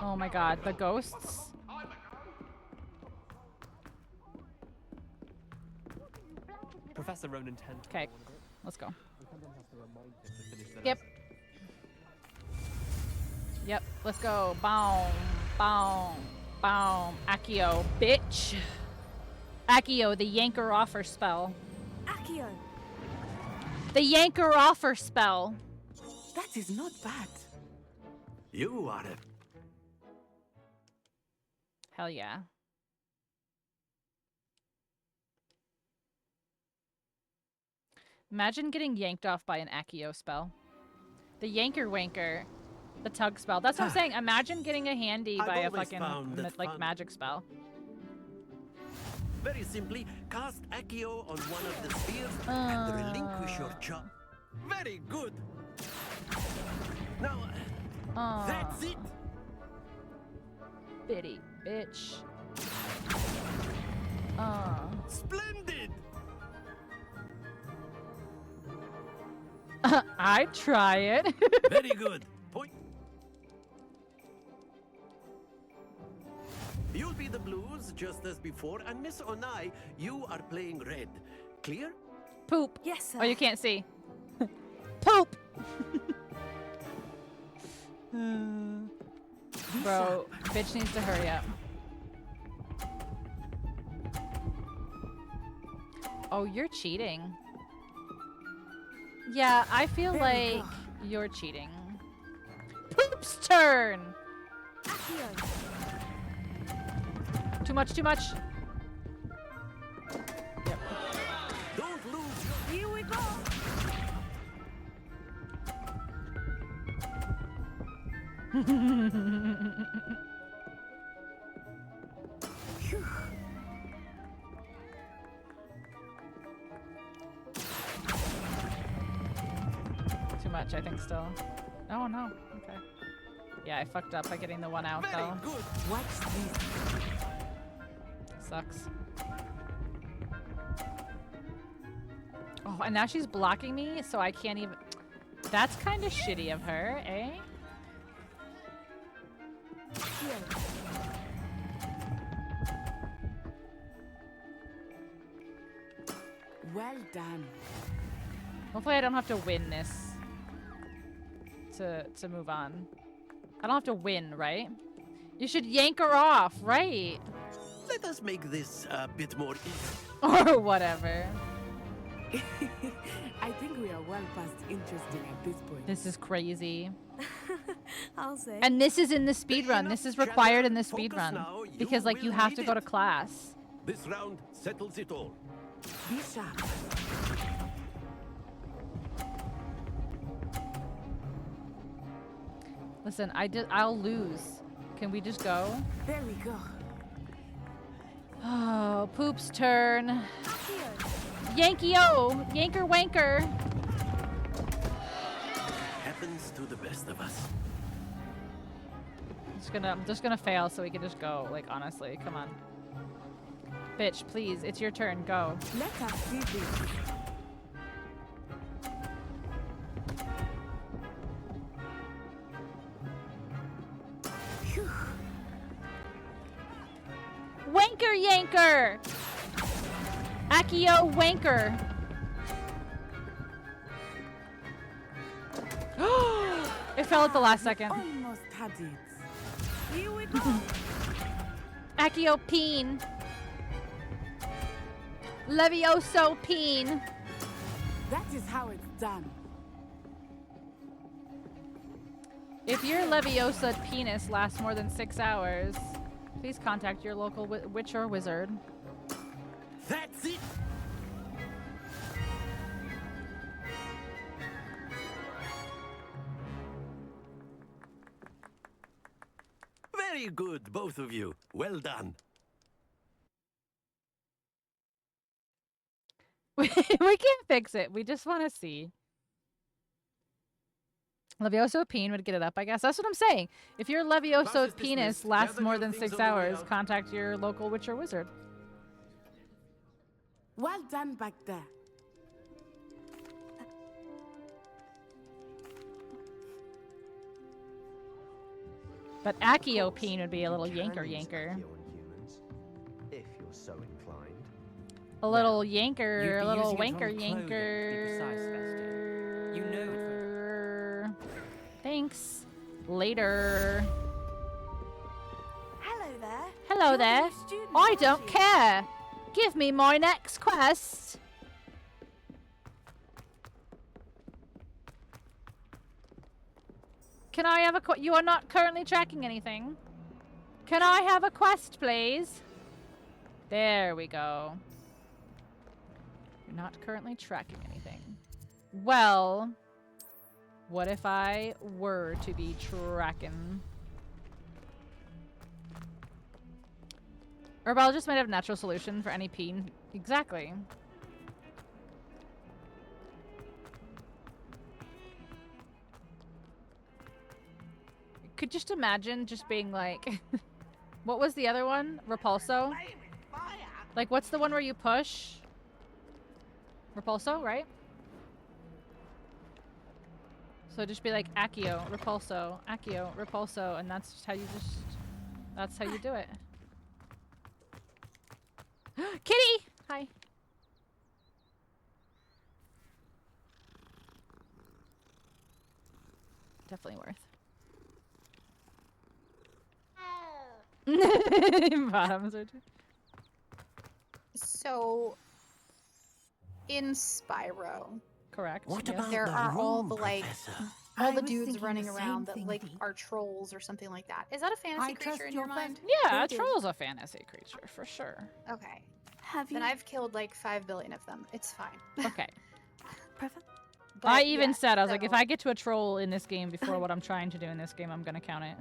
Oh my god, the ghosts? Professor Ronan 10. Okay, let's go. Yep. Yep, let's go. Boom, boom, boom. Accio, bitch. Accio, the yanker offer spell. Accio. The yanker offer spell. That is not bad. You are a... Hell yeah. Imagine getting yanked off by an Accio spell. The yanker wanker. The tug spell. That's what I'm saying. Imagine getting a handy by a fucking like magic spell. Very simply, cast Accio on one of the spheres and relinquish your chop. Very good. Now, that's it. Bitty bitch. Splendid. I'd try it. Very good. Point. You'll be the blues just as before, and Miss Onai, you are playing red. Clear? Poop. Yes, sir. Oh, you can't see. Poop. Bro, bitch needs to hurry up. Oh, you're cheating. Yeah, I feel like you're cheating. Poop's turn. Too much, too much. Yep. Don't lose. Here we go. Too much, I think, still. Oh, no. Okay. Yeah, I fucked up by getting the one out, though. Very good. What's this? Sucks. Oh, and now she's blocking me, so I can't even... That's kind of shitty of her, eh? Well done. Hopefully I don't have to win this to move on. I don't have to win, right? You should yank her off, right? Let us make this a bit more easy. Or whatever. I think we are well past interesting at this point. This is crazy. I'll say. And this is in the speed run. This is required in the speed run because like you have to go to class. This round settles it all. Be sharp. Listen, I'll lose. Can we just go? There we go. Oh, Poop's turn. Yankee-O! Yanker wanker! Happens to the best of us. I'm just gonna fail so we can just go. Like, honestly, come on. Bitch, please, it's your turn. Go. Let us see this. Wanker yanker! Akio wanker! It fell at the last second. Almost had it. Here we go. Akio peen. Levioso peen. That is how it's done. If your Leviosa penis lasts more than 6 hours, please contact your local witch or wizard. That's it. Very good, both of you. Well done. We can't fix it. We just want to see. Levioso peen would get it up, I guess. That's what I'm saying. If your Levioso penis lasts more than 6 hours, contact your local witch or wizard. Well done back there. But Akio peen would be a little yanker. If you're so inclined. A little yanker, a little wanker. You know. Thanks. Later. Hello there. Hello there. I don't care. Give me my next quest. Can I have a you are not currently tracking anything. Can I have a quest, please? There we go. You're not currently tracking anything. Well, what if I were to be tracking? Herbologist might have a natural solution for any peen. Exactly. Could just imagine just being like, what was the other one? Repulso? Like, what's the one where you push? Repulso, right? So just be like Accio, Repulso, Accio, Repulso, and that's just how you that's how you do it. Kitty! Hi. Definitely worth. Bottoms are too. So, in Spyro, correct. What about there the are all room, the like Professor? all the dudes running around that like are trolls or something like that. Is that a fantasy creature in your mind? Yeah, a troll's a fantasy creature for sure. Okay. Have you? Then I've killed like 5 billion of them. It's fine. Okay. Perfect. I even yeah, said, I was like, so- if I get to a troll in this game before what I'm trying to do in this game, I'm gonna count it.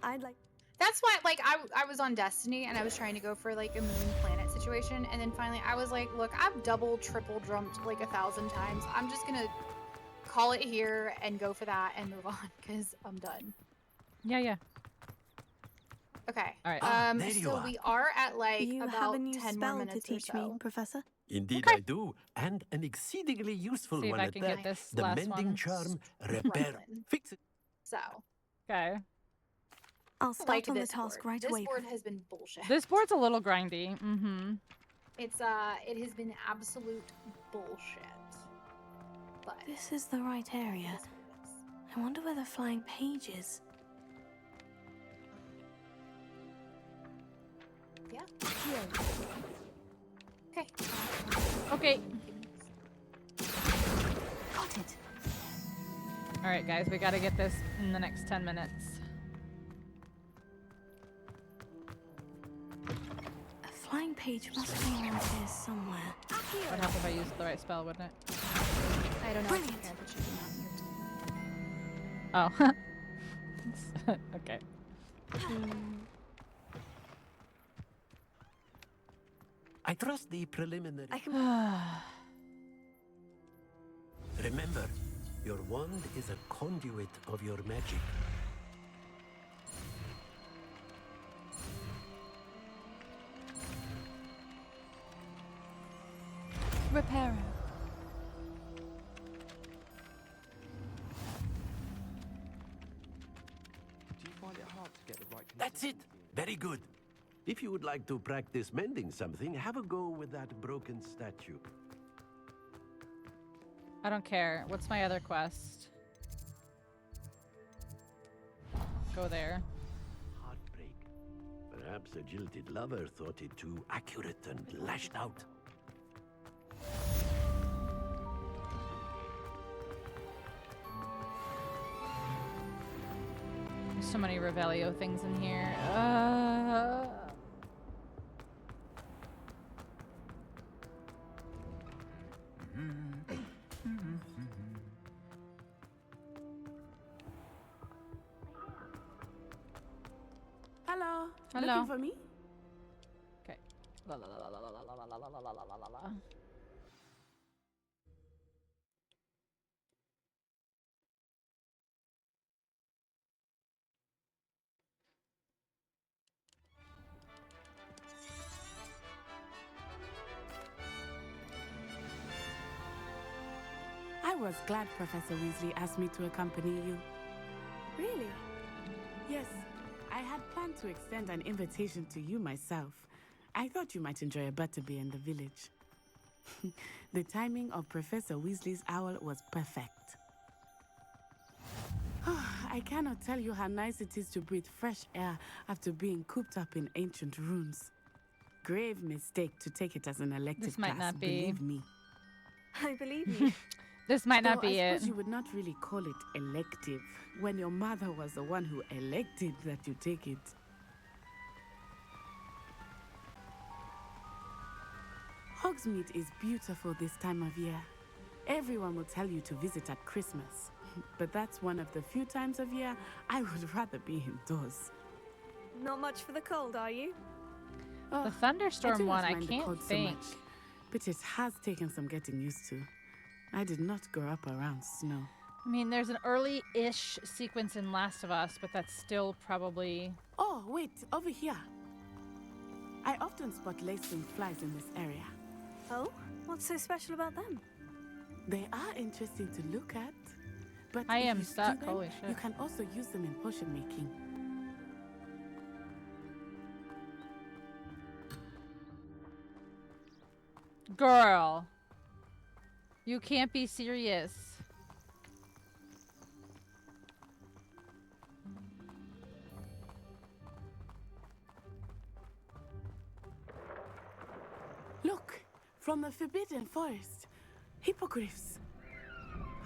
I'd like. That's why, like, I was on Destiny and I was trying to go for like a moon planet situation, and then finally I was like, look, I've double, triple jumped like 1,000 times. I'm just gonna call it here and go for that and move on because I'm done. Yeah. Okay. All right. there you So are. we are at like You about have a new 10 more spell to minutes teach or so. me, Professor. Indeed I do, and an exceedingly useful See if one I at can that. get this The last mending one. charm, repair, Brooklyn. fix it. So Okay. I'll start like on the this task board. right This away. board has been bullshit. This board's a little grindy. Mm-hmm. It has been absolute bullshit. But This is the right area. it is what it is. I wonder where the flying page is. Yeah. Okay. Okay. Got it. All right, guys, we gotta get this in the next 10 minutes. A flying page must be around here somewhere. Would help if I used the right spell, wouldn't it? I don't know. Brilliant. If you can, but you do not mute. Oh. Okay. I trust the preliminary. I can. Remember, your wand is a conduit of your magic. Reparo. Do you find it hard to get the right That's it. Very good. If you would like to practice mending something, have a go with that broken statue. I don't care. What's my other quest? Go there. Heartbreak. Perhaps a jilted lover thought it too accurate and lashed out. There's so many Revelio things in here. Hello. Hello. Looking for me? Okay. La la la la la la la la la la la la la la. I was glad Professor Weasley asked me to accompany you. Really? Yes, I had planned to extend an invitation to you myself. I thought you might enjoy a butterbeer in the village. The timing of Professor Weasley's owl was perfect. I cannot tell you how nice it is to breathe fresh air after being cooped up in ancient ruins. Grave mistake to take it as an elective This might class, not be. believe me. I believe you. This might not Though be I it. suppose you would not really call it elective when your mother was the one who elected that you take it. Hogsmeade is beautiful this time of year. Everyone will tell you to visit at Christmas. But that's one of the few times of year I would rather be indoors. Not much for the cold, are you? The I thunderstorm do one, not I mind the can't cold so think. much, but it has taken some getting used to. I did not grow up around snow. I mean, there's an early-ish sequence in Last of Us, but that's still probably... Oh, wait, over here. I often spot lacewing flies in this area. Oh? What's so special about them? They are interesting to look at, but I if am you stuck, stew them, holy shit. you can also use them in potion making. Girl. You can't be serious. Look, from the Forbidden Forest. Hippogriffs.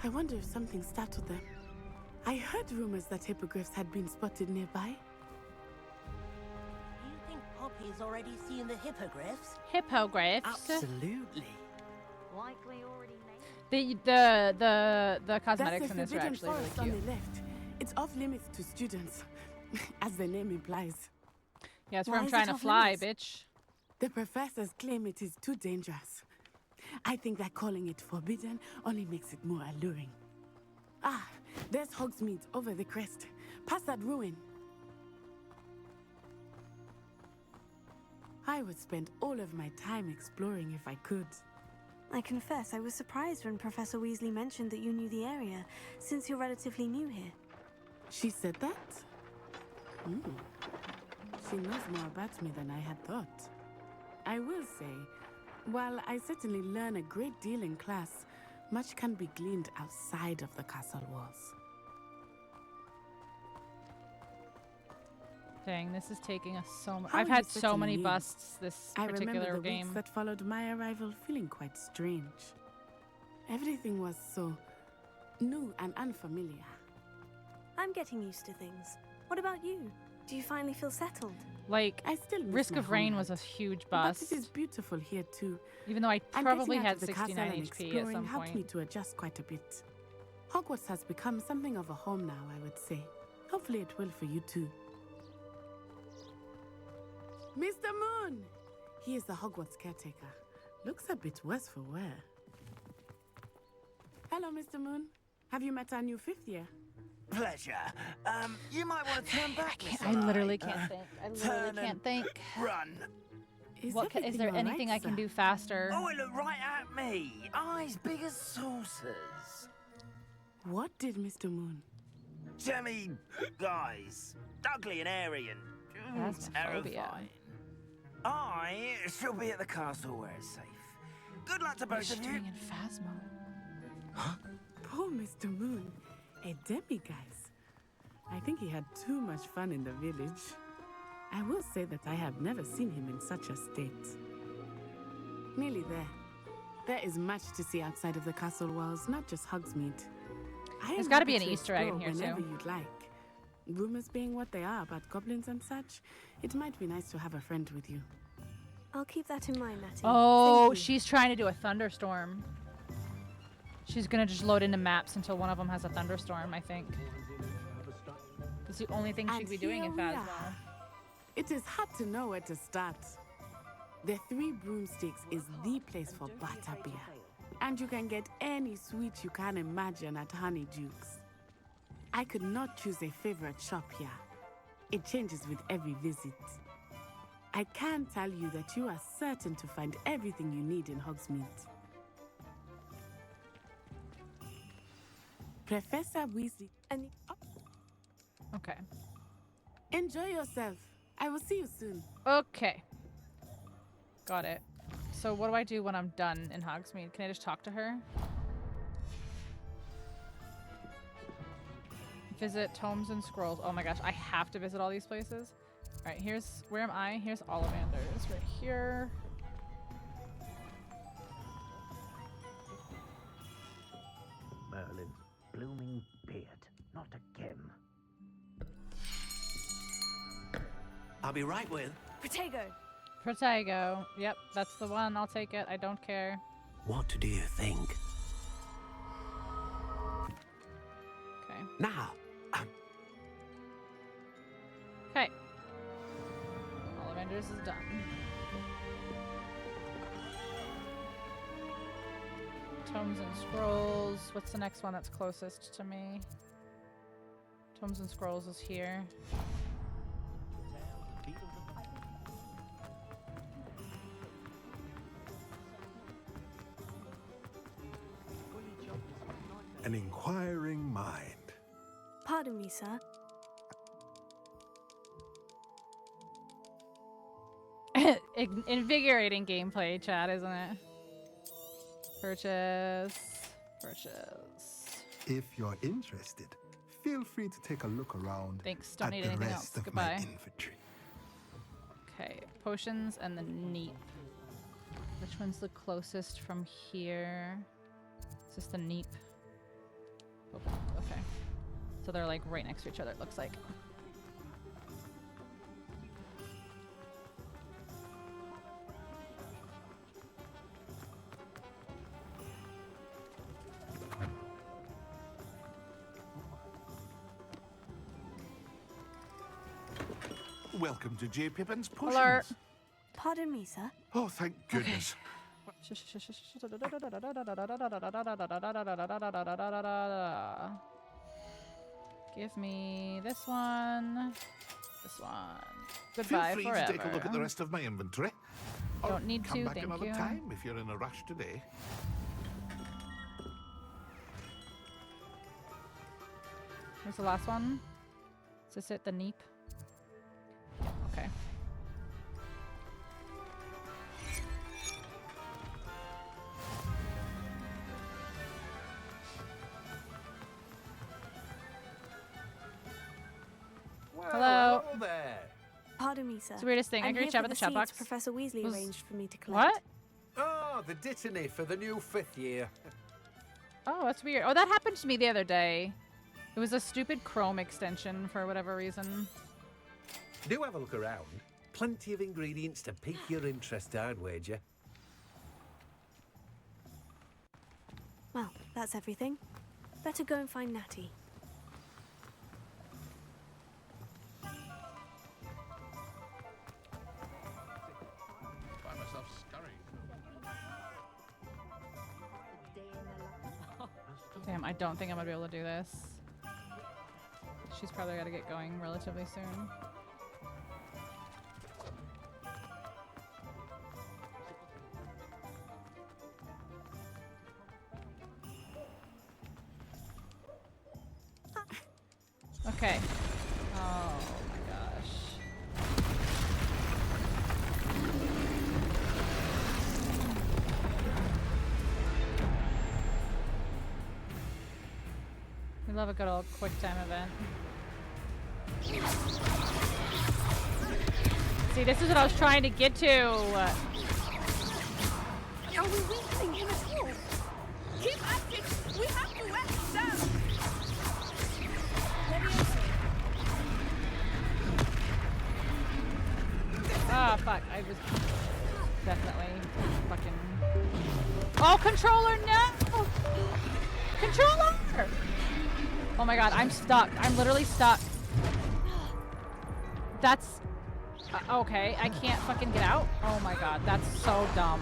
I wonder if something startled them. I heard rumors that hippogriffs had been spotted nearby. Do you think Poppy's already seen the hippogriffs? Hippogriffs. Absolutely. Like we already made. The cosmetics in That's this the are Forbidden actually really Forest on cute. the left. It's off limits to students, as the name implies. Yeah, that's Why where I'm is trying it to off fly, limits? bitch. The professors claim it is too dangerous. I think that calling it forbidden only makes it more alluring. Ah, there's Hogsmeade over the crest. Past that ruin. I would spend all of my time exploring if I could. I confess I was surprised when Professor Weasley mentioned that you knew the area, since you're relatively new here. She said that? She knows more about me than I had thought. I will say, while I certainly learn a great deal in class, much can be gleaned outside of the castle walls. Dang, this is taking us so much. How I've you had so certainly many knew. busts this I remember particular the game. weeks that followed my arrival feeling quite strange. Everything was so new and unfamiliar. I'm getting used to things. What about you? Do you finally feel settled? Like, I still miss Risk my of Rain homeland. was a huge But bust. it is beautiful here too. Even though I And probably getting out had of the castle 69 and HP at exploring some helped me point. to adjust quite a bit. Hogwarts has become something of a home now, I would say. Hopefully it will for you too. Mr. Moon! He is the Hogwarts caretaker. Looks a bit worse for wear. Hello, Mr. Moon. Have you met our new 5th year? Pleasure. You might want to turn back. I literally can't think. I literally can't think. Run. Is there anything I can do faster? Oh, it looked right at me. Eyes big as saucers. What did Mr. Moon? Jemmy guys. Ugly and airy and terrifying. I shall be at the castle where it's safe. Good luck to both of you. Doing in Phasmo. Huh? Poor Mr. Moon. A demiguise. I think he had too much fun in the village. I will say that I have never seen him in such a state. Nearly there. There is much to see outside of the castle walls, not just Hogsmeade. There's got to be an Easter egg in here whenever too. You'd like. Rumors being what they are about goblins and such, it might be nice to have a friend with you. I'll keep that in mind, Natty. Oh, she's trying to do a thunderstorm. She's gonna just load into maps until one of them has a thunderstorm, I think. It's the only thing she'd be doing in Phasmo. It is hard to know where to start. The 3 Broomsticks is the place for butterbeer. And you can get any sweet you can imagine at Honeydukes. I could not choose a favorite shop here. It changes with every visit. I can tell you that you are certain to find everything you need in Hogsmeade. Professor Weasley and Okay. Enjoy yourself. I will see you soon. Okay. Got it. So what do I do when I'm done in Hogsmeade? Can I just talk to her? Visit Tomes and Scrolls. Oh my gosh, I have to visit all these places. All right, where am I? Here's Ollivander's right here. Merlin's blooming beard, not a gem. I'll be right with. Protego. Protego. Yep, that's the one. I'll take it. I don't care. What do you think? Okay. Now. Okay. Ollivander's is done. Tomes and Scrolls. What's the next one that's closest to me? Tomes and Scrolls is here. An inquiring mind. Pardon me, sir. Invigorating gameplay, chat, isn't it? Purchase. If you're interested, feel free to take a look around. Thanks. Don't at need the anything rest else. of Goodbye. my inventory. Okay, potions and the neep. Which one's the closest from here? Is this the neep? Oh, okay. So they're like right next to each other, it looks like. Welcome to J. Pippin's Potions. Alert. Pardon me, sir. Oh, thank goodness. Give me this one. This one. Goodbye Feel free forever. to take a look at the rest of my inventory. Or Don't need come to, back thank another you. time if you're in a rush today. Where's the last one? Is this it, the neep? Yeah, okay. Hello. Hello there. Pardon me, sir. It's the weirdest thing. I I'm can reach here out for with the the chat box. seeds Professor Weasley Was- arranged for me to collect. What? Oh, the dittany for the new 5th year. Oh, that's weird. Oh, that happened to me the other day. It was a stupid Chrome extension for whatever reason. Do have a look around. Plenty of ingredients to pique your interest, I'd wager. Well, that's everything. Better go and find Natty. Damn, I don't think I'm gonna be able to do this. She's probably gotta get going relatively soon. Okay. Oh my gosh. We love a good old quick time event. See, this is what I was trying to get to. Are we weakening him at all? Keep at it! We have to wear him down! Ah, fuck. I was definitely fucking... Oh, controller, no! Controller! Oh my god, I'm stuck. I'm literally stuck. That's... okay, I can't fucking get out? Oh my god, that's so dumb.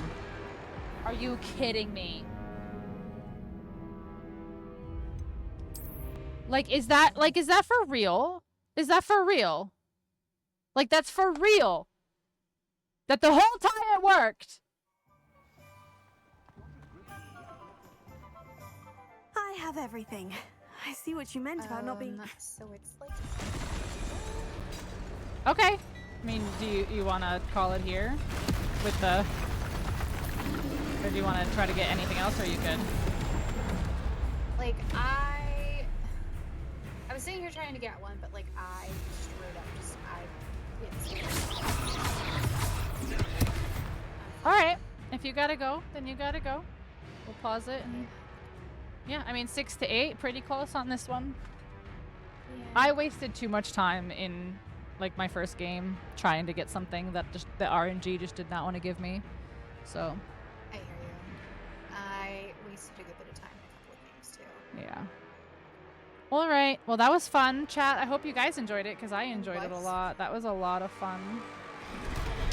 Are you kidding me? Like, is that for real? Is that for real? Like, that's for real? That the whole time it worked? I have everything. I see what you meant about not being... So it's like... Okay. I mean, do you want to call it here? With the... Or do you want to try to get anything else, or are you good? Like, I was sitting here trying to get one, but like, I straight up just, Alright. If you gotta go, then you gotta go. We'll pause it and... Yeah, I mean, 6 to 8, pretty close on this one. Yeah. I wasted too much time in, like, my first game trying to get something that just the RNG just did not want to give me. So... I hear you. I wasted a good bit of time in a couple of games, too. Yeah. All right. Well, that was fun, chat. I hope you guys enjoyed it, because I enjoyed it a lot. That was a lot of fun.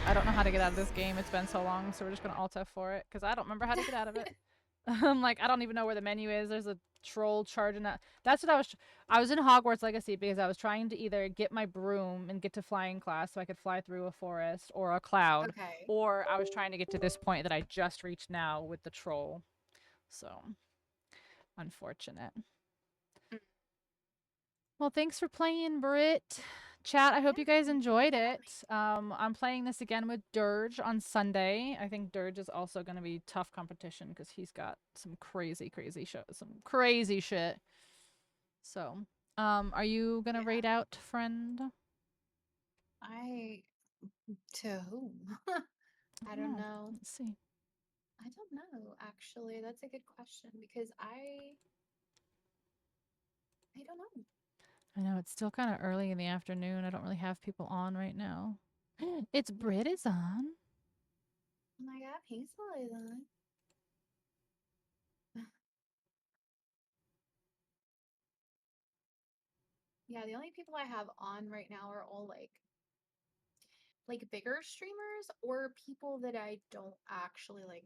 I don't know how to get out of this game. It's been so long, so we're just going to Alt F for it, because I don't remember how to get out of it. I'm like, I don't even know where the menu is. There's a troll charging that. That's what I was in Hogwarts Legacy because I was trying to either get my broom and get to flying class so I could fly through a forest or a cloud, or I was trying to get to this point that I just reached now with the troll. So, unfortunate. Well, thanks for playing, Britt. Chat, I hope you guys enjoyed it. I'm playing this again with Dirge on Sunday. I think Dirge is also going to be tough competition because he's got some crazy shit. So, are you going to raid out, friend? To whom? I don't know. Let's see. I don't know, actually. That's a good question because I don't know. I know, it's still kind of early in the afternoon. I don't really have people on right now. It's Britt is on. Oh my god, Pinxel is on. Yeah, the only people I have on right now are all like bigger streamers or people that I don't actually like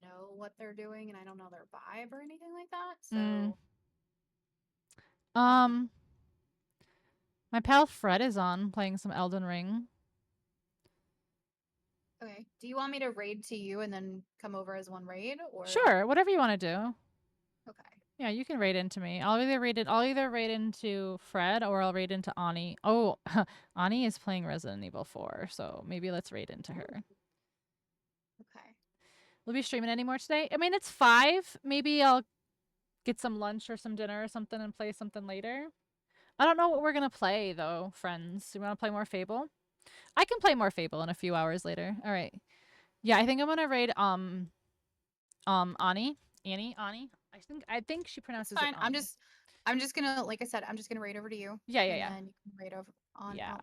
know what they're doing and I don't know their vibe or anything like that. So my pal Fred is on playing some Elden Ring. okay. Do you want me to raid to you and then come over as one raid or Sure, whatever you want to do. Okay. Yeah, you can raid into me. I'll either raid into Fred or I'll raid into Ani. Oh, Ani is playing Resident Evil 4, so maybe let's raid into her. Okay. We'll be streaming any more today. I mean, it's 5. Maybe I'll get some lunch or some dinner or something and play something later. I don't know what we're gonna play though, friends. You want to play more Fable? I can play more Fable in a few hours later. All right. Yeah, I think I'm gonna raid Ani. I think she pronounces Fine. it Ani. I'm just gonna, like I said, I'm just gonna raid over to you. Yeah. And then you can raid over on out.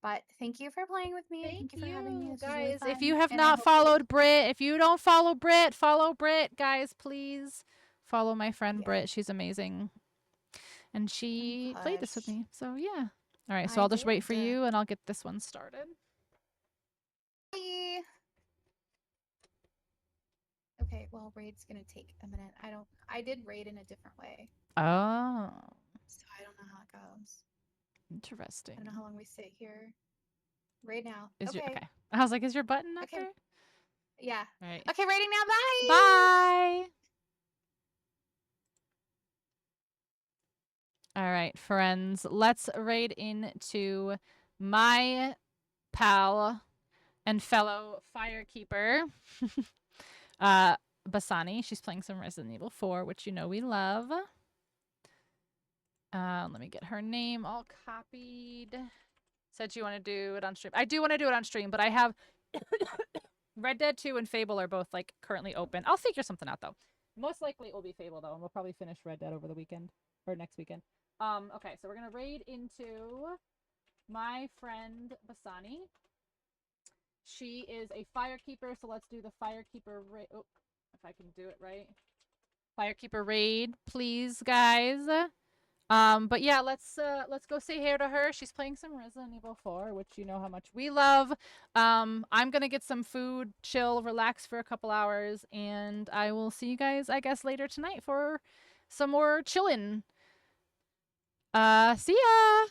But thank you for playing with me. Thank you for having me. This was really Guys, fun, if you have and I not hope followed Britt, if you don't follow Britt, follow Britt, guys, please. Follow my friend Britt. She's amazing. And she played this with me. So yeah. All right, so I'll just wait for you and I'll get this one started. Bye. Okay, well, raid's gonna take a minute. I did raid in a different way. Oh. So I don't know how it goes. Interesting. I don't know how long we sit here. Raid now. Okay. Okay. I was like, is your button up Okay. there? Yeah. All right. Okay, raiding now. Bye. Bye. All right, friends. Let's raid into my pal and fellow firekeeper, Basani. She's playing some Resident Evil 4, which you know we love. Let me get her name all copied. Said you want to do it on stream. I do want to do it on stream, but I have Red Dead 2 and Fable are both like currently open. I'll figure something out though. Most likely it will be Fable though, and we'll probably finish Red Dead over the weekend or next weekend. Okay, so we're gonna raid into my friend Basani. She is a firekeeper, so let's do the firekeeper raid. Oh, if I can do it right. Firekeeper raid, please, guys. But yeah, let's go say hey to her. She's playing some Resident Evil 4, which you know how much we love. I'm gonna get some food, chill, relax for a couple hours, and I will see you guys, I guess, later tonight for some more chillin'. See ya!